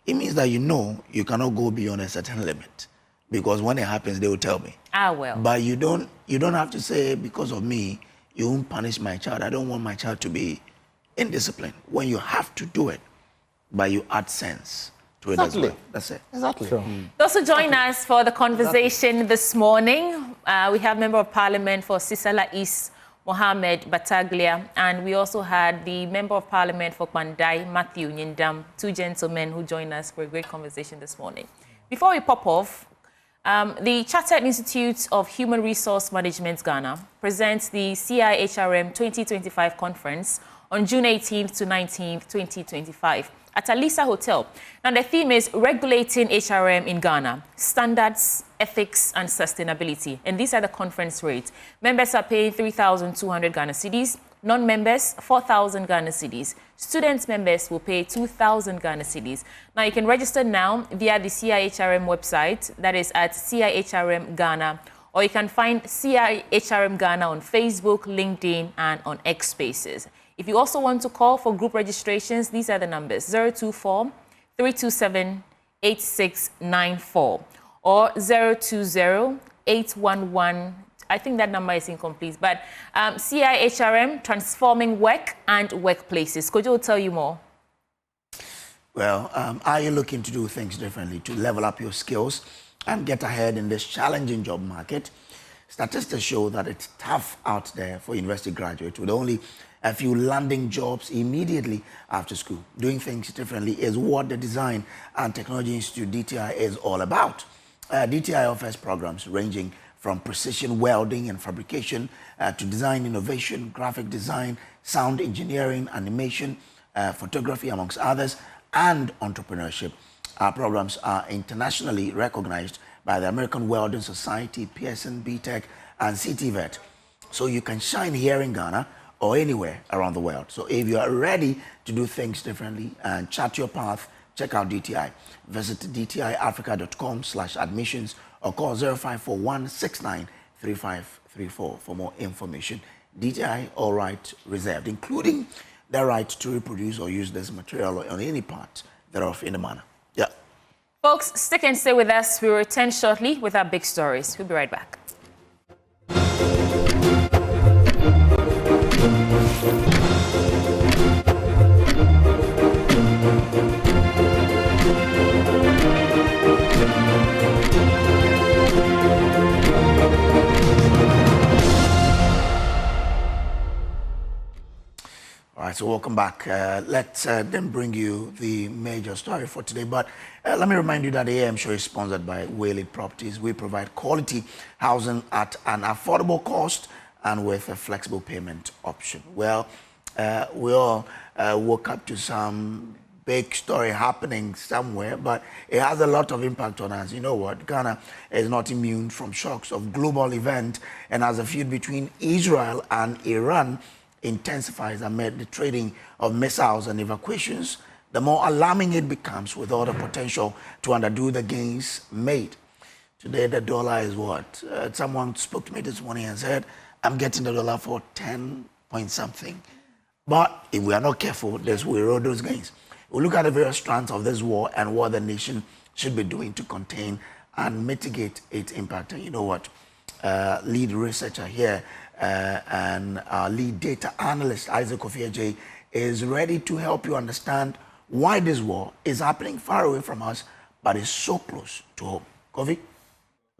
it means that you know you cannot go beyond a certain limit. Because when it happens, they will tell me. Ah, well. But you don't have to say, because of me, you won't punish my child. I don't want my child to be indisciplined. When you have to do it, but you add sense to it as well. That's it. Exactly. Sure. Also join us for the conversation this morning. We have Member of Parliament for Sisala East, Mohammed Battaglia, and we also had the Member of Parliament for Kwandai, Matthew Nyindam, two gentlemen who joined us for a great conversation this morning. Before we pop off, the Chartered Institute of Human Resource Management Ghana presents the CIHRM 2025 conference on June 18th to 19th, 2025 at Alisa Hotel. Now, the theme is Regulating HRM in Ghana, Standards, Ethics and Sustainability. And these are the conference rates. Members are paying 3,200 Ghana cedis. Non-members, 4,000 Ghana cedis. Student members will pay 2,000 Ghana cedis. Now, you can register now via the CIHRM website, that is at CIHRM Ghana, or you can find CIHRM Ghana on Facebook, LinkedIn, and on X Spaces. If you also want to call for group registrations, these are the numbers: 024-327-8694 or 020-811. I think that number is incomplete, but CIHRM, Transforming Work and Workplaces. Kojo will tell you more. Well, are you looking to do things differently to level up your skills and get ahead in this challenging job market? Statistics show that it's tough out there for university graduates with only a few landing jobs immediately after school. Doing things differently is what the Design and Technology Institute, DTI, is all about. DTI offers programs ranging from precision welding and fabrication to design innovation, graphic design, sound engineering, animation, photography, amongst others, and entrepreneurship. Our programs are internationally recognized by the American Welding Society, Pearson, BTEC, and CTVET. So you can shine here in Ghana or anywhere around the world. So if you are ready to do things differently and chart your path, check out DTI. Visit dtiafrica.com/admissions or call 0541693534 for more information. DTI, all right reserved, including the right to reproduce or use this material on any part thereof in a manner. Yeah. Folks, stick and stay with us. We'll return shortly with our big stories. We'll be right back. All right, so welcome back. Let's then bring you the major story for today. But let me remind you that the AM show is sponsored by Whaley Properties. We provide quality housing at an affordable cost and with a flexible payment option. Well, we all woke up to some big story happening somewhere, but it has a lot of impact on us. You know what? Ghana is not immune from shocks of global event, and as a feud between Israel and Iran intensifies amid the trading of missiles and evacuations, the more alarming it becomes, with all the potential to undo the gains made. Today, the dollar is what? Someone spoke to me this morning and said, I'm getting the dollar for 10 point something. But if we are not careful, this will erode those gains. We look at the various strands of this war and what the nation should be doing to contain and mitigate its impact. And you know what? Lead researcher here and our lead data analyst, Isaac Ofiaje, is ready to help you understand why this war is happening far away from us, but is so close to home. Kofi?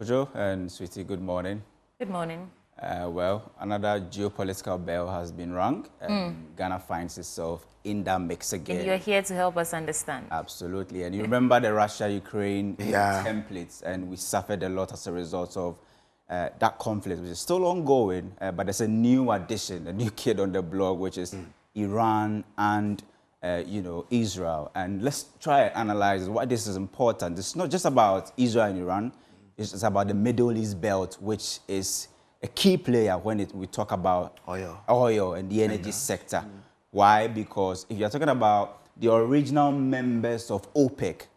Kojo and Sweetie, good morning. Good morning. Well, another geopolitical bell has been rung, and Ghana finds itself in that mix again. And you're here to help us understand. Absolutely. And you remember the Russia-Ukraine templates, and we suffered a lot as a result of that conflict, which is still ongoing, but there's a new addition, a new kid on the block, which is Iran and Israel. And let's try and analyze why this is important. It's not just about Israel and Iran, it's about the Middle East belt, which is a key player when we talk about oil and the energy sector. Why? Because if you're talking about the original members of OPEC,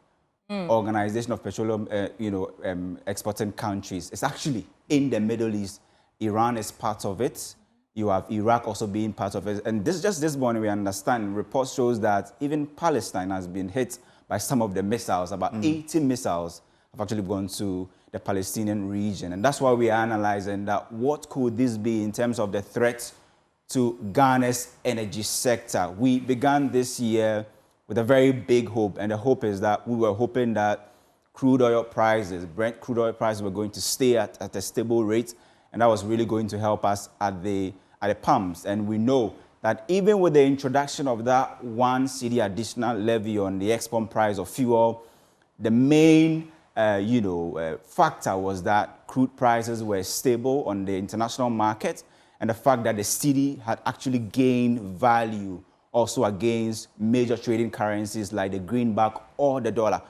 Organization of Petroleum Exporting Countries, it's actually in the Middle East. Iran is part of it. You have Iraq also being part of it. And just this morning, we understand, report shows that even Palestine has been hit by some of the missiles. About 80 missiles have actually gone to the Palestinian region. And that's why we are analyzing that what could this be in terms of the threat to Ghana's energy sector. We began this year with a very big hope, and the hope is that we were hoping that crude oil prices, Brent crude oil prices, were going to stay at a stable rate, and that was really going to help us at the pumps. And we know that even with the introduction of that 1 cedi additional levy on the export price of fuel, the main factor was that crude prices were stable on the international market, and the fact that the cedi had actually gained value also against major trading currencies like the greenback or the dollar.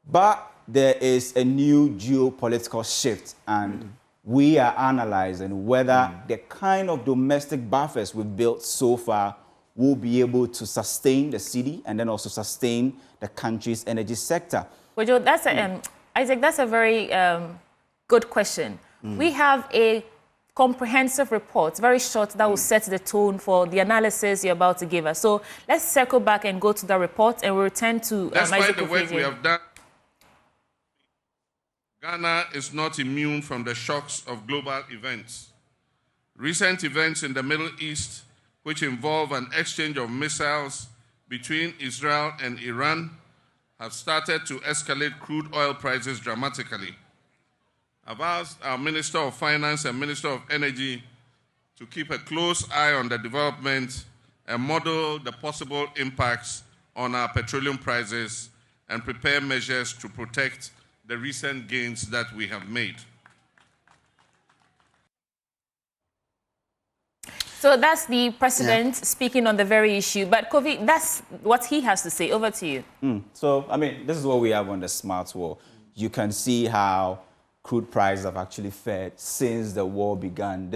But there is a new geopolitical shift, and we are analyzing whether the kind of domestic buffers we've built so far will be able to sustain the cedi and then also sustain the country's energy sector. Well, Joe, that's Isaac, that's a very good question. We have a comprehensive report, very short, that will set the tone for the analysis you're about to give us. So let's circle back and go to the report, and we'll return to Despite the work we have done, Ghana is not immune from the shocks of global events. Recent events in the Middle East, which involve an exchange of missiles between Israel and Iran, have started to escalate crude oil prices dramatically. I've asked our Minister of Finance and Minister of Energy to keep a close eye on the development and model the possible impacts on our petroleum prices and prepare measures to protect the recent gains that we have made. So that's the president speaking on the very issue. But Kofi, that's what he has to say. Over to you. So, I mean, this is what we have on the smart wall. You can see how crude prices have actually fared since the war began.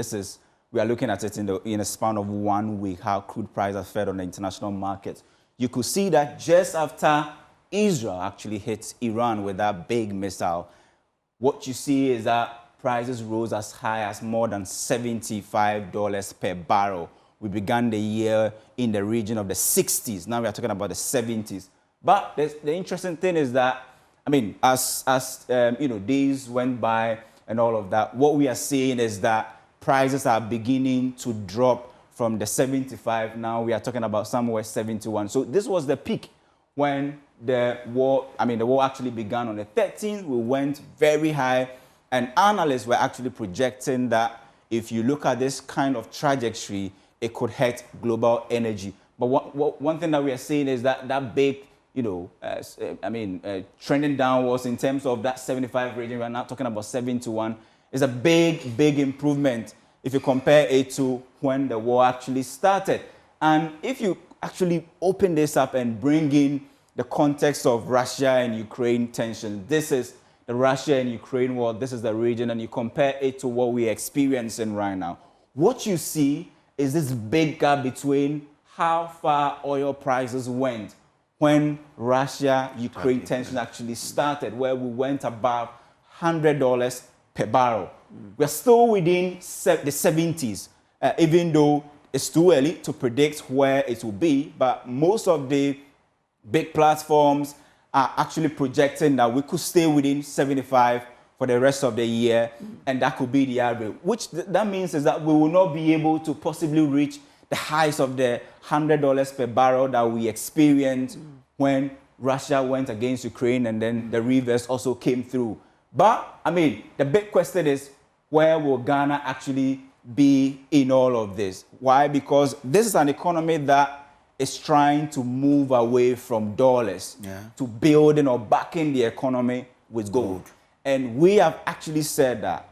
We are looking at it in a span of 1 week, how crude prices have fared on the international market. You could see that just after Israel actually hit Iran with that big missile, what you see is that prices rose as high as more than $75 per barrel. We began the year in the region of the 60s. Now we are talking about the 70s. But the interesting thing is that, I mean, as days went by and all of that, what we are seeing is that prices are beginning to drop from the 75. Now we are talking about somewhere 71. So this was the peak when the war actually began on the 13th. We went very high, and analysts were actually projecting that if you look at this kind of trajectory, it could hurt global energy. But one thing that we are seeing is that big, trending downwards in terms of that 75 region. We're now talking about 71. It's a big improvement if you compare it to when the war actually started. And if you actually open this up and bring in the context of Russia and Ukraine tension, this is the Russia and Ukraine war, this is the region, and you compare it to what we're experiencing right now. What you see is this big gap between how far oil prices went when Russia-Ukraine tension actually started, where we went above $100 per barrel. We're still within the 70s, even though it's too early to predict where it will be, but most of the big platforms are actually projecting that we could stay within 75 for the rest of the year, and that could be the average, which that means is that we will not be able to possibly reach the highs of the $100 per barrel that we experienced when Russia went against Ukraine, and then the reverse also came through. But, I mean, the big question is, where will Ghana actually be in all of this? Why? Because this is an economy that is trying to move away from dollars to building or backing the economy with gold. And we have actually said that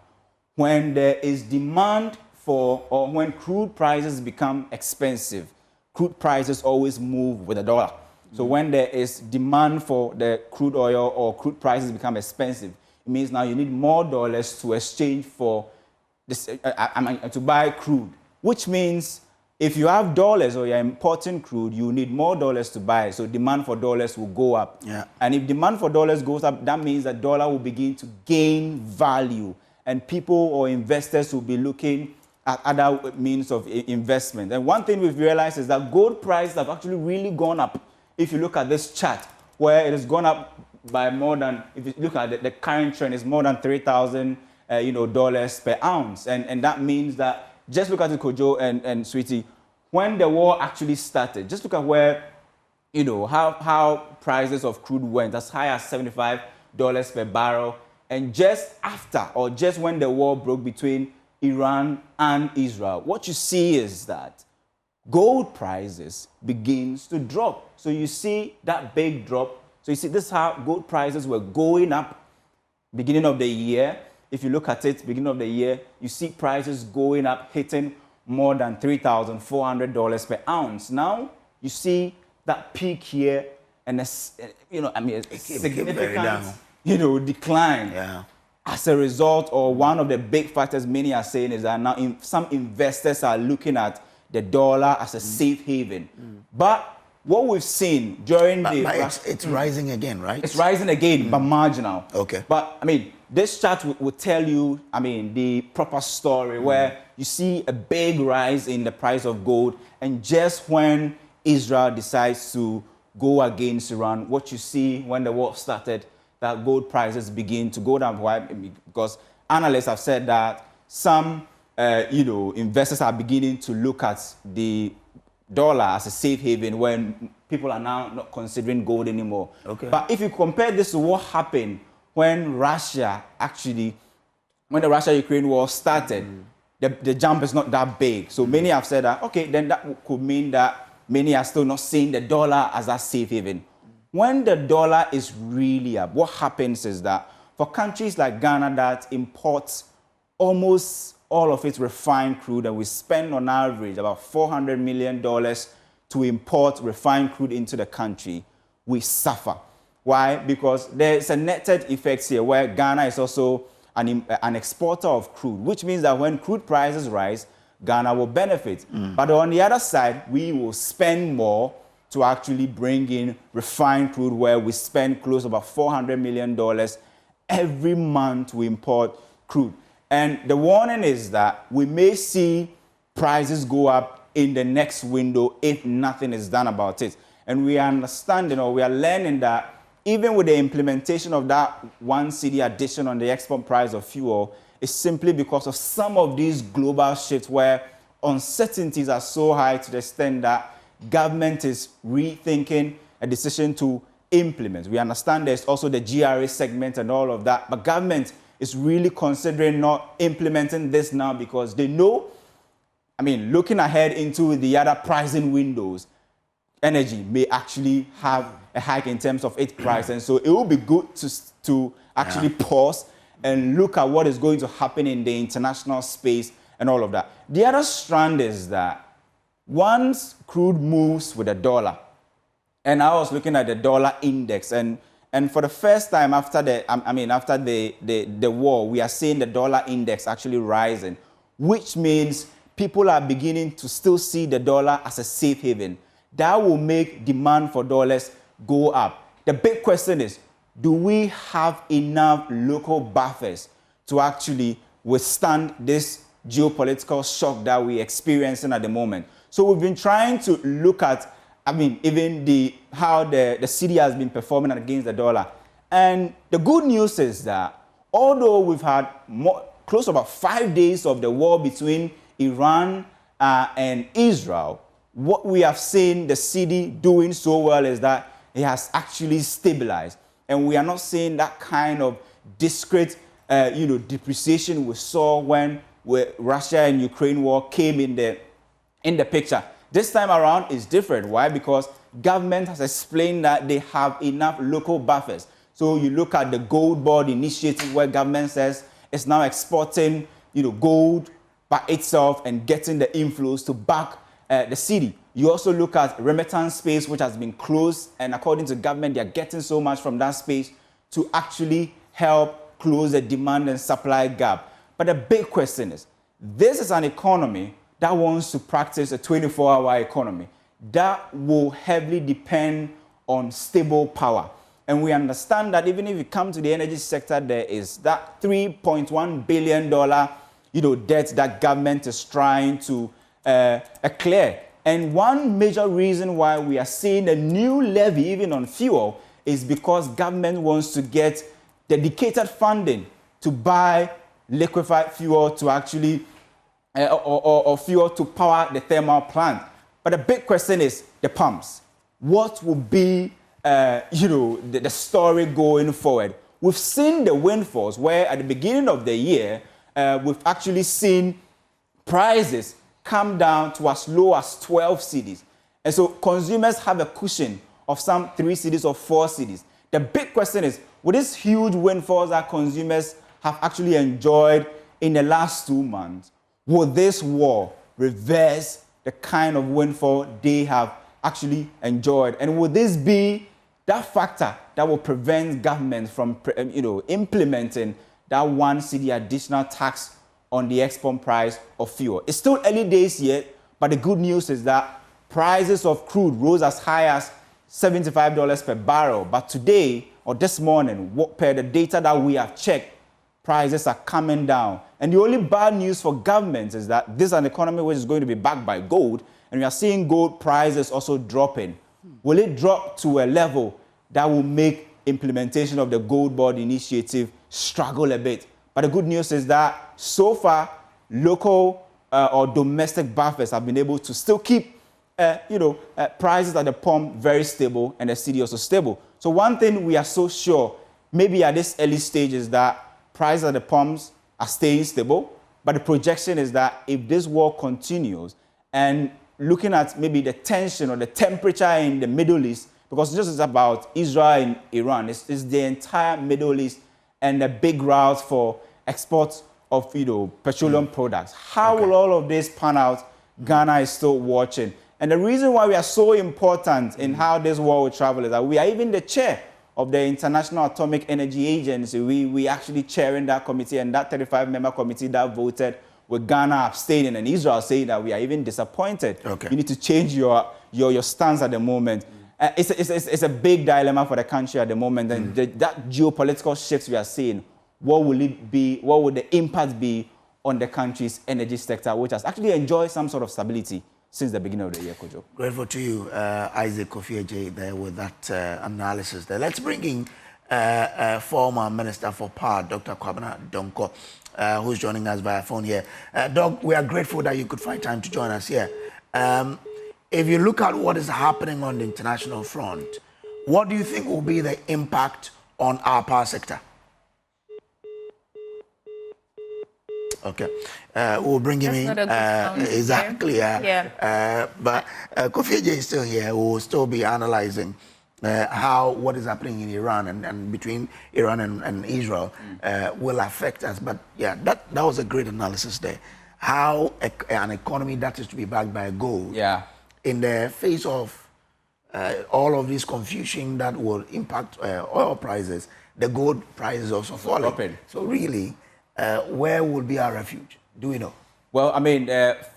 when there is demand for, or when crude prices become expensive, crude prices always move with the dollar. So when there is demand for the crude oil or crude prices become expensive, it means now you need more dollars to exchange for this, to buy crude, which means if you have dollars or you're importing crude, you need more dollars to buy. So demand for dollars will go up. And if demand for dollars goes up, that means that dollar will begin to gain value. And people or investors will be looking at other means of investment. And one thing we've realized is that gold prices have actually really gone up. If you look at this chart, where it has gone up by more than, if you look at the current trend, is more than $3,000 dollars per ounce. And that means that, just look at it, Kojo and Sweetie, when the war actually started, just look at where, how prices of crude went as high as $75 per barrel. And just after, or just when the war broke between Iran and Israel, what you see is that gold prices begins to drop. So you see that big drop. So you see this is how gold prices were going up beginning of the year. If you look at it, beginning of the year, you see prices going up, hitting more than $3,400 per ounce. Now you see that peak here, and a significant, decline. Yeah. As a result, or one of the big factors many are saying is that now some investors are looking at the dollar as a safe haven. But what we've seen during it's rising again, right? It's rising again, but marginal. Okay. But this chart will tell you, the proper story, where you see a big rise in the price of gold, and just when Israel decides to go against Iran, what you see when the war started, that gold prices begin to go down. Why? Because analysts have said that some, investors are beginning to look at the dollar as a safe haven when people are now not considering gold anymore. Okay. But if you compare this to what happened when the Russia-Ukraine war started, the jump is not that big. So many have said that, okay, then that could mean that many are still not seeing the dollar as a safe haven. When the dollar is really up, what happens is that for countries like Ghana that imports almost all of its refined crude, and we spend on average about $400 million to import refined crude into the country, we suffer. Why? Because there's a netted effect here where Ghana is also an exporter of crude, which means that when crude prices rise, Ghana will benefit. But on the other side, we will spend more to actually bring in refined crude, where we spend close to about $400 million every month to import crude. And the warning is that we may see prices go up in the next window if nothing is done about it. And we are understanding, or we are learning, that even with the implementation of that 1 cedi addition on the export price of fuel, it's simply because of some of these global shifts where uncertainties are so high to the extent that government is rethinking a decision to implement. We understand there's also the GRA segment and all of that, but government is really considering not implementing this now because they know, looking ahead into the other pricing windows, energy may actually have a hike in terms of its price. And so it will be good to actually pause and look at what is going to happen in the international space and all of that. The other strand is that once crude moves with the dollar, and I was looking at the dollar index, and for the first time after the war, we are seeing the dollar index actually rising, which means people are beginning to still see the dollar as a safe haven. That will make demand for dollars go up. The big question is, do we have enough local buffers to actually withstand this geopolitical shock that we're experiencing at the moment? So we've been trying to look at, even how the cedi has been performing against the dollar. And the good news is that although we've had close to about 5 days of the war between Iran and Israel, what we have seen the cedi doing so well is that it has actually stabilized. And we are not seeing that kind of discrete, depreciation we saw when Russia and Ukraine war came in the picture. This time around is different. Why? Because government has explained that they have enough local buffers. So you look at the Gold Board initiative, where government says it's now exporting, gold by itself and getting the inflows to back the cedi. You also look at remittance space, which has been closed, and according to government, they are getting so much from that space to actually help close the demand and supply gap. But the big question is, this is an economy that wants to practice a 24-hour economy. That will heavily depend on stable power. And we understand that even if you come to the energy sector, there is that $3.1 billion debt that government is trying to clear. And one major reason why we are seeing a new levy even on fuel is because government wants to get dedicated funding to buy liquefied fuel to actually, or fuel to power the thermal plant. But the big question is the pumps. What will be, the story going forward? We've seen the windfalls where at the beginning of the year, we've actually seen prices come down to as low as 12 cedis. And so consumers have a cushion of some 3 cedis or 4 cedis. The big question is, with these huge windfalls that consumers have actually enjoyed in the last 2 months, will this war reverse the kind of windfall they have actually enjoyed? And will this be that factor that will prevent government from implementing that 1 cedi additional tax on the export price of fuel? It's still early days yet, but the good news is that prices of crude rose as high as $75 per barrel. But today, or this morning, per the data that we have checked, prices are coming down. And the only bad news for governments is that this is an economy which is going to be backed by gold, and we are seeing gold prices also dropping. Will it drop to a level that will make implementation of the Gold Board initiative struggle a bit? But the good news is that so far, local or domestic buffers have been able to still keep prices at the pump very stable and the cedi also stable. So one thing we are so sure, maybe at this early stage, is that prices at the pumps are staying stable. But the projection is that if this war continues, and looking at maybe the tension or the temperature in the Middle East, because this is about Israel and Iran, it's the entire Middle East and the big routes for exports of petroleum products. How will all of this pan out? Ghana is still watching. And the reason why we are so important in how this war will travel is that we are even the chair of the International Atomic Energy Agency. We actually chairing that committee, and that 35-member committee that voted with Ghana abstaining and Israel saying that we are even disappointed. Okay. You need to change your stance at the moment. It's a big dilemma for the country at the moment, and that geopolitical shifts we are seeing, what will it be? What would the impact be on the country's energy sector, which has actually enjoyed some sort of stability since the beginning of the year, Kojo? Grateful to you, Isaac Kofi Adjei, there with that analysis there. Let's bring in former Minister for Power, Dr. Kwabena Donkor, who's joining us via phone here. Doc, we are grateful that you could find time to join us here. If you look at what is happening on the international front, what do you think will be the impact on our power sector? Okay, we'll bring him in. Exactly, yeah. But Kofi Adjei is still here. We'll still be analyzing what is happening in Iran and between Iran and Israel will affect us. But yeah, that was a great analysis there. How an economy that is to be backed by gold, in the face of all of this confusion that will impact oil prices, the gold prices also falling. So really, where would be our refuge? Do we know? Well, I mean,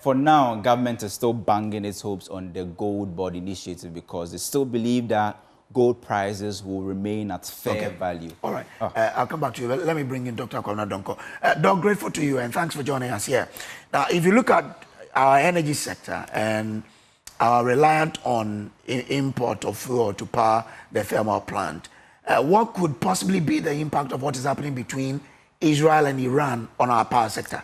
for now, government is still banging its hopes on the Gold Board initiative because they still believe that gold prices will remain at fair value. All right. I'll come back to you. Let me bring in Dr. Kwabena Donkor. Doc, grateful to you, and thanks for joining us here. Now, if you look at our energy sector and our reliance on import of fuel to power the thermal plant, what could possibly be the impact of what is happening between Israel and Iran on our power sector?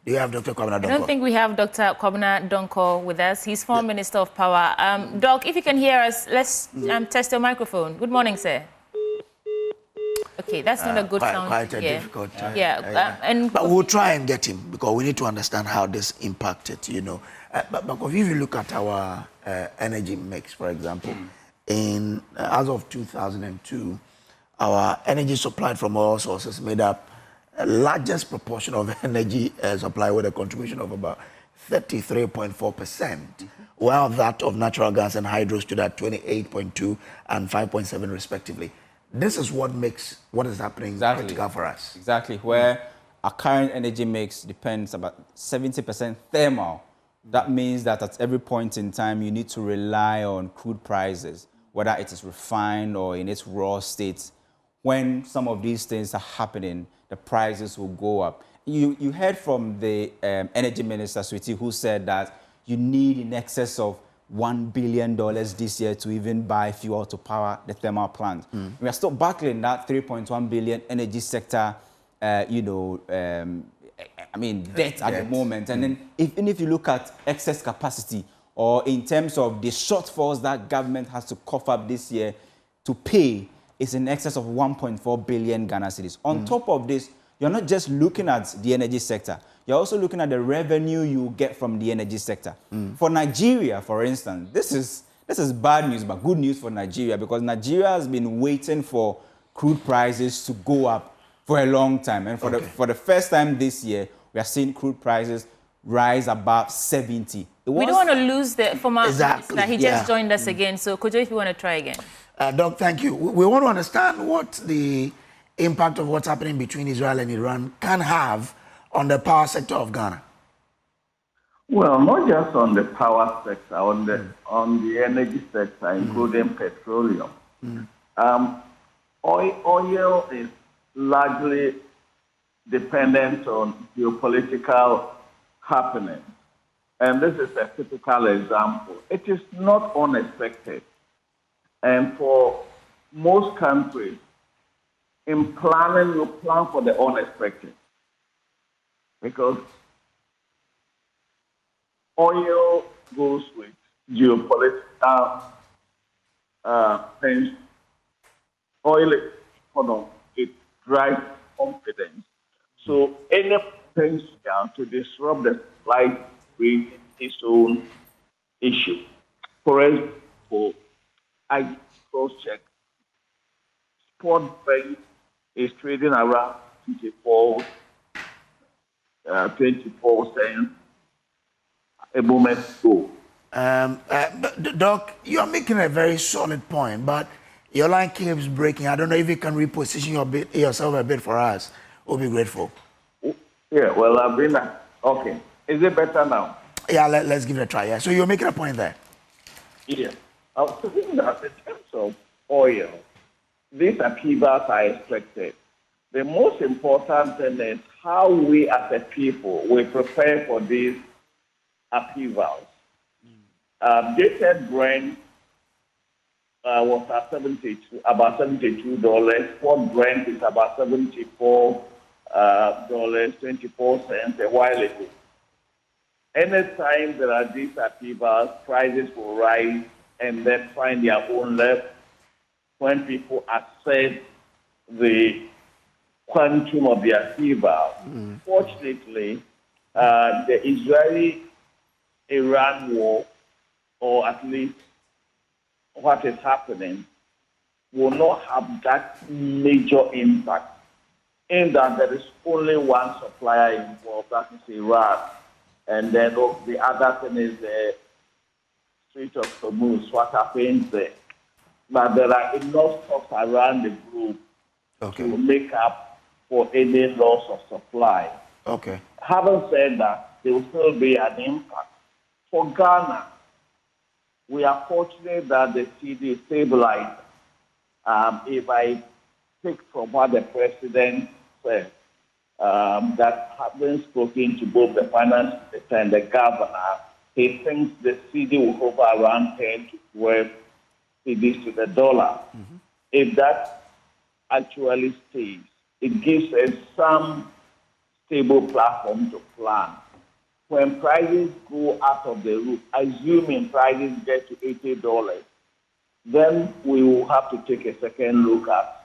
Do you have Dr. Kwabena Donkor? I don't think we have Dr. Kwabena Donkor with us. He's former Minister of Power. Doc, if you can hear us, let's test your microphone. Good morning, sir. Okay, that's not a good sound. Quite a difficult. But we'll try and get him because we need to understand how this impacted, But if you look at our energy mix, for example, as of 2002, our energy supplied from oil sources made up the largest proportion of energy supply with a contribution of about 33.4%, while that of natural gas and hydro stood at 28.2 and 5.7 respectively. This is what makes what is happening critical for us. Exactly, where our current energy mix depends about 70% thermal. That means that at every point in time, you need to rely on crude prices. whether it is refined or in its raw state, when some of these things are happening, the prices will go up. You heard from the Energy Minister, Sweetie, who said that you need in excess of $1 billion this year to even buy fuel to power the thermal plant. We are still battling that 3.1 billion energy sector, debt at the moment. And then even if you look at excess capacity, or in terms of the shortfalls that government has to cough up this year to pay, it's in excess of 1.4 billion Ghana cedis. On top of this, you're not just looking at the energy sector, you're also looking at the revenue you get from the energy sector. For Nigeria, for instance, this is bad news, but good news for Nigeria, because Nigeria has been waiting for crude prices to go up for a long time. And for the first time this year, we are seeing crude prices rise above 70. We don't want to lose the former minister. He just joined us again. So, Kojo, if you want to try again. Doc, thank you. We want to understand what the impact of what's happening between Israel and Iran can have on the power sector of Ghana. Well, not just on the power sector, on the energy sector, including petroleum. Oil is largely dependent on geopolitical happenings. And this is a typical example. It is not unexpected. And for most countries, in planning, you plan for the unexpected. Because oil goes with geopolitical things. Oil is, it drives confidence. So any potential to disrupt the supply brings its own issue. For example, I cross-check. Spot Brent is trading around 24 cents a moment ago. Doc, you're making a very solid point, but your line keeps breaking. I don't know if you can reposition yourself a bit for us. We'll be grateful. Yeah, well, I've been... Okay. Is it better now? Yeah, let's give it a try. Yeah. So you're making a point there. Yeah. I was thinking that in terms of oil, these upheavals are expected. The most important thing is how we as a people will prepare for these upheavals. Dated Brent was at about $72. Spot Brent is about $74.24 a while ago. Anytime there are these upheavals, prices will rise and then find their own level when people assess the quantum of the upheaval. Fortunately, the Israeli-Iran war, or at least what is happening, will not have that major impact, in that there is only one supplier involved, that is Iran. And then the other thing is the Strait of Hormuz, what happens there. But there are enough stocks around the group to make up for any loss of supply. Having said that, there will still be an impact. For Ghana, we are fortunate that the cedi is stabilized. If I take from what the president said, that having spoken to both the finance minister and the governor, he thinks the cedi will hover around 10 to 12 cedis to the dollar. If that actually stays, it gives us some stable platform to plan. When prices go out of the roof, assuming prices get to $80, then we will have to take a second look at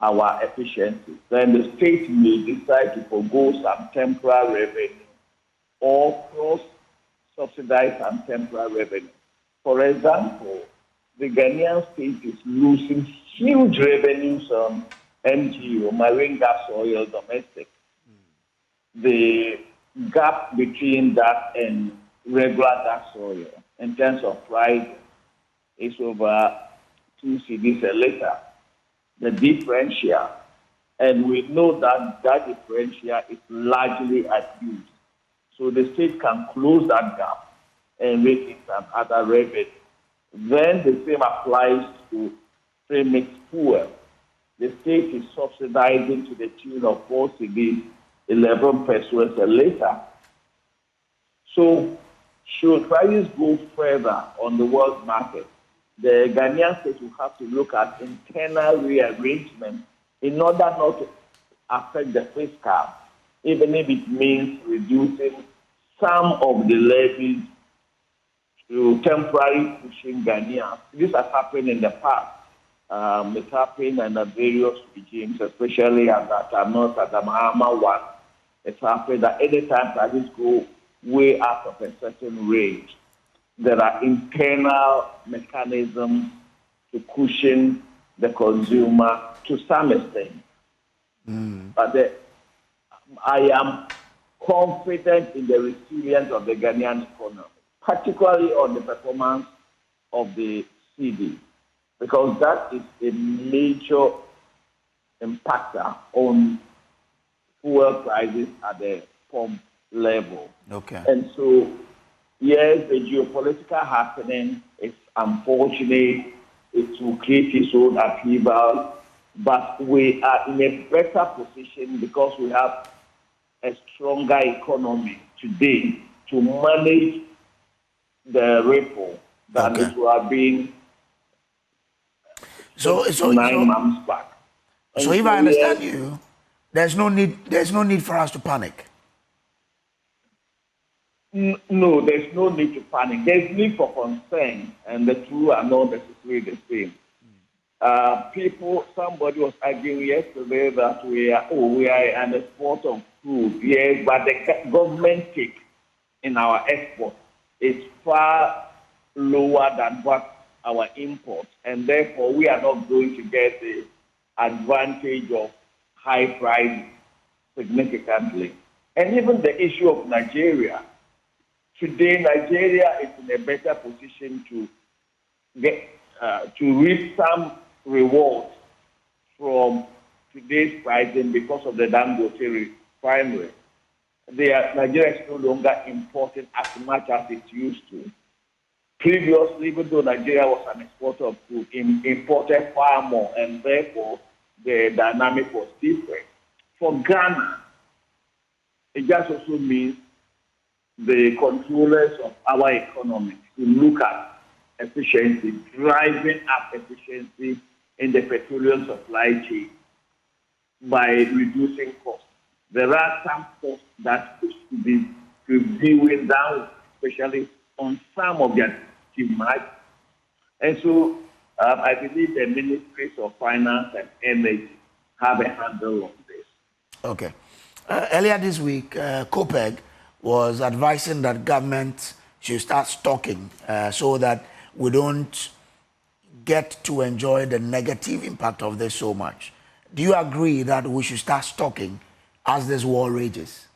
our efficiency. Then the state may decide to forgo some temporary revenue or cross-subsidize some temporary revenue. For example, the Ghanaian state is losing huge revenues on MGO, marine gas oil, domestic. The gap between that and regular gas oil in terms of price is over 2 cedis a liter. The differential, and we know that that differential is largely abused. So the state can close that gap and make it some other revenue. Then the same applies to premix fuel. The state is subsidizing to the tune of 4 cedis, 11 pesos a litre. So, should prices go further on the world market, the Ghanaian state will have to look at internal rearrangement in order not to affect the fiscal, even if it means reducing some of the levies to temporarily pushing Ghanaians. This has happened in the past. It's happened under various regimes, especially under the Mahama one. It's happened that any time prices go way out of a certain range, there are internal mechanisms to cushion the consumer to some extent. But I am confident in the resilience of the Ghanaian economy, particularly on the performance of the CD, because that is a major impactor on fuel prices at the pump level. Okay. And so, yes, the geopolitical happening is unfortunate. It will create its own upheaval, but we are in a better position because we have a stronger economy today to manage the ripple that it will have been 9 months back. So if I understand you, there's no need for us to panic. No, there's no need to panic. There's need for concern, and the two are not necessarily the same. Somebody was arguing yesterday that we are an export of food. Yes, but the government take in our export is far lower than what our imports, and therefore we are not going to get the advantage of high price significantly. And even the issue of Nigeria. Today, Nigeria is in a better position to get to reap some reward from today's pricing because of the Dangote refinery. Nigeria is no longer importing as much as it used to. Previously, even though Nigeria was an exporter of food, imported far more, and therefore the dynamic was different. For Ghana, it just also means the controllers of our economy to look at efficiency, driving up efficiency in the petroleum supply chain by reducing costs. There are some costs that should be reviewing down, especially on some of their markets. And so I believe the Ministries of Finance and Energy have a handle on this. Okay. Earlier this week, COPEG was advising that government should start stocking so that we don't get to enjoy the negative impact of this so much. Do you agree that we should start stocking as this war rages?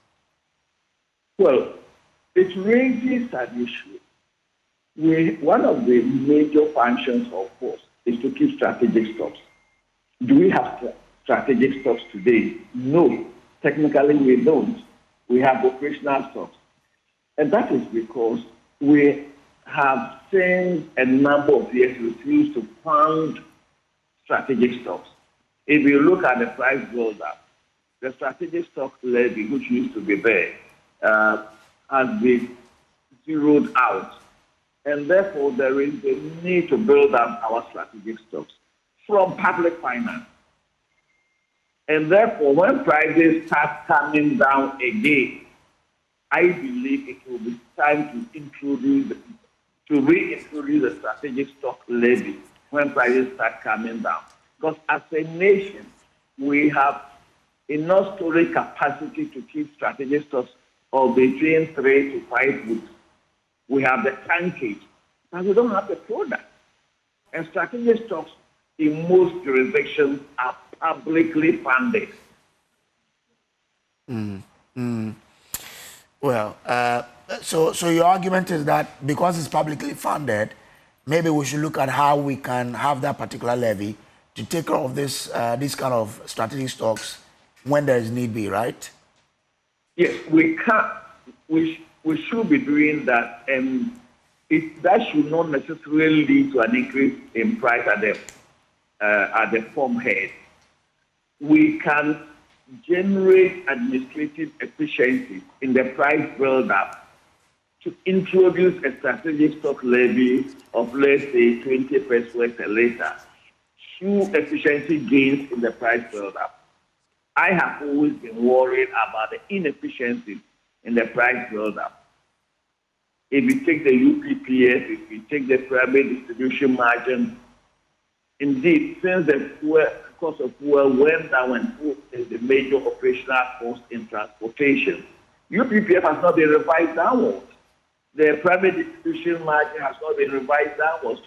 Well, it raises an issue. One of the major functions of force is to keep strategic stocks. Do we have strategic stocks today? No. Technically, we don't. We have operational stocks. And that is because we have since a number of years refused to fund strategic stocks. If you look at the price build-up, the strategic stock levy, which used to be there, has been zeroed out. And therefore, there is a need to build up our strategic stocks from public finance. And therefore, when prices start coming down again, I believe it will be time to reintroduce the strategic stock levy when prices start coming down. Because as a nation, we have enough storage capacity to keep strategic stocks of between 3 to 5 weeks. We have the tankage, but we don't have the product. And strategic stocks in most jurisdictions are publicly funded. Well, so your argument is that because it's publicly funded, maybe we should look at how we can have that particular levy to take care of this kind of strategic stocks when there is need be, right? Yes, we can. We should be doing that, and that should not necessarily lead to an increase in price at the farm head. We can generate administrative efficiency in the price build-up to introduce a strategic stock levy of, let's say, 20 pesos a liter through efficiency gains in the price build-up. I have always been worried about the inefficiencies in the price build-up. If you take the UPPS, if you take the private distribution margin, indeed, since the cost of fuel went down and fuel is the major operational cost in transportation, UPPF has not been revised downwards. The private distribution margin has not been revised downwards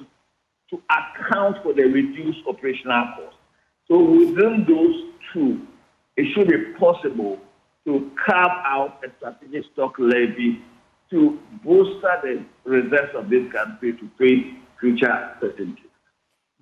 to account for the reduced operational cost. So within those two, it should be possible to carve out a strategic stock levy to bolster the reserves of this country to face future certainty.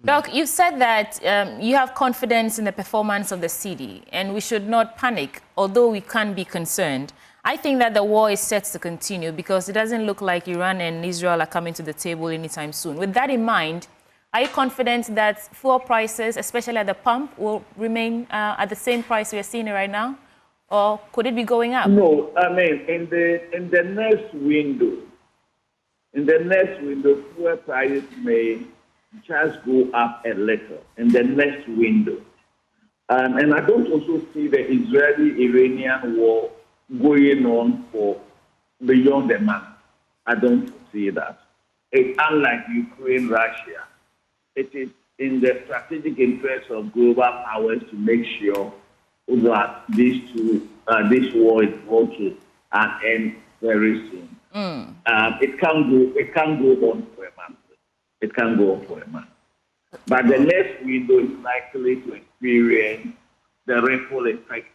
Doc, you said that you have confidence in the performance of the cedi, and we should not panic, although we can be concerned. I think that the war is set to continue because it doesn't look like Iran and Israel are coming to the table anytime soon. With that in mind, are you confident that fuel prices, especially at the pump, will remain at the same price we are seeing right now? Or could it be going up? No, I mean, in the next window, fuel prices may just go up a little in the next window. And I don't also see the Israeli-Iranian war going on for beyond a month. I don't see that. It's unlike Ukraine, Russia. It is in the strategic interest of global powers to make sure that this war is brought to an end very soon. It can't go on for a month. It can go on for a month. But the next window is likely to experience the ripple effect.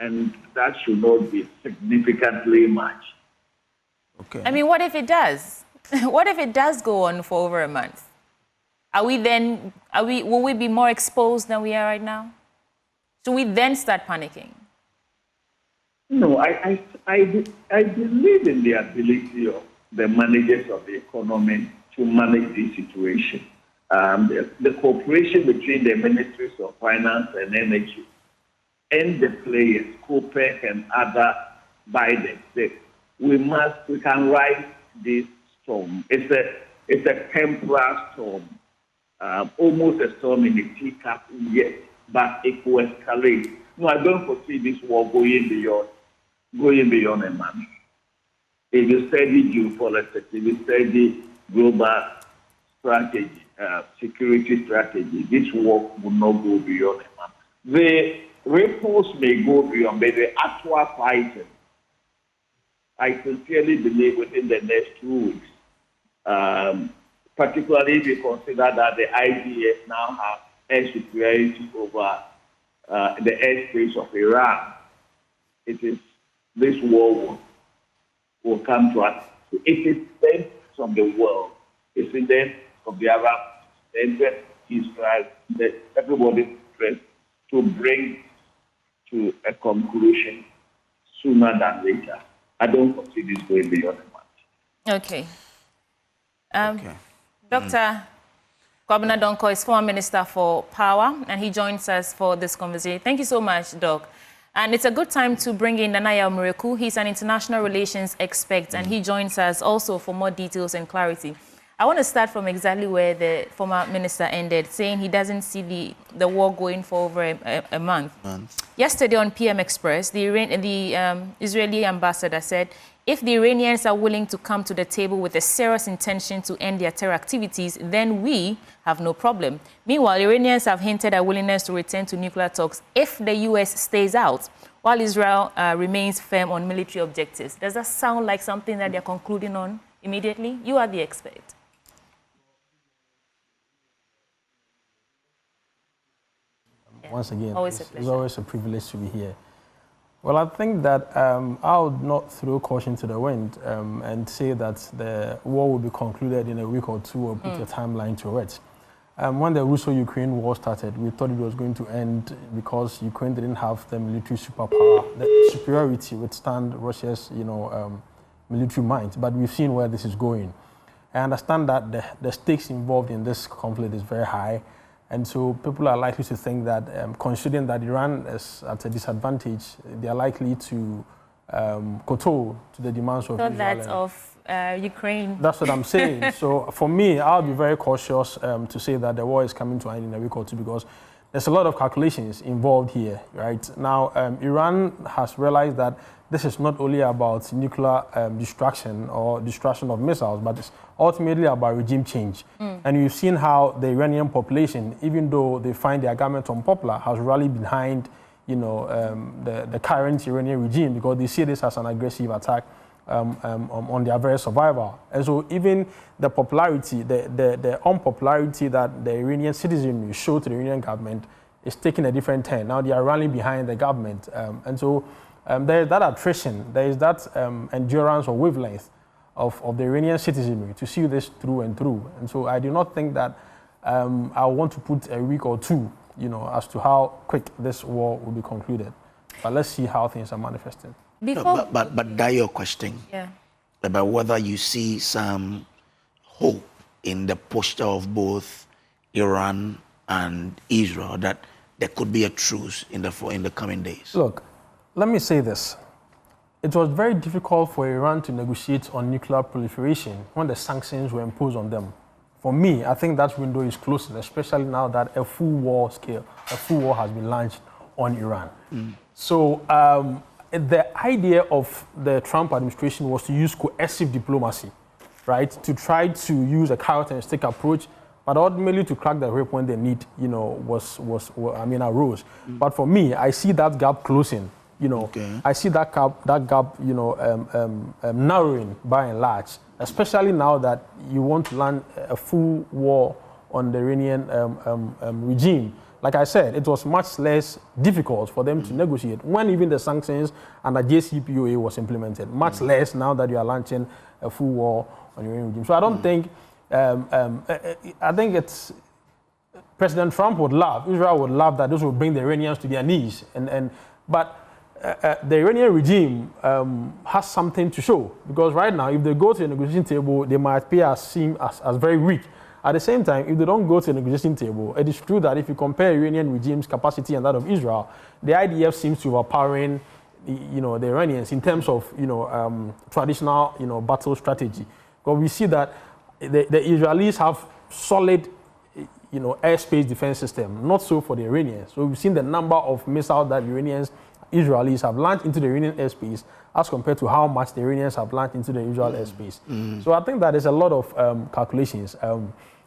And that should not be significantly much. Okay. I mean, what if it does? What if it does go on for over a month? Will we be more exposed than we are right now? Should we then start panicking? No, I believe in the ability of the managers of the economy to manage this situation. The cooperation between the Ministries of Finance and Energy and the players, COPEC and other Biden, we can ride this storm. It's a temporary storm, almost a storm in a teacup, yes, but it will escalate. No, I don't foresee this war going beyond a month. If you study geopolitics, if you study global strategy, security strategy, this war will not go beyond a month. The ripples may go beyond, but the actual fighting, I sincerely believe within the next 2 weeks, particularly if you consider that the IDF now have air superiority over the airspace of Iran. This war will come to us. It is then from the world. It's in the of the Arab, the Israel, everybody's interest to bring to a conclusion sooner than later. I don't foresee this going beyond a month. Okay. Dr. Kwabena Donkor is former Minister for Power, and he joins us for this conversation. Thank you so much, Doc. And it's a good time to bring in Nanaya Muriku. He's an international relations expert, and he joins us also for more details and clarity. I want to start from exactly where the former minister ended, saying he doesn't see the war going for over a month. Yesterday on PM Express, the Israeli ambassador said, if the Iranians are willing to come to the table with a serious intention to end their terror activities, then we have no problem. Meanwhile, Iranians have hinted at willingness to return to nuclear talks if the U.S. stays out, while Israel remains firm on military objectives. Does that sound like something that they're concluding on immediately? You are the expert. Once again, it's always a privilege to be here. Well, I think that I would not throw caution to the wind and say that the war will be concluded in a week or two or put a timeline to it. When the Russo-Ukraine war started, we thought it was going to end because Ukraine didn't have the military superpower, the superiority to withstand Russia's, military might, but we've seen where this is going. I understand that the stakes involved in this conflict is very high, and so people are likely to think that, considering that Iran is at a disadvantage, they are likely to kowtow to the demands of Israel. That of Ukraine. That's what I'm saying. So for me, I'll be very cautious to say that the war is coming to an end in a week or two, because there's a lot of calculations involved here, right? Now, Iran has realized that this is not only about nuclear destruction or destruction of missiles, but it's ultimately about regime change. And you've seen how the Iranian population, even though they find their government unpopular, has rallied behind, the current Iranian regime, because they see this as an aggressive attack on their very survival. And so even the popularity, the unpopularity that the Iranian citizenry show to the Iranian government is taking a different turn. Now they are rallying behind the government. And so there is that attrition, there is that endurance or wavelength of the Iranian citizenry to see this through and through. And so I do not think that I want to put a week or two, as to how quick this war will be concluded. But let's see how things are manifesting. But that your question about whether you see some hope in the posture of both Iran and Israel, that there could be a truce in the coming days. Look, let me say this. It was very difficult for Iran to negotiate on nuclear proliferation when the sanctions were imposed on them. For me, I think that window is closing, especially now that a full war has been launched on Iran. So the idea of the Trump administration was to use coercive diplomacy, right, to try to use a carrot and stick approach, but ultimately to crack the whip when the need, arose. But for me, I see that gap closing. I see that gap, narrowing by and large, especially now that you want to land a full war on the Iranian regime. Like I said, it was much less difficult for them to negotiate when even the sanctions and the JCPOA was implemented. Much less now that you are launching a full war on the Iranian regime. So I don't think, I think it's, President Trump would love, Israel would love that this would bring the Iranians to their knees. But the Iranian regime has something to show, because right now, if they go to the negotiation table, they might appear as very weak. At the same time, if they don't go to the negotiation table, it is true that if you compare Iranian regime's capacity and that of Israel, the IDF seems to be overpowering, the Iranians in terms of, traditional, battle strategy. But we see that the Israelis have solid, airspace defense system. Not so for the Iranians. So we've seen the number of missiles that Israelis have launched into the Iranian airspace as compared to how much the Iranians have launched into the Israel airspace. So I think that there's a lot of calculations.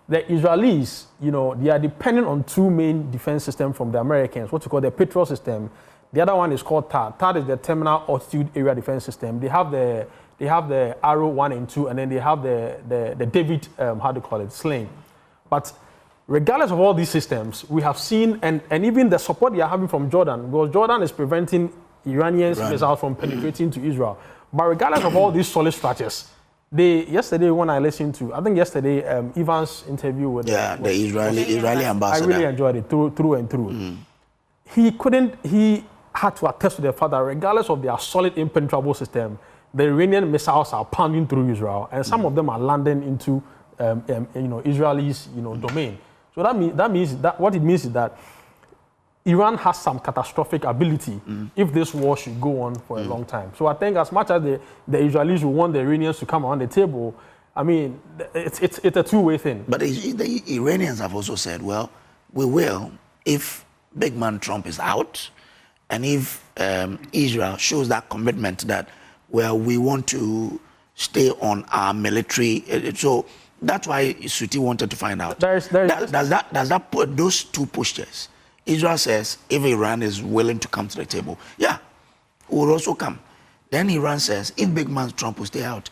The Israelis, they are dependent on two main defense systems from the Americans, what you call the Patriot system. The other one is called THAAD. THAAD is the Terminal Altitude Area Defense System. They have the Arrow 1 and 2, and then they have the David, Sling. But regardless of all these systems, we have seen, and even the support they are having from Jordan, because Jordan is preventing Iranians missiles from penetrating to Israel. But regardless of all these solid structures, yesterday when I listened to, Evans' interview with the Israeli ambassador, I really enjoyed it through and through. He had to attest to the fact that regardless of their solid impenetrable system, the Iranian missiles are pounding through Israel, and some of them are landing into Israelis domain. So what it means is that Iran has some catastrophic ability if this war should go on for a long time. So I think as much as the Israelis will want the Iranians to come around the table, it's a two-way thing. But the Iranians have also said, well, we will if big man Trump is out, and if Israel shows that commitment that, well, we want to stay on our military. So that's why Suti wanted to find out. Does that put those two postures? Israel says if Iran is willing to come to the table, yeah, we'll also come. Then Iran says if big man Trump will stay out.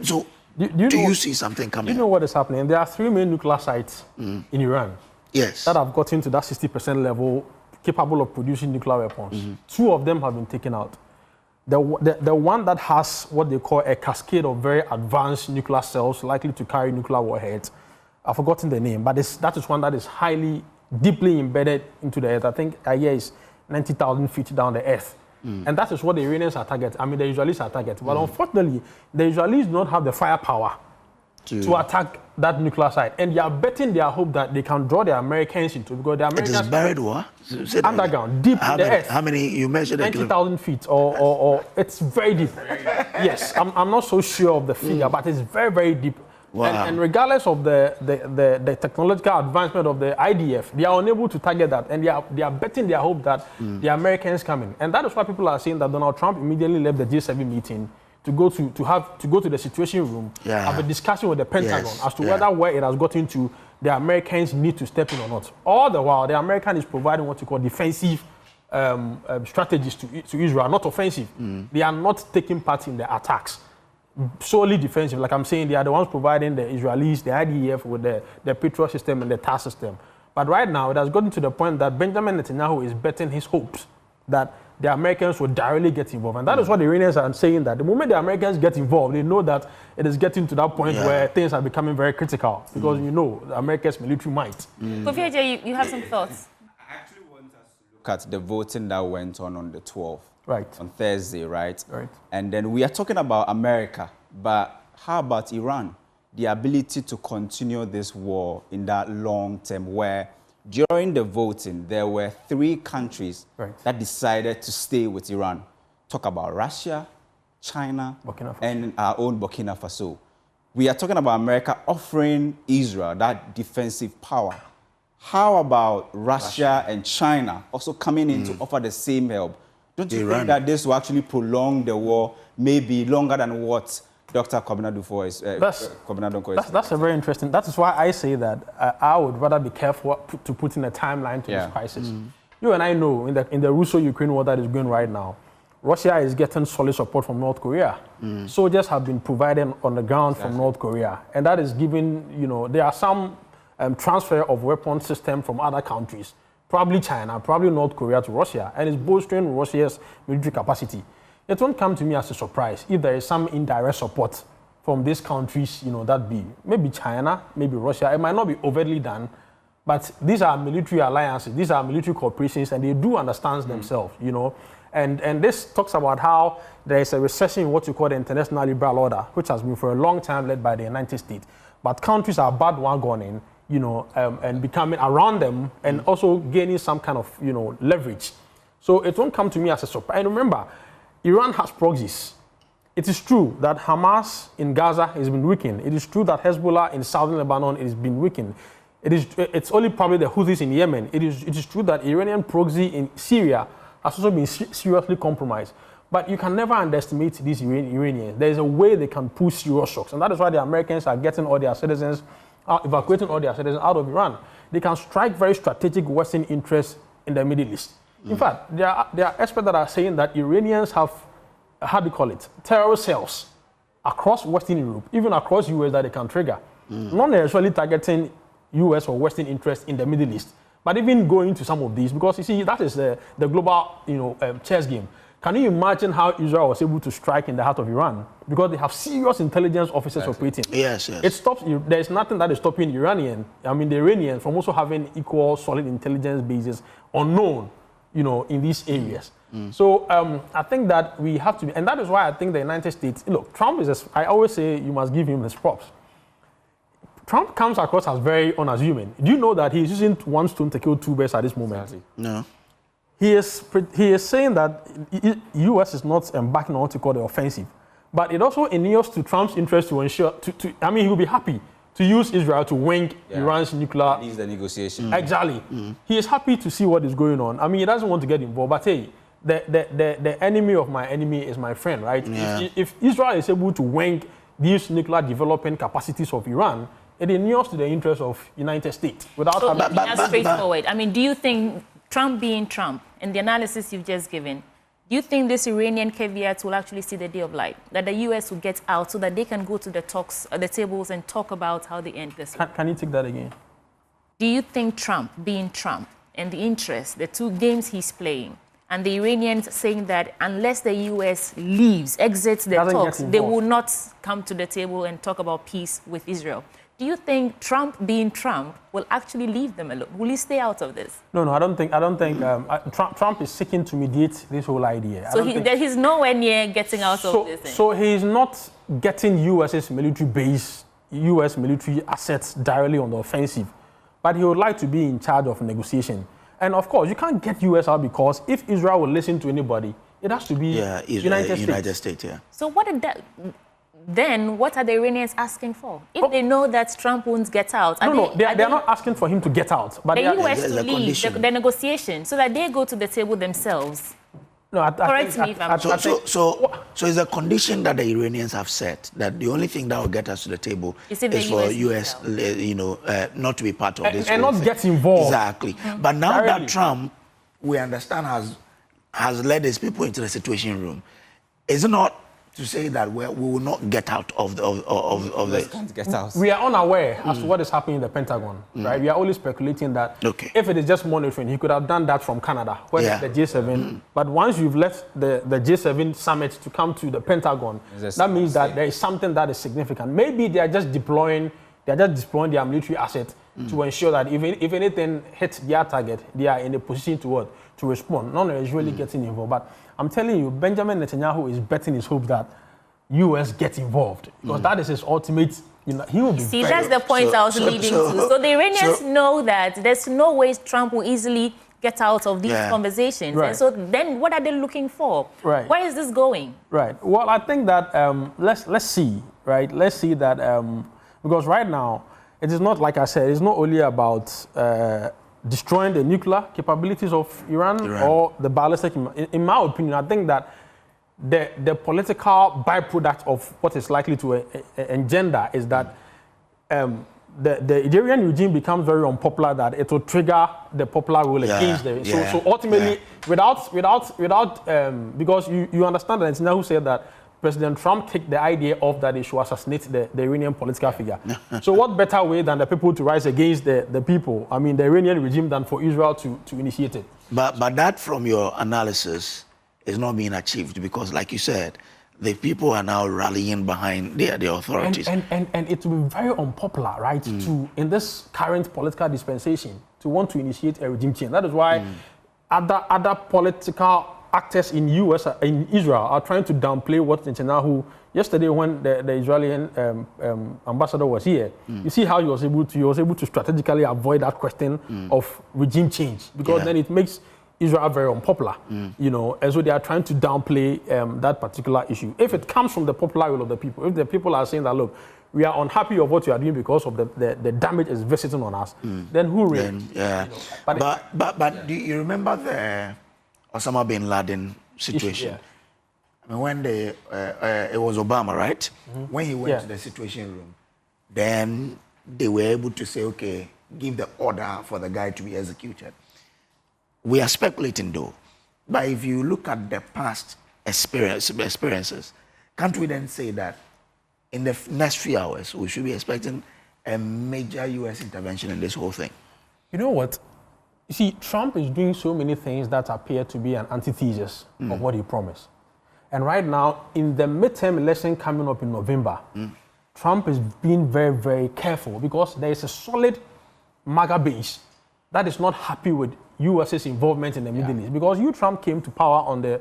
So do you see something coming? Do you know what is happening? There are 3 main nuclear sites in Iran. Yes. That have gotten to that 60% level, capable of producing nuclear weapons. 2 of them have been taken out. The one that has what they call a cascade of very advanced nuclear cells likely to carry nuclear warheads, I've forgotten the name, but that is one that is highly, deeply embedded into the earth. I think a year is 90,000 feet down the earth. And that is what the Iranians are targeting. I mean, the Israelis are targeting. But unfortunately, the Israelis do not have the firepower to attack that nuclear site. And they are betting their hope that they can draw the Americans into, because the Americans... It is buried what? Underground, deep in the earth. How many, you mentioned 90,000 feet, or it's very deep. Yes, I'm not so sure of the figure, but it's very, very deep. Wow. And regardless of the technological advancement of the IDF, they are unable to target that, and they are betting their hope that the Americans come in. And that is why people are saying that Donald Trump immediately left the G7 meeting to go to the Situation Room, have a discussion with the Pentagon as to where it has gotten to, the Americans need to step in or not. All the while, the American is providing what you call defensive strategies to Israel, not offensive. They are not taking part in the attacks. Solely defensive, like I'm saying, they are the ones providing the Israelis, the IDF with the Patriot system and the TASS system. But right now, it has gotten to the point that Benjamin Netanyahu is betting his hopes that the Americans will directly get involved. And that is what the Iranians are saying, that the moment the Americans get involved, they know that it is getting to that point where things are becoming very critical, because you know the America's military might. Kofi Eje, you have some thoughts? I actually want us to look at the voting that went on the 12th. Right. On Thursday, right? Right. And then we are talking about America, but how about Iran? The ability to continue this war in that long term, where during the voting, there were 3 countries that decided to stay with Iran. Talk about Russia, China, and our own Burkina Faso. We are talking about America offering Israel that defensive power. How about Russia and China also coming in to offer the same help? Don't you think that this will actually prolong the war, maybe longer than what Dr. Kwabena Dufo is? That's a very interesting. That is why I say that I would rather be careful to put in a timeline to this crisis. You and I know in the Russo-Ukraine war that is going right now, Russia is getting solid support from North Korea. Soldiers have been provided on the ground from North Korea, and that is giving, there are some transfer of weapon system from other countries, probably China, probably North Korea to Russia, and it's bolstering Russia's military capacity. It won't come to me as a surprise if there is some indirect support from these countries, that be maybe China, maybe Russia. It might not be overtly done, but these are military alliances, these are military corporations, and they do understand themselves, And this talks about how there is a recession in what you call the international liberal order, which has been for a long time led by the United States. But countries are bandwagoning, and becoming around them, and also gaining some kind of, leverage. So it won't come to me as a surprise. And remember, Iran has proxies. It is true that Hamas in Gaza has been weakened. It is true that Hezbollah in southern Lebanon has been weakened. It's only probably the Houthis in Yemen. It is true that Iranian proxy in Syria has also been seriously compromised. But you can never underestimate these Iranians. There is a way they can pull serious shocks. And that is why the Americans are getting all their citizens, evacuating all their citizens out of Iran. They can strike very strategic Western interests in the Middle East. In fact, there are experts that are saying that Iranians have, terrorist cells across Western Europe, even across US, that they can trigger. Not necessarily targeting US or Western interests in the Middle East, but even going to some of these, because you see, that is the global chess game. Can you imagine how Israel was able to strike in the heart of Iran? Because they have serious intelligence officers operating. Yes. It stops. There is nothing that is stopping the Iranians from also having equal solid intelligence bases unknown, in these areas. So I think that we have to be, and that is why I think the United States, look, Trump I always say you must give him his props. Trump comes across as very unassuming. Do you know that he is using one stone to kill 2 birds at this moment? Exactly. No. He is saying that U.S. is not embarking on what you call the offensive, but it also inures to Trump's interest to ensure. He will be happy to use Israel to wing Iran's nuclear. Leads the negotiation. Exactly. He is happy to see what is going on. He doesn't want to get involved, but hey, the enemy of my enemy is my friend, right? Yeah. If Israel is able to wing these nuclear development capacities of Iran, it inures to the interest of United States without having. That's straightforward. Do you think Trump being Trump, in the analysis you've just given, do you think this Iranian caveat will actually see the day of light? That the U.S. will get out so that they can go to the tables and talk about how they end this? Can you take that again? Do you think Trump being Trump and the interest, the 2 games he's playing, and the Iranians saying that unless the U.S. exits the talks, they will not come to the table and talk about peace with Israel? do you think Trump, being Trump, will actually leave them alone? Will he stay out of this? No, I don't think. Trump is seeking to mediate this whole idea. So he's nowhere near getting out of this thing. So he's not getting U.S.'s military base, U.S. military assets directly on the offensive, but he would like to be in charge of negotiation. And of course, you can't get U.S. out because if Israel will listen to anybody, it has to be United States. Yeah. So what are the Iranians asking for? If they know that Trump won't get out, they're not asking for him to get out, but the U.S. to leave the negotiation so that they go to the table themselves. No, correct me if I'm wrong. So it's a condition that the Iranians have set that the only thing that will get us to the table is for US, not to be part of this and not get involved. Exactly. But now that Trump, we understand, has led his people into the Situation Room, is it not to say that we will not get out of this? Can't get out. We are unaware as to what is happening in the Pentagon, right? We are only speculating that if it is just monitoring, he could have done that from Canada, where the G7. But once you've left the G7 summit to come to the Pentagon, that means that there is something that is significant. Maybe they are just deploying their military asset to ensure that if anything hits their target, they are in a position to respond. None is really getting involved. But I'm telling you, Benjamin Netanyahu is betting his hope that U.S. get involved because that is his ultimate. He will be. See, that's the point I was leading to. So the Iranians know that there's no way Trump will easily get out of these conversations. Right. And so then, what are they looking for? Right. Where is this going? Right. Well, I think that let's see. Right. Let's see that because right now it is not, like I said, it's not only about destroying the nuclear capabilities of Iran or the ballistic. In my opinion, I think that the political byproduct of what is likely to engender is that the Iranian regime becomes very unpopular, that it will trigger the popular will against them. So ultimately, without because you understand that Netanyahu said that President Trump took the idea of that he should assassinate the Iranian political figure. So what better way than the people to rise against the people, the Iranian regime, than for Israel to initiate it? But that, from your analysis, is not being achieved because, like you said, the people are now rallying behind the authorities. And it will be very unpopular, right, to, in this current political dispensation, to want to initiate a regime change. That is why other political actors in Israel are trying to downplay what Netanyahu yesterday when the Israeli ambassador was here. You see how he was able to strategically avoid that question of regime change because then it makes Israel very unpopular, and so they are trying to downplay that particular issue. If it comes from the popular will of the people, if the people are saying that, look, we are unhappy of what you are doing because of the damage is visiting on us, then who really? But do you remember the Osama bin Laden situation? When it was Obama, right? When he went to the Situation Room, then they were able to say, okay, give the order for the guy to be executed. We are speculating though, but if you look at the past experiences, can't we then say that in the next few hours we should be expecting a major U.S. intervention in this whole thing? You know what? You see, Trump is doing so many things that appear to be an antithesis of what he promised. And right now, in the midterm election coming up in November, Trump is being very, very careful because there is a solid MAGA base that is not happy with U.S.'s involvement in the Middle East. Because Trump came to power on the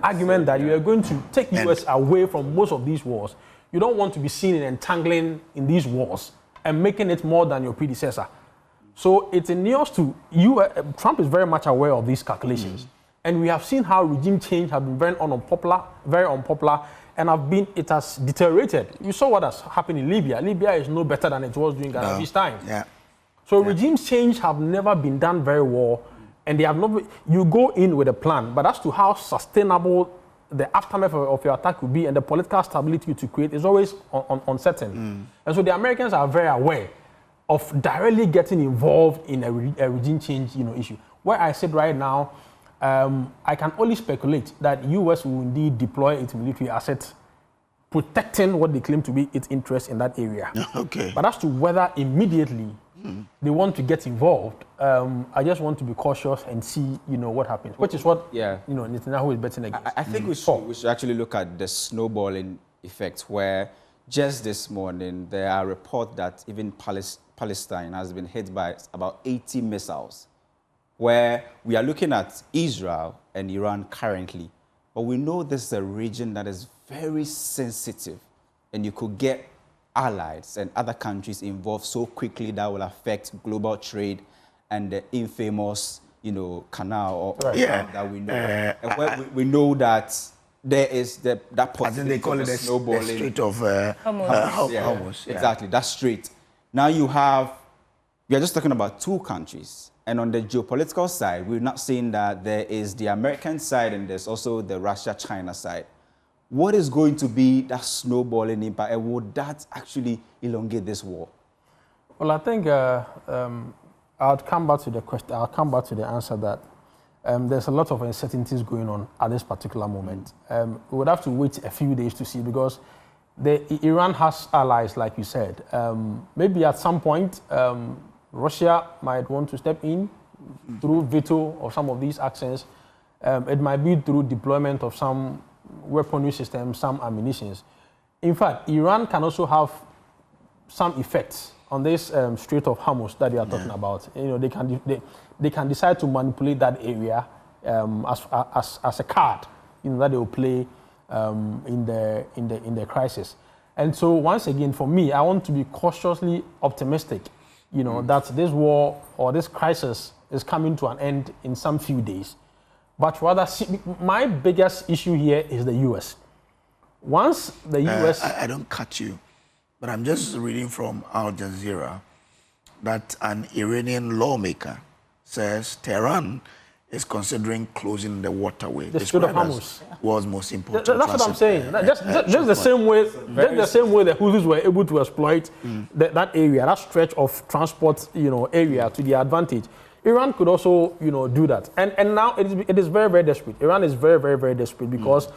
argument that you are going to take U.S. away from most of these wars. You don't want to be seen in entangling in these wars and making it more than your predecessor. So it's in news to you. Trump is very much aware of these calculations. And we have seen how regime change has been very unpopular, and it has deteriorated. You saw what has happened in Libya. Libya is no better than it was during Gaddafi's time. So regime change have never been done very well, and they have not. You go in with a plan, but as to how sustainable the aftermath of your attack will be and the political stability to create is always uncertain. And so the Americans are very aware of directly getting involved in a regime change, issue. Where I said right now, I can only speculate that U.S. will indeed deploy its military assets, protecting what they claim to be its interest in that area. But as to whether immediately they want to get involved, I just want to be cautious and see, what happens. Which is what Netanyahu is betting against. I think we should actually look at the snowballing effect, where just this morning, there are reports that even Palestine has been hit by about 80 missiles, where we are looking at Israel and Iran currently. But we know this is a region that is very sensitive, and you could get allies and other countries involved so quickly that will affect global trade and the infamous, canal that we know. And we know that there is that possibility. I think they call it the Strait of Hormuz. Exactly, that's strait. Now we are just talking about two countries. And on the geopolitical side, we're not saying that there is the American side and there's also the Russia-China side. What is going to be that snowballing impact, and would that actually elongate this war? Well, I think I'll come back to the question. I'll come back to the answer that there's a lot of uncertainties going on at this particular moment. We would have to wait a few days to see, because Iran has allies, like you said. Maybe at some point, Russia might want to step in through veto of some of these actions. It might be through deployment of some weaponry systems, some ammunitions. In fact, Iran can also have some effects on this Strait of Hormuz that they are talking about. They can decide to manipulate that area as a card, that they will play in the crisis. And so once again, for me, I want to be cautiously optimistic, that this war or this crisis is coming to an end in some few days. But rather, my biggest issue here is the U.S. Once the U.S. I don't cut you, but I'm just reading from Al Jazeera that an Iranian lawmaker says Tehran is considering closing the waterway. The Strait of Hormuz was most important. That's what I'm saying. Just the same way the Houthis were able to exploit that area, that stretch of transport, area to their advantage. Iran could also, do that. And now it is very, very desperate. Iran is very, very, very desperate because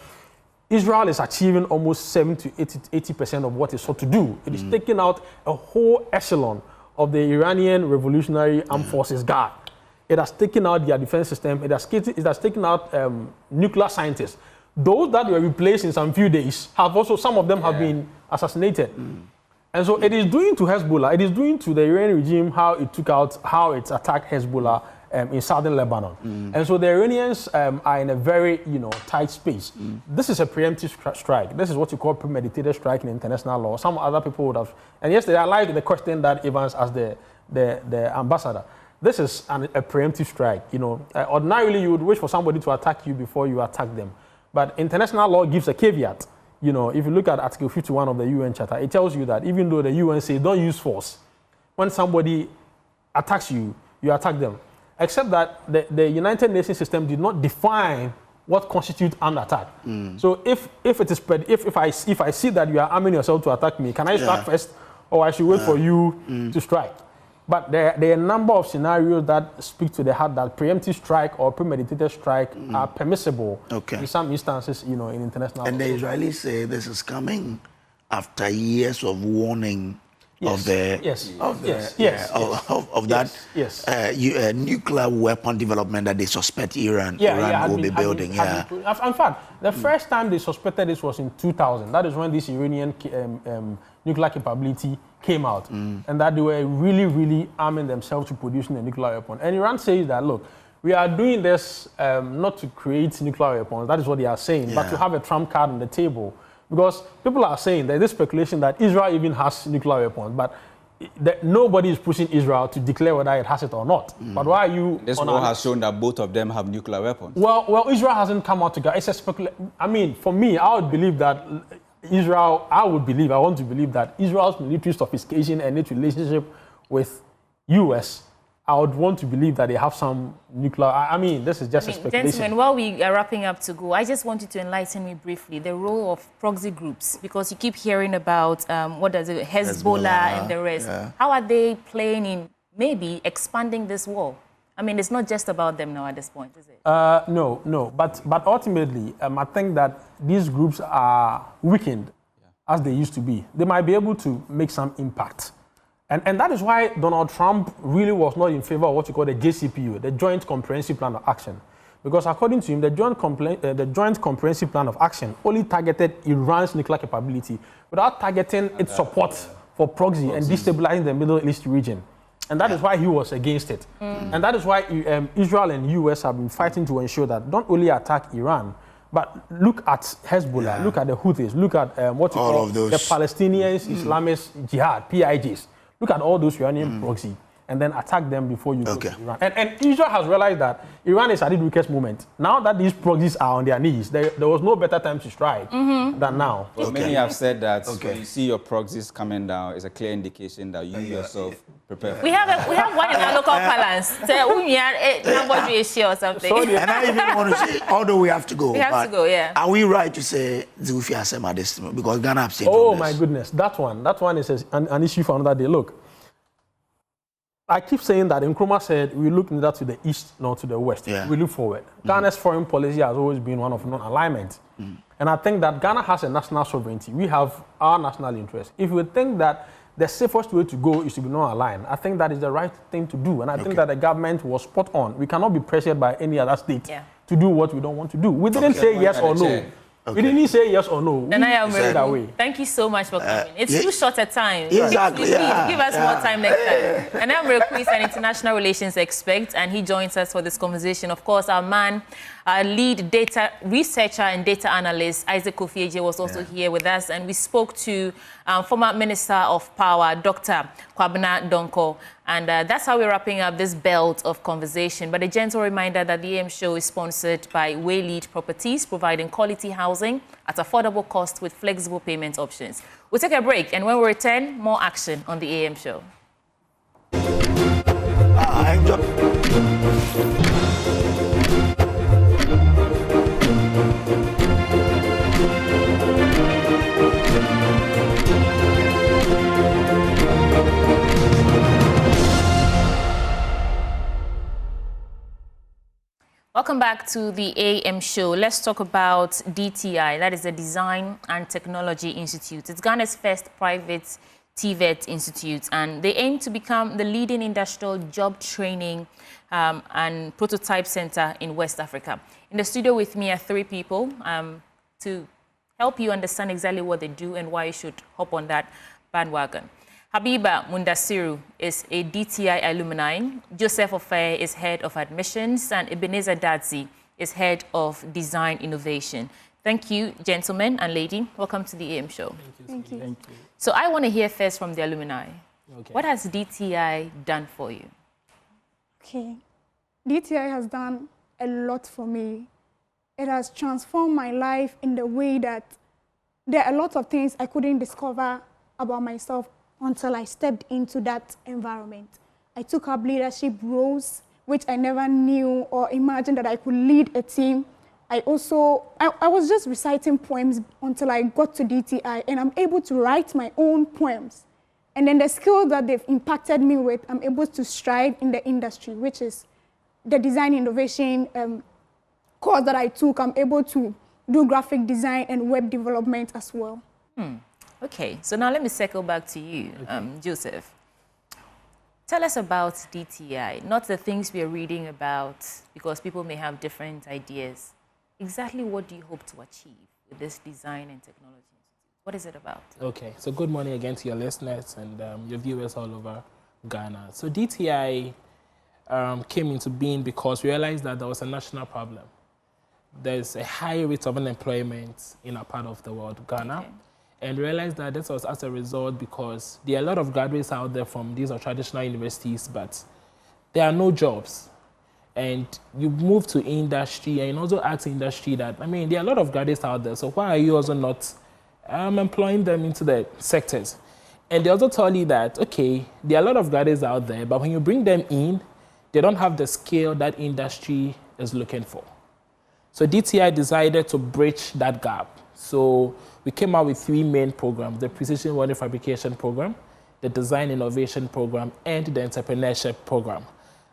Israel is achieving almost 70 to 80% of what it sought to do. It is taking out a whole echelon of the Iranian Revolutionary Armed Forces Guard. It has taken out their defense system. It has taken out nuclear scientists. Those that were replaced in some few days some of them have been assassinated. And so it is doing to Hezbollah, it is doing to the Iranian regime how it attacked Hezbollah in southern Lebanon. And so the Iranians are in a very, tight space. This is a preemptive strike. This is what you call premeditated strike in international law. Some other people would have, and yesterday I like the question that Evans asked the ambassador. This is a preemptive strike. Ordinarily you would wish for somebody to attack you before you attack them. But international law gives a caveat. If you look at Article 51 of the UN Charter, it tells you that even though the UN says don't use force, when somebody attacks you, you attack them. Except that the United Nations system did not define what constitutes an attack. So if I see that you are arming yourself to attack me, can I strike first, or I should wait for you to strike? But there are a number of scenarios that speak to the heart that preemptive strike or premeditated strike are permissible in some instances, in international law. And the Israelis say this is coming after years of warning of that nuclear weapon development that they suspect Iran will be building. In fact, the first time they suspected this was in 2000. That is when this Iranian nuclear capability came out, and that they were really, really arming themselves to producing a nuclear weapon. And Iran says that, look, we are doing this not to create nuclear weapons, that is what they are saying, but to have a trump card on the table. Because people are saying there is speculation that Israel even has nuclear weapons, but nobody is pushing Israel to declare whether it has it or not. But why are you... This war has shown that both of them have nuclear weapons. Well, Israel hasn't come out together. It's a speculation. I mean, for me, I would believe that I want to believe that Israel's military sophistication and its relationship with U.S., I would want to believe that they have some nuclear... I mean, this is just a speculation. Gentlemen, while we are wrapping up to go, I just want you to enlighten me briefly the role of proxy groups, because you keep hearing about, Hezbollah and the rest. Yeah. How are they playing in maybe expanding this war? I mean, it's not just about them now at this point, is it? No. But ultimately, I think that these groups are weakened as they used to be. They might be able to make some impact. And that is why Donald Trump really was not in favor of what you call the JCPO, the Joint Comprehensive Plan of Action. Because according to him, the Joint Comprehensive Plan of Action only targeted Iran's nuclear capability without targeting its support for proxy and destabilizing the Middle East region. And that is why he was against it. And that is why Israel and US have been fighting to ensure that don't only attack Iran, but look at Hezbollah, look at the Houthis, look at the Palestinians, Islamist Jihad, PIJs. Look at all those Iranian proxy, and then attack them before you go to Iran. And Israel has realized that Iran is at its weakest moment. Now that these proxies are on their knees, there was no better time to strike than now. Well, many have said that when you see your proxies coming down, it's a clear indication that you yourself prepare for we have one in our local balance. Or something. And I even want to say, although we have to go, yeah. Are we right to say Zulfi Asema this time? Because Ghana have said my goodness, that one is an issue for another day. Look, I keep saying that Nkrumah said we look neither to the east nor to the west. We look forward. Ghana's foreign policy has always been one of non-alignment. And I think that Ghana has a national sovereignty. We have our national interest. If we think that the safest way to go is to be non-aligned, I think that is the right thing to do. And I think that the government was spot on. We cannot be pressured by any other state to do what we don't want to do. We didn't say yes or no. We didn't say yes or no. We said that way. Thank you so much for coming. It's too short a time. Exactly. Please give us more time next time. And I'm Real is an international relations expert, and he joins us for this conversation. Of course, our man, our lead data researcher and data analyst, Isaac Kofi Adjei, was also here with us, and we spoke to former Minister of Power, Dr. Kwabena Donkor. And that's how we're wrapping up this belt of conversation. But a gentle reminder that the AM show is sponsored by Waylead Properties, providing quality housing at affordable cost with flexible payment options. We'll take a break, and when we return, more action on the AM show. Welcome back to the AM show. Let's talk about DTI, that is the Design and Technology Institute. It's Ghana's first private TVET institute, and they aim to become the leading industrial job training and prototype center in West Africa. In the studio with me are three people to help you understand exactly what they do and why you should hop on that bandwagon. Habiba Mundasiru is a DTI alumni, Joseph Ofaye is head of admissions, and Ebenezer Dadzi is head of design innovation. Thank you, gentlemen and lady. Welcome to the AM show. Thank you. So I want to hear first from the alumni. Okay. What has DTI done for you? Okay. DTI has done a lot for me. It has transformed my life in the way that there are a lot of things I couldn't discover about myself until I stepped into that environment. I took up leadership roles, which I never knew or imagined that I could lead a team. I was just reciting poems until I got to DTI, and I'm able to write my own poems. And then the skill that they've impacted me with, I'm able to strive in the industry, which is the design innovation course that I took. I'm able to do graphic design and web development as well. Okay, so now let me circle back to you, Joseph. Tell us about DTI, not the things we are reading about, because people may have different ideas. Exactly what do you hope to achieve with this Design and Technology Institute? What is it about? Okay, so good morning again to your listeners and your viewers all over Ghana. So DTI came into being because we realized that there was a national problem. There's a high rate of unemployment in our part of the world, Ghana. Okay. And realized that this was as a result because there are a lot of graduates out there from these traditional universities, but there are no jobs. And you move to industry and you also ask industry that, I mean, there are a lot of graduates out there, so why are you also not employing them into the sectors? And they also tell you that, okay, there are a lot of graduates out there, but when you bring them in, they don't have the skill that industry is looking for. So DTI decided to bridge that gap. So we came out with three main programs: the Precision Welding Fabrication Program, the Design Innovation Program, and the Entrepreneurship Program.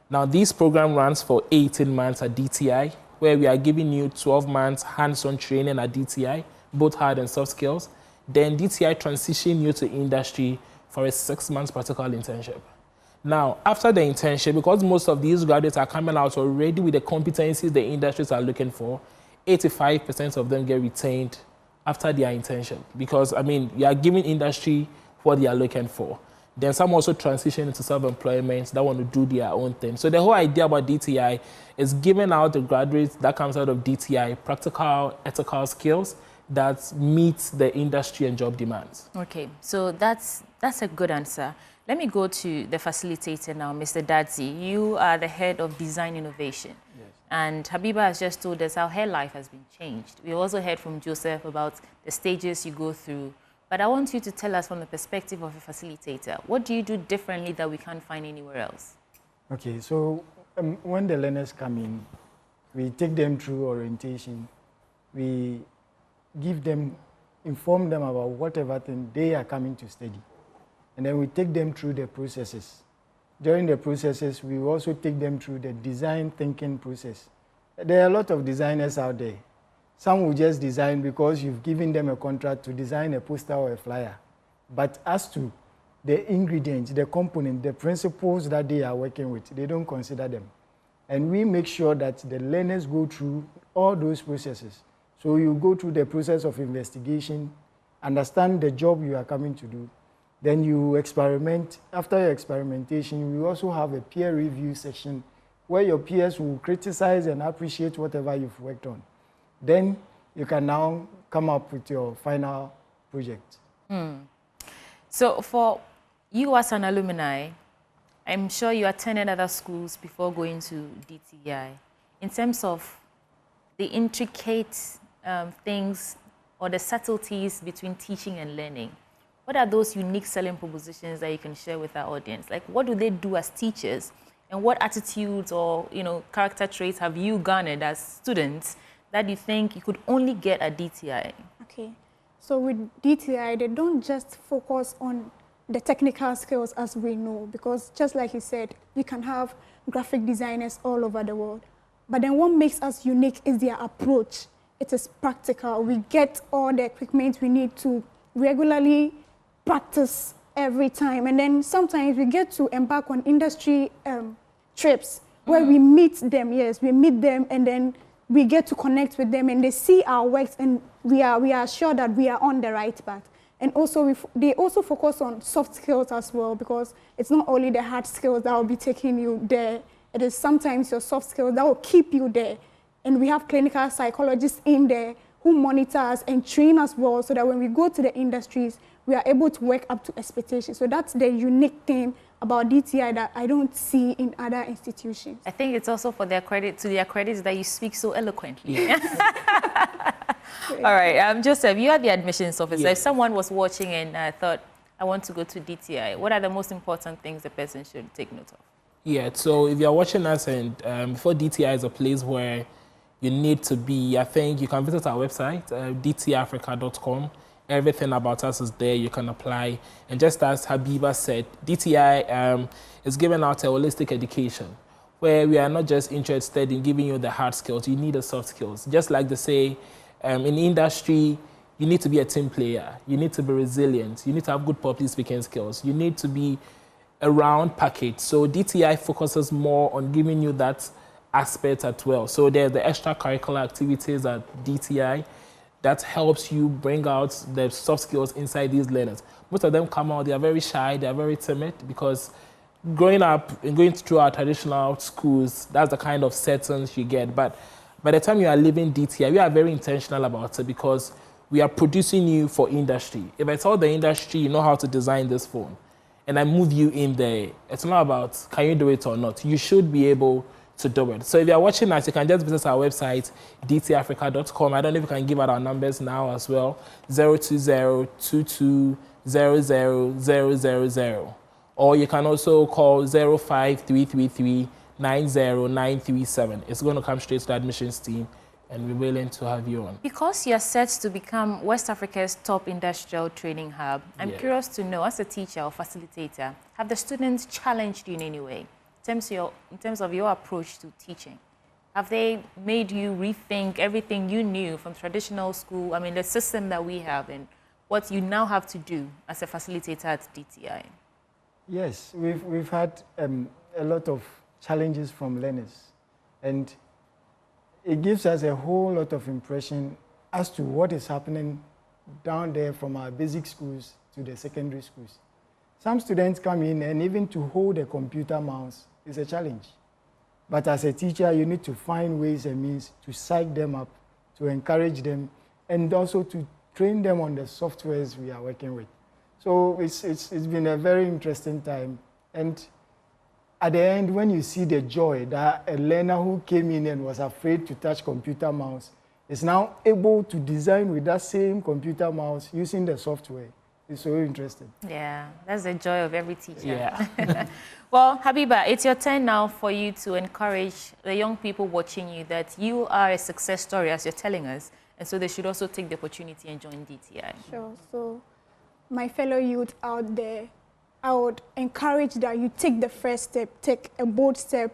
Now, this program runs for 18 months at DTI, where we are giving you 12 months hands-on training at DTI, both hard and soft skills. Then DTI transition you to industry for a 6 months practical internship. Now, after the internship, because most of these graduates are coming out already with the competencies the industries are looking for, 85% of them get retained after their internship. Because, I mean, you are giving industry what they are looking for. Then some also transition into self-employment that want to do their own thing. So the whole idea about DTI is giving out the graduates that comes out of DTI practical, ethical skills that meet the industry and job demands. Okay, so that's a good answer. Let me go to the facilitator now, Mr. Dadzi. You are the head of design innovation. Yes. And Habiba has just told us how her life has been changed. We also heard from Joseph about the stages you go through. But I want you to tell us from the perspective of a facilitator, what do you do differently that we can't find anywhere else? Okay, so when the learners come in, we take them through orientation. We give them, inform them about whatever thing they are coming to study. And then we take them through the processes. During the processes, we also take them through the design thinking process. There are a lot of designers out there. Some will just design because you've given them a contract to design a poster or a flyer. But as to the ingredients, the components, the principles that they are working with, they don't consider them. And we make sure that the learners go through all those processes. So you go through the process of investigation, understand the job you are coming to do, then you experiment. After your experimentation, we also have a peer review section where your peers will criticize and appreciate whatever you've worked on. Then you can now come up with your final project. So for you as an alumni, I'm sure you attended other schools before going to DTI. In terms of the intricate things or the subtleties between teaching and learning, what are those unique selling propositions that you can share with our audience? Like, what do they do as teachers? And what attitudes or, character traits have you garnered as students that you think you could only get at DTI? Okay. So with DTI, they don't just focus on the technical skills as we know, because just like you said, we can have graphic designers all over the world. But then what makes us unique is their approach. It is practical. We get all the equipment we need to regularly practice every time. And then sometimes we get to embark on industry trips where we meet them. Yes, we meet them, and then we get to connect with them, and they see our works, and we are sure that we are on the right path. And also, they also focus on soft skills as well, because it's not only the hard skills that will be taking you there. It is sometimes your soft skills that will keep you there. And we have clinical psychologists in there who monitor us and train us well, so that when we go to the industries, we are able to work up to expectations. So that's the unique thing about DTI that I don't see in other institutions. I think it's also for their credit, to their credit, that you speak so eloquently. Yeah. All right, Joseph, you are the admissions officer. Yes. If someone was watching and thought, I want to go to DTI, what are the most important things the person should take note of? Yeah, so if you're watching us and before DTI is a place where you need to be, I think you can visit our website, dtiafrica.com. Everything about us is there. You can apply. And just as Habiba said, DTI is giving out a holistic education where we are not just interested in giving you the hard skills. You need the soft skills. Just like they say, in industry, you need to be a team player. You need to be resilient. You need to have good public speaking skills. You need to be a round package. So DTI focuses more on giving you that aspect as well. So there's the extracurricular activities at DTI that helps you bring out the soft skills inside these learners. Most of them come out, they are very shy, they are very timid, because growing up and going through our traditional schools, that's the kind of settings you get. But by the time you are leaving DTI, we are very intentional about it, because we are producing you for industry. If I tell the industry, you know how to design this phone, and I move you in there, it's not about can you do it or not. You should be able to do it. So if you're watching us, you can just visit our website, dtiafrica.com. I don't know if you can give out our numbers now as well, 020-2200-000. Or you can also call 05333-90937. It's going to come straight to the admissions team, and we're willing to have you on. Because you're set to become West Africa's top industrial training hub, I'm curious to know, as a teacher or facilitator, have the students challenged you in any way? In terms of your approach to teaching, have they made you rethink everything you knew from traditional school, I mean, the system that we have, and what you now have to do as a facilitator at DTI? Yes, we've had a lot of challenges from learners, and it gives us a whole lot of impression as to what is happening down there from our basic schools to the secondary schools. Some students come in and even to hold a computer mouse is a challenge. But as a teacher, you need to find ways and means to psych them up, to encourage them, and also to train them on the softwares we are working with. So it's been a very interesting time. And at the end, when you see the joy that a learner who came in and was afraid to touch computer mouse is now able to design with that same computer mouse using the software, it's so interesting. Yeah, that's the joy of every teacher. Yeah. Well, Habiba, it's your turn now for you to encourage the young people watching you that you are a success story, as you're telling us, and so they should also take the opportunity and join DTI. Sure. So, my fellow youth out there, I would encourage that you take the first step, take a bold step,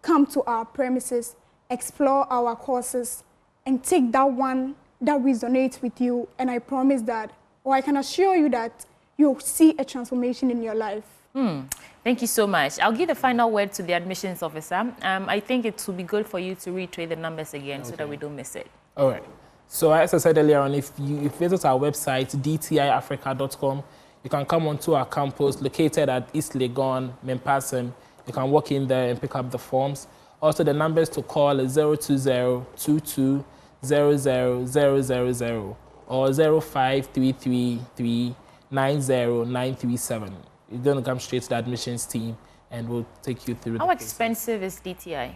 come to our premises, explore our courses, and take that one that resonates with you. And I promise that, or I can assure you that you'll see a transformation in your life. Thank you so much. I'll give the final word to the admissions officer. I think it will be good for you to reiterate the numbers again so that we don't miss it. All right. So as I said earlier on, if you visit our website, dtiafrica.com, you can come onto our campus located at East Legon, Mempassem. You can walk in there and pick up the forms. Also, the numbers to call is 020-22-00-000 or 0533-390-937. You're going to come straight to the admissions team and we'll take you through How expensive is DTI?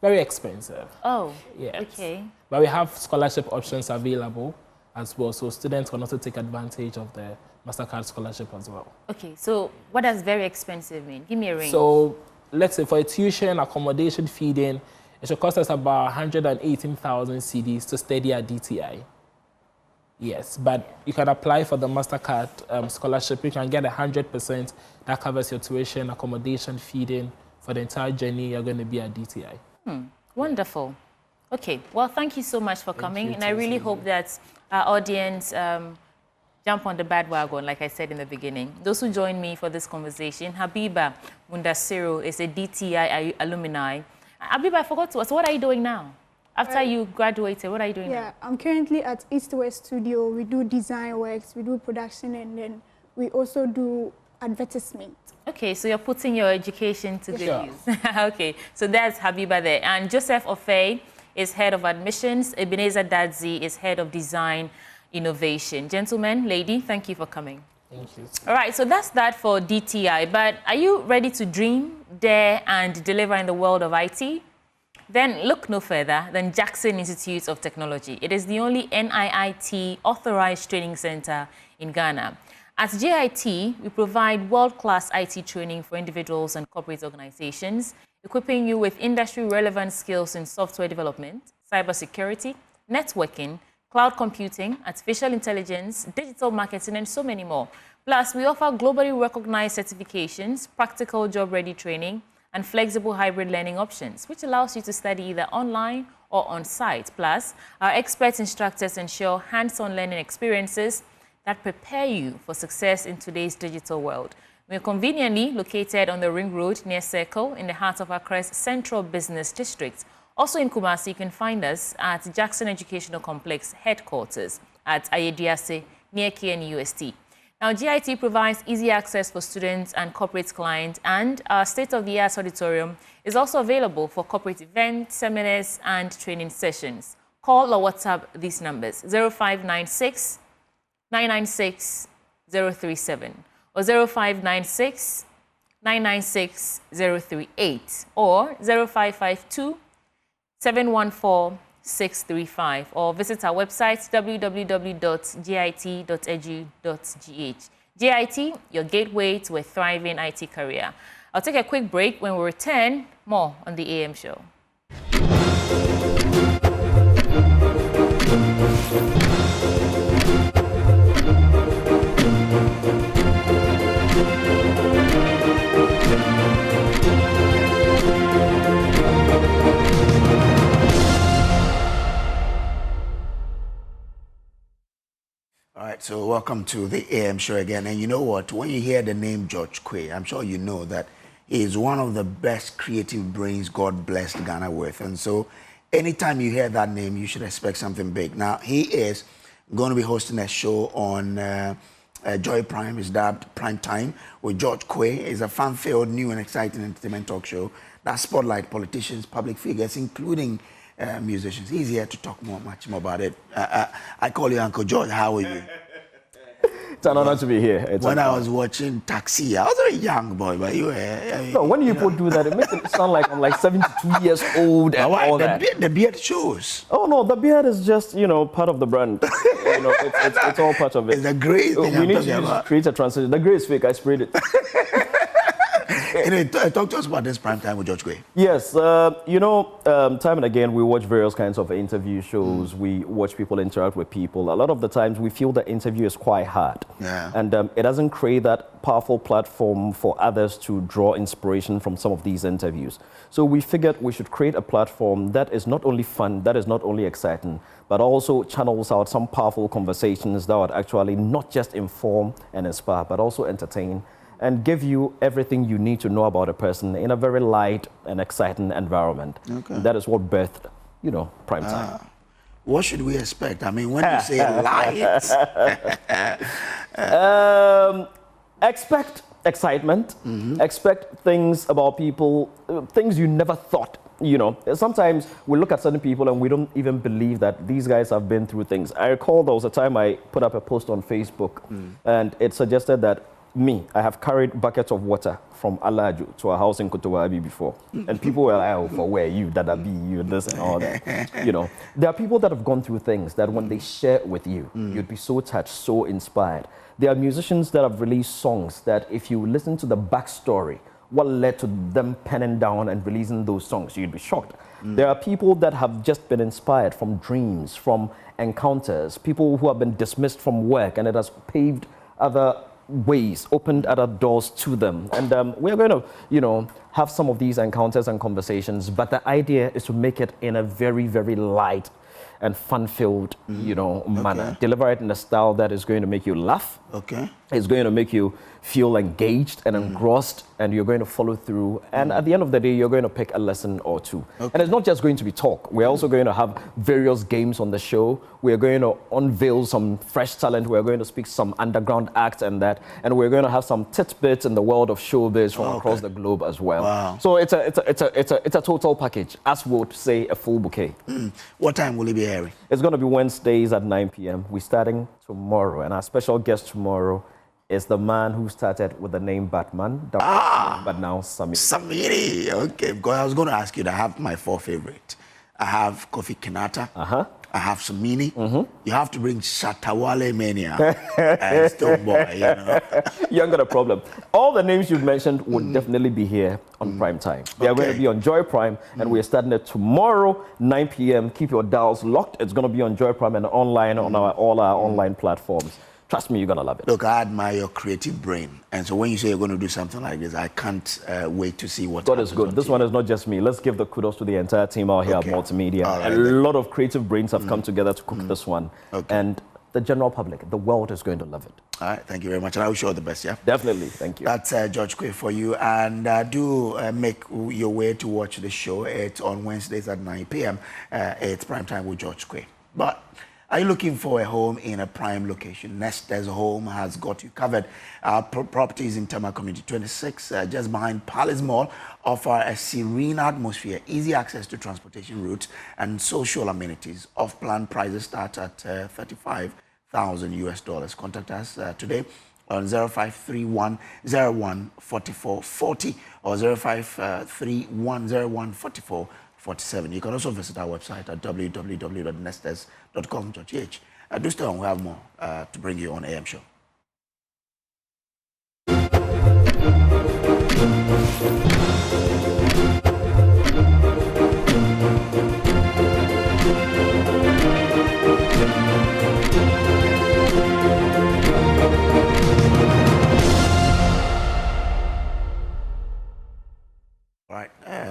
Very expensive. Oh, yes. Okay. But we have scholarship options available as well, so students can also take advantage of the MasterCard scholarship as well. Okay, so what does very expensive mean? Give me a range. So let's say for a tuition, accommodation, feeding, it should cost us about 118,000 cedis to study at DTI. Yes, but you can apply for the MasterCard scholarship. You can get 100% that covers your tuition, accommodation, feeding for the entire journey you're going to be at DTI. Wonderful. Okay, well, thank you so much for coming. And I really hope that our audience jump on the bandwagon, like I said in the beginning. Those who joined me for this conversation, Habiba Mundasiru is a DTI alumni. Habiba, I forgot to ask, what are you doing now? After you graduated, what are you doing now? Yeah, I'm currently at East West Studio. We do design works, we do production, and then we also do advertisement. Okay, so you're putting your education to good use. Okay, so that's Habiba there. And Joseph Ofei is head of admissions. Ebenezer Dadzi is head of design innovation. Gentlemen, lady, thank you for coming. Thank you. All right, so that's that for DTI. But are you ready to dream, dare, and deliver in the world of IT? Then look no further than Jackson Institute of Technology. It is the only NIIT authorized training center in Ghana. At JIT, we provide world-class IT training for individuals and corporate organizations, equipping you with industry-relevant skills in software development, cybersecurity, networking, cloud computing, artificial intelligence, digital marketing, and so many more. Plus, we offer globally recognized certifications, practical job-ready training, and flexible hybrid learning options, which allows you to study either online or on-site. Plus, our expert instructors ensure hands-on learning experiences that prepare you for success in today's digital world. We're conveniently located on the Ring Road near Circle in the heart of Accra's Central Business District. Also in Kumasi, you can find us at Jackson Educational Complex headquarters at Ayediase near KNUST. Now, GIT provides easy access for students and corporate clients, and our state-of-the-art auditorium is also available for corporate events, seminars, and training sessions. Call or WhatsApp these numbers, 0596 996 037 or 0596 996 038 or 0552 714 635 or visit our website www.git.edu.gh. GIT, your gateway to a thriving IT career. I'll take a quick break. When we return, more on the AM show. right, so welcome to the AM show again. And you know what? When you hear the name George Quaye, I'm sure you know that he is one of the best creative brains God blessed Ghana with. And so anytime you hear that name, you should expect something big. Now, he is going to be hosting a show on Joy Prime, is dubbed Prime Time, with George Quaye. It's a fun-filled, new and exciting entertainment talk show that spotlight politicians, public figures, including musicians. He's here to talk much more about it. I call you Uncle George. How are you? It's an honor to be here. When I was watching Taxi, I was a young boy, but you were... No, when people do that, it makes it sound like I'm like 72 years old and all that. The beard shows. Oh, no, the beard is just, part of the brand. It's all part of it. It's a great thing We need to create a transition. The gray is fake. I sprayed it. Anyway, talk to us about this Prime Time with George Quaye. Yes, time and again, we watch various kinds of interview shows. We watch people interact with people. A lot of the times, we feel the interview is quite hard. Yeah. And it doesn't create that powerful platform for others to draw inspiration from some of these interviews. So we figured we should create a platform that is not only fun, that is not only exciting, but also channels out some powerful conversations that would actually not just inform and inspire, but also entertain and give you everything you need to know about a person in a very light and exciting environment. Okay. That is what birthed, Prime Time. What should we expect? I mean, when you say light... Expect excitement. Expect things about people, things you never thought. Sometimes we look at certain people and we don't even believe that these guys have been through things. I recall there was a time I put up a post on Facebook and it suggested that I have carried buckets of water from Alaju to a house in Kotowabi before. And people were like, oh, for where you, Dada B, you, this and all that. There are people that have gone through things that when they share it with you, you'd be so touched, so inspired. There are musicians that have released songs that if you listen to the backstory, what led to them penning down and releasing those songs, you'd be shocked. There are people that have just been inspired from dreams, from encounters, people who have been dismissed from work, and it has paved other ways, opened other doors to them. And we're going to, have some of these encounters and conversations, but the idea is to make it in a very, very light and fun-filled, manner. Deliver it in a style that is going to make you laugh. Okay. It's going to make you feel engaged and engrossed, and you're going to follow through. And at the end of the day, you're going to pick a lesson or two. Okay. And it's not just going to be talk. We're also going to have various games on the show. We're going to unveil some fresh talent. We're going to speak some underground acts and that. And we're going to have some tidbits in the world of showbiz from across the globe as well. Wow. So it's a total package, as would say a full bouquet. What time will it be airing? It's going to be Wednesdays at 9 p.m. We're starting tomorrow. And our special guest tomorrow is the man who started with the name Batman, but now Samiri. Samiri, okay. Because I was going to ask you to have my four favorite. I have Kofi Kinata. I have Samini. You have to bring Shatawale Mania and Stonebwoy, You ain't got a problem. All the names you've mentioned would definitely be here on Prime Time. They are going to be on Joy Prime, and we're starting it tomorrow, 9 p.m. Keep your dials locked. It's going to be on Joy Prime and online on all our online platforms. Trust me, you're going to love it. Look, I admire your creative brain. And so when you say you're going to do something like this, I can't wait to see what God is good. This one is not just me. Let's give the kudos to the entire team out here at Multimedia. Right, a lot of creative brains have come together to cook this one. And the general public, the world is going to love it. All right, thank you very much. And I wish you all the best, yeah? Definitely, thank you. That's George Quaye for you. And do make your way to watch the show. It's on Wednesdays at 9 p.m. It's Prime Time with George Quaye. But are you looking for a home in a prime location? Nestes Home has got you covered. Our properties in Tema Community 26, just behind Palace Mall, offer a serene atmosphere, easy access to transportation routes, and social amenities. Off-plan prices start at $35,000 US. Contact us today on 0531 01 44 40 or 0531 01 44 47. You can also visit our website at www.nestes.com.gh. Do stay on, we have more to bring you on AM Show.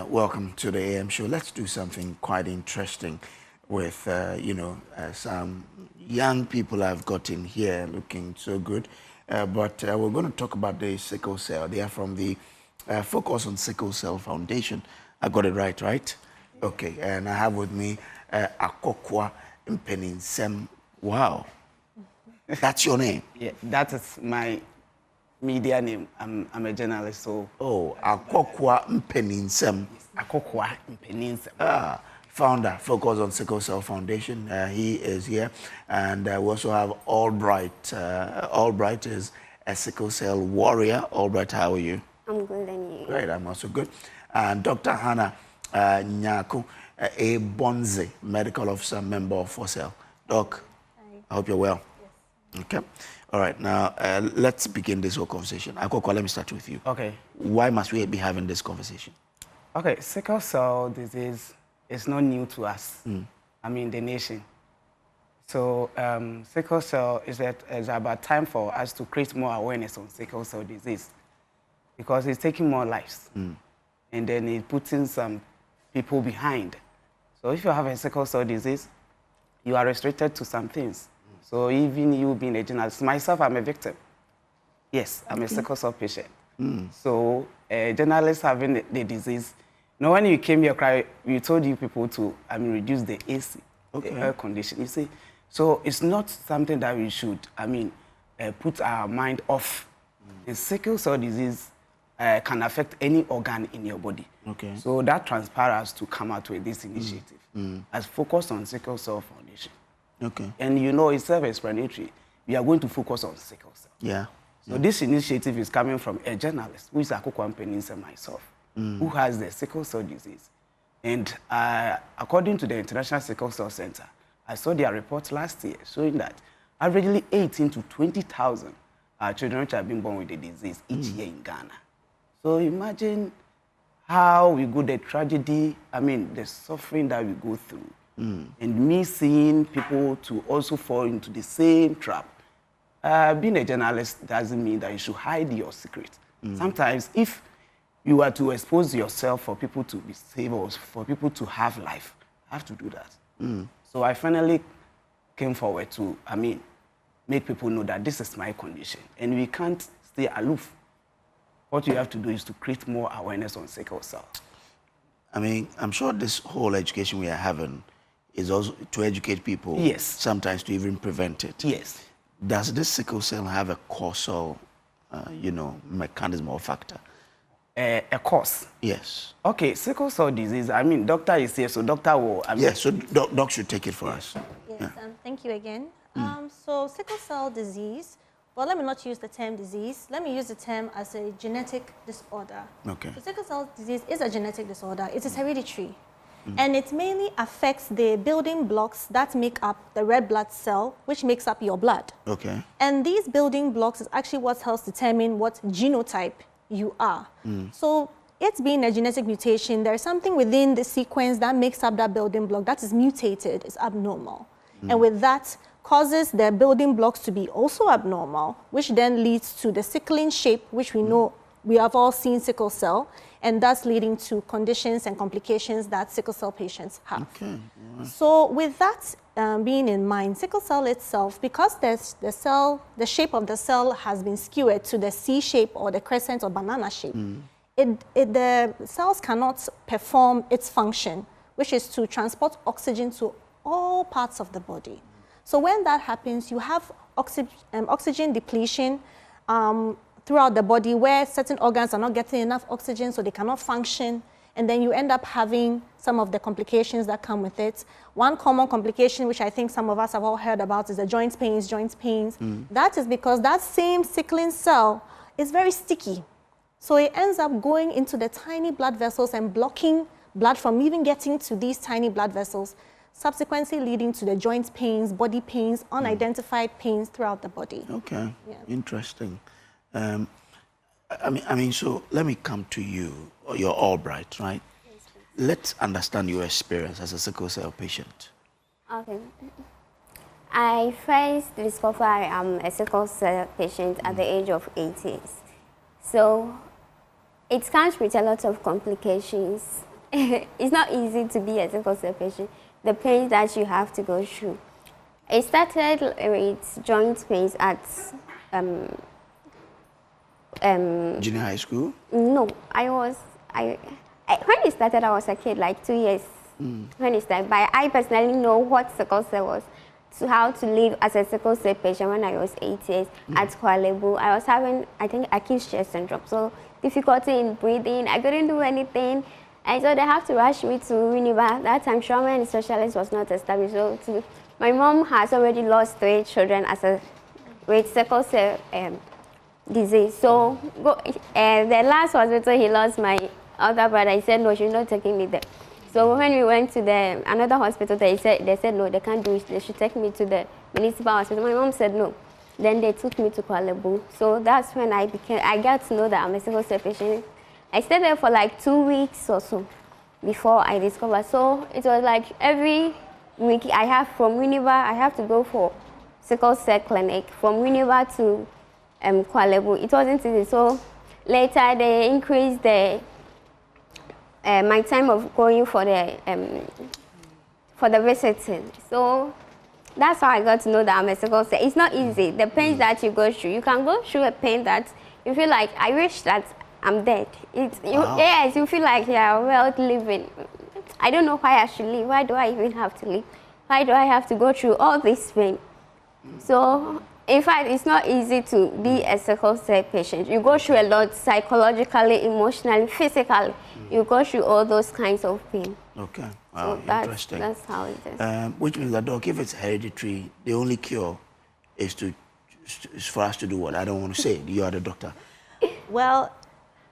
Welcome to the AM Show. Let's do something quite interesting. with, some young people I've gotten here looking so good. But we're going to talk about the sickle cell. They are from the Focus on Sickle Cell Foundation. I got it right? Okay, and I have with me Akokwa Mpeninsem. Wow. That's your name? Yeah, that is my media name. I'm a journalist, so... Oh, Akokwa Mpeninsem. Akokwa Mpeninsem. Founder, Focus on Sickle Cell Foundation. He is here. And we also have Albright. Albright is a sickle cell warrior. Albright, how are you? I'm good, and you? Great, I'm also good. And Dr. Hannah Nyako, a Bonze, medical officer, member of FOCEL. Doc, hi. I hope you're well. Yes. Okay. All right, now let's begin this whole conversation. Akoko, let me start with you. Okay. Why must we be having this conversation? Okay, sickle cell disease is not new to us. I mean, the nation. So sickle cell is about time for us to create more awareness on sickle cell disease because it's taking more lives. And then it's putting some people behind. So if you have a sickle cell disease, you are restricted to some things. So even you being a journalist, myself, I'm a victim. Yes, I'm a sickle cell patient. So journalists having the disease, you know, when you came here, we told you people to, reduce the AC, the air condition. You see, so it's not something that we should, put our mind off. The sickle cell disease can affect any organ in your body. Okay. So that transpires us to come out with this initiative as Focus on Sickle Cell Foundation. Okay. And you know, it's self-explanatory. We are going to focus on sickle cell. Yeah. So this initiative is coming from a journalist, who is Akokwa Mpeninsem myself, who has the sickle cell disease. And according to the International Sickle Cell Center, I saw their report last year showing that averagely 18 to 20,000 children which have been born with the disease each year in Ghana. So imagine how we go, the tragedy, the suffering that we go through. And me seeing people to also fall into the same trap. Being a journalist doesn't mean that you should hide your secret. Sometimes if you are to expose yourself for people to be saved or for people to have life, you have to do that. So I finally came forward to, make people know that this is my condition and we can't stay aloof. What you have to do is to create more awareness on sickle cell. I'm sure this whole education we are having is also to educate people. Yes. Sometimes to even prevent it. Yes. Does this sickle cell have a causal, mechanism or factor? A cause? Yes. Okay, sickle cell disease, doctor is here, so doctor will... Yes, so doc should take it for us. Yes, thank you again. So sickle cell disease, well, let me not use the term disease. Let me use the term as a genetic disorder. Okay. So sickle cell disease is a genetic disorder. It is hereditary. And it mainly affects the building blocks that make up the red blood cell, which makes up your blood. Okay. And these building blocks is actually what helps determine what genotype you are. So it's being a genetic mutation, there's something within the sequence that makes up that building block that is mutated, is abnormal. And with that, causes the building blocks to be also abnormal, which then leads to the sickling shape, which we know we have all seen sickle cell, and thus leading to conditions and complications that sickle cell patients have. Okay. Right. So with that being in mind, sickle cell itself, because the shape of the cell has been skewed to the C shape or the crescent or banana shape, the cells cannot perform its function, which is to transport oxygen to all parts of the body. So when that happens, you have oxygen depletion throughout the body where certain organs are not getting enough oxygen, so they cannot function. And then you end up having some of the complications that come with it. One common complication, which I think some of us have all heard about, is the joint pains. That is because that same sickling cell is very sticky. So it ends up going into the tiny blood vessels and blocking blood from even getting to these tiny blood vessels, subsequently leading to the joint pains, body pains, unidentified pains throughout the body. Okay, interesting. So let me come to you. You're Albright, right? Yes, let's understand your experience as a sickle cell patient. Okay. I first discovered I am a sickle cell patient at the age of 80. So it comes with a lot of complications. It's not easy to be a sickle cell patient the pains that you have to go through. It started with joint pains at junior high school? No, when it started, I was a kid, like 2 years. When it started, but I personally know what sickle cell was, to how to live as a sickle cell patient when I was 8 years at Kuala Lumpur. I was having, I think, acute stress syndrome, so difficulty in breathing. I couldn't do anything, and so they have to rush me to Winneba. That time, trauma and specialist was not established. So my mom has already lost 3 children with sickle cell disease. So the last hospital he lost my other brother. He said, no, she's not taking me there. So when we went to another hospital, they said no, they can't do it. They should take me to the municipal hospital. My mom said no. Then they took me to Kuala Lumpur. So that's when I got to know that I'm a sickle cell patient. I stayed there for like 2 weeks or so before I discovered. So it was like every week I have from Winneba, I have to go for sickle cell clinic from Winneba to Kuala Lumpur. It wasn't easy. So later they increased my time of going for the visiting. So that's how I got to know that I'm a sickle cell. It's not easy. The pains that you go through, you can go through a pain that you feel like, I wish that I'm dead. Yes, you feel like you're well living. I don't know why I should live. Why do I even have to live? Why do I have to go through all this pain? So, in fact, it's not easy to be a sickle cell patient. You go through a lot psychologically, emotionally, physically. You go through all those kinds of pain. Okay. So Interesting. That's how it is. Which means that, Doc, if it's hereditary, the only cure is for us to do what? I don't want to say. You are the doctor. Well,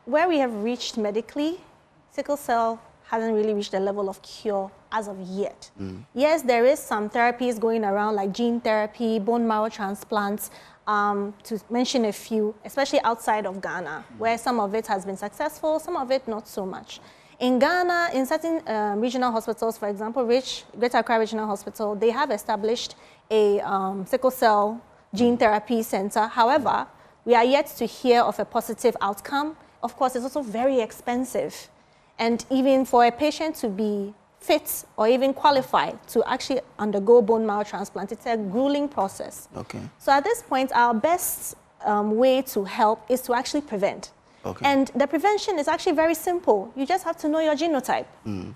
where we have reached medically, sickle cell hasn't really reached a level of cure as of yet. Yes, there is some therapies going around like gene therapy, bone marrow transplants, to mention a few, especially outside of Ghana, where some of it has been successful, some of it not so much. In Ghana, in certain regional hospitals, for example, Greater Accra Regional Hospital, they have established a sickle cell gene therapy center. However, we are yet to hear of a positive outcome. Of course, it's also very expensive. And even for a patient to be fit or even qualified to actually undergo bone marrow transplant, it's a grueling process. Okay. So at this point, our best way to help is to actually prevent. Okay. And the prevention is actually very simple. You just have to know your genotype.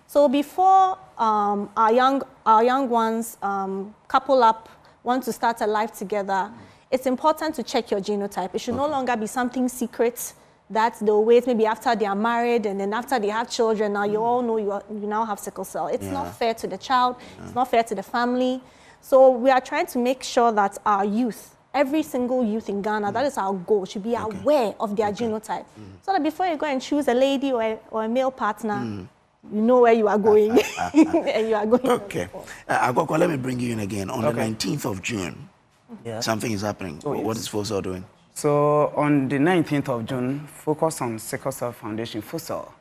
So before our young ones couple up, want to start a life together, it's important to check your genotype. It should no longer be something secret that they'll wait maybe after they are married, and then after they have children, now you all know you now have sickle cell. It's not fair to the child. It's not fair to the family. So we are trying to make sure that our youth, every single youth in Ghana, that is our goal, should be aware of their genotype. So that before you go and choose a lady or a male partner, you know where you are going. And you are going. Okay. Agwakwa, let me bring you in again. On the 19th of June, something is happening. What is FOSL doing? So on the 19th of June, Focus on Sickle Cell Foundation, FOSL,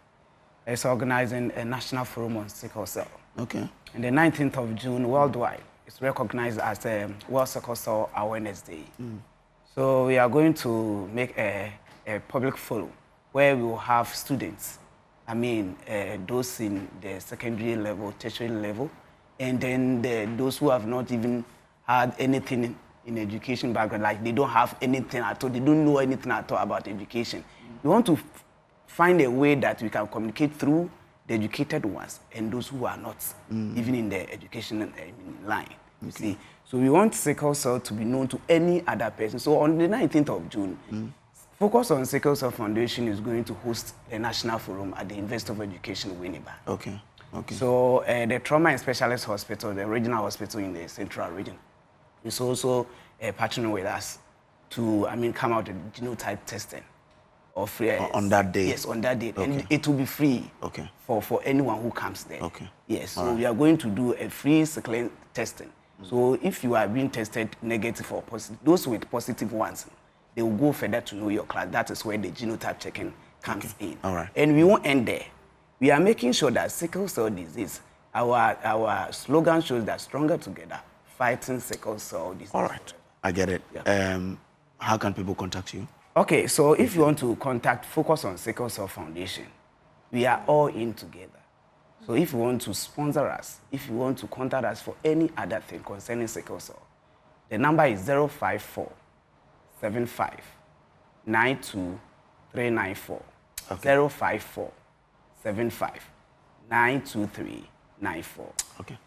is organizing a national forum on sickle cell. Okay. And the 19th of June, worldwide, is recognized as a World Sickle Cell Awareness Day. So we are going to make a public forum where we will have students, those in the secondary level, tertiary level, and then those who have not even had anything in education background, like they don't have anything at all, they don't know anything at all about education. We want to find a way that we can communicate through the educated ones and those who are not, even in the education line, you see. So we want sickle cell to be known to any other person. So on the 19th of June, Focus on Sickle Cell Foundation is going to host a national forum at the University of Education, Winneba. Okay. So the Trauma and Specialist Hospital, the regional hospital in the central region, is also partnering with us to, come out with genotype testing on that day. Yes, on that day, and it will be free. Okay. For anyone who comes there. Okay. Yes. So we are going to do a free sickle testing. So if you are being tested negative or positive, those with positive ones, they will go further to know your class. That is where the genotype checking comes in. All right. And we won't end there. We are making sure that sickle cell disease, our slogan shows that stronger together, fighting sickle cell disease. All right. I get it. Yeah. How can people contact you? Okay, so if you want to contact Focus on Sickle Cell Foundation, we are all in together. So if you want to sponsor us, if you want to contact us for any other thing concerning sickle cell, the number is 054 75 92 394. 054 75 92394. Okay.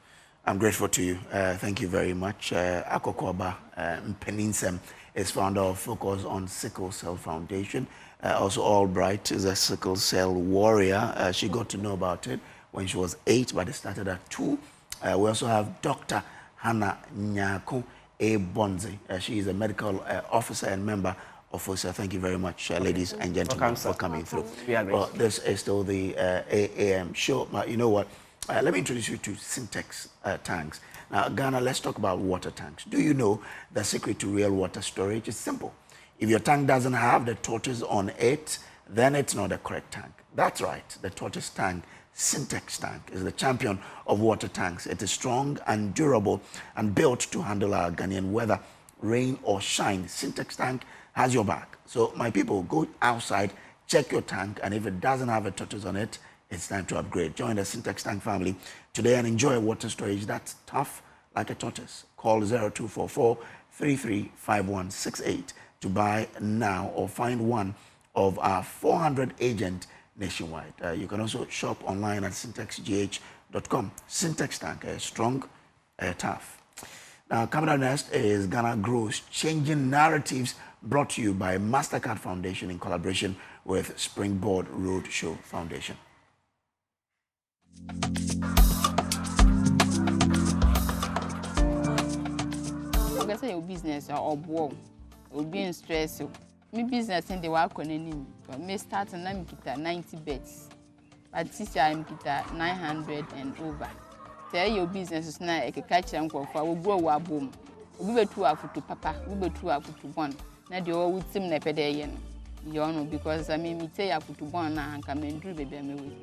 I'm grateful to you. Thank you very much. Akokoba Mpeninsem is founder of Focus on Sickle Cell Foundation. Also, Albright is a sickle cell warrior. She got to know about it when she was 8, but it started at 2. We also have Dr. Hannah Nyako A. Bonzi. She is a medical officer and member of OSA. Thank you very much, ladies and gentlemen, for coming through. Well, this is still the AM show. But you know what? Let me introduce you to Sintex tanks. Now, Ghana, let's talk about water tanks. Do you know the secret to real water storage is simple? If your tank doesn't have the tortoise on it, then it's not the correct tank. That's right, the tortoise tank, Sintex tank, is the champion of water tanks. It is strong and durable and built to handle our Ghanaian weather, rain or shine. Sintex tank has your back. So my people, go outside, check your tank, and if it doesn't have a tortoise on it, it's time to upgrade. Join the Sintex tank family today and enjoy water storage that's tough like a tortoise. Call 0244 335168 to buy now or find one of our 400 agents nationwide. You can also shop online at syntexgh.com. Sintex tank, strong, tough. Now, coming up next is Ghana Grows, Changing Narratives, brought to you by MasterCard Foundation in collaboration with Springboard Roadshow Foundation. I say your business or work or being stressed. My business in the work on any. Me start and I'm kita 90 beds, but this year I'm kita 900 and over. Tell your business is now a catch and go for we grow our boom. We be too afu to papa, we be too afu to one. Now the all with him na pede yen. You know because I mean me say afu to one na and come and do baby me with.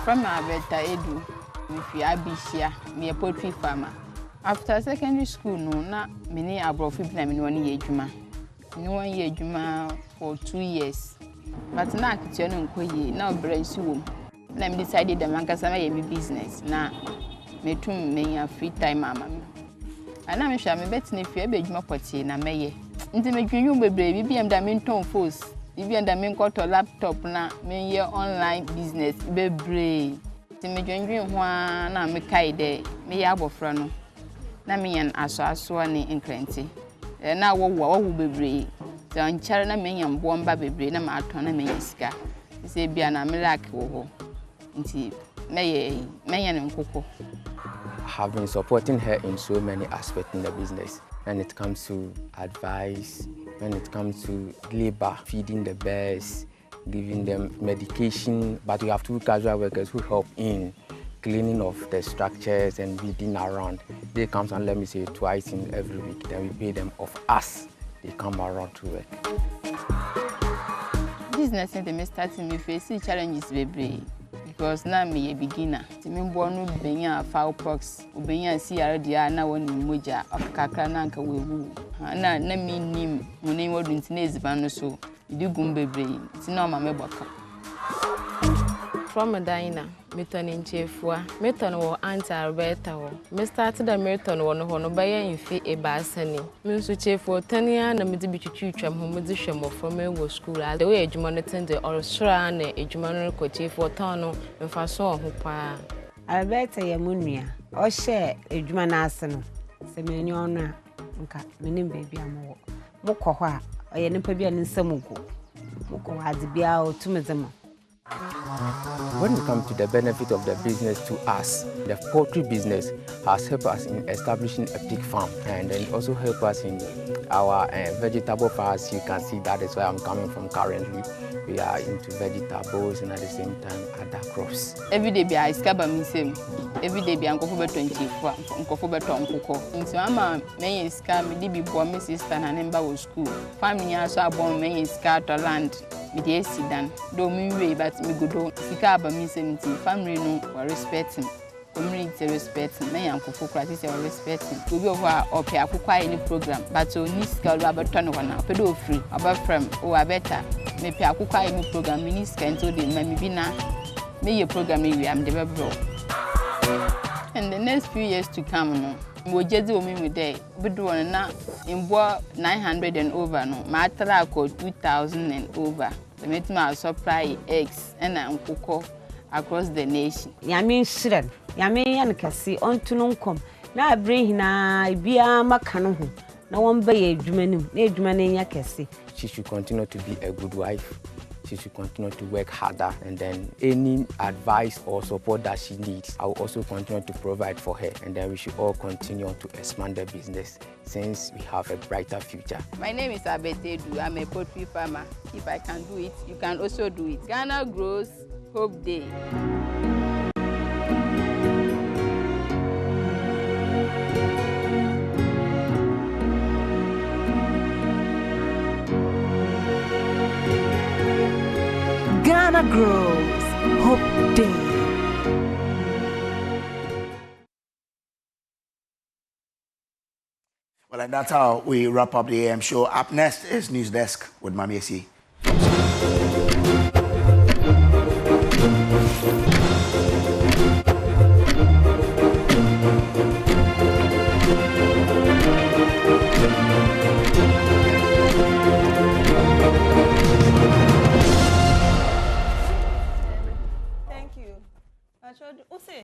From Abeta Edu, with Abishia, me a poultry farmer. After secondary school, no, na many abroad people in 1 year juma. In 1 year juma for 2 years. But now kitchen and koye, now bread soon. Then decided the mancasama me business. Now, me too me a free time, mamma. And I'm sure me betting if you be juma potty na meye. Into me dream baby, be am the main tone force. Even the main got a laptop na me year online business bebre. Ti me dwendwen ho na me kai de me ya abofra no. Na me yan aso ani nkrenti. Na wo bebre. Ti anchare na me yan bomba bebre na ma ato na me yisika. Se bia na me lack wo ho. Nti me yan nkoko. I have been supporting her in so many aspects in the business. When it comes to advice, when it comes to labor, feeding the birds, giving them medication, but we have 2 casual workers who help in cleaning of the structures and weeding around. They come and let me say twice in every week, then we pay them of us. They come around to work. Business in the starting me face challenges very because now me a beginner. Ti me born benya fowl pox, ubenya CRDA na woni moja afkakra na nka wewu. Na me nim moni wodu ntinezi bano so idi gumbebre ti na ma meboka. From Medina, Milton in Chefua, Milton or Auntie Alberta. Me started a Milton one no by in fee a bassani. Musu Chefua 10 years and Midi Bichucham, whom with the shamo from me was school. The way Jumonatan the Orchestra and a Jumonal Coche for Tono and Fason who pa. Alberta Yamunia, or share a Jumanasano, Semeniona, Menim baby amo. Mokoha, or Yenipabian in Samuko. Moko had the Biao to Mazama. When it comes to the benefit of the business to us, the poultry business has helped us in establishing a pig farm, and then also helped us in our vegetable farms. You can see that is where I'm coming from currently. We are into vegetables and at the same time other crops. Every day be I scab me same. Every day be uncle for 24, uncle for tonko. Into ama me scab me be born my sister and member of school. Family also born me scab to land. Me dey sit down. Do me way but me go do scab me same thing. Family no respect him. Community respect me uncle for practice respect him. We be over or pay akukwa any program but so ni scab about turn one up do free about from or better. Me pay akukwa any program me ni scab to the me be na me your program we am the bro. And the next few years to come no we just do me day we do na in 900 and over no ma tra ko 2000 and over the make my supply eggs and nkoko across the nation. Yami shiren yami yan kasi on tununkom na bring na bia maka no ho na won ba ye adwumanim na adwumane nya kasi. She should continue to be a good wife. She should continue to work harder, and then any advice or support that she needs, I will also continue to provide for her, and then we should all continue to expand the business since we have a brighter future. My name is Abetedu. I'm a poultry farmer. If I can do it, you can also do it. Ghana Grows Hope Day. Ghana Grows Hope Day. Well, and that's how we wrap up the AM show. Up next is News Desk with Mami Esi.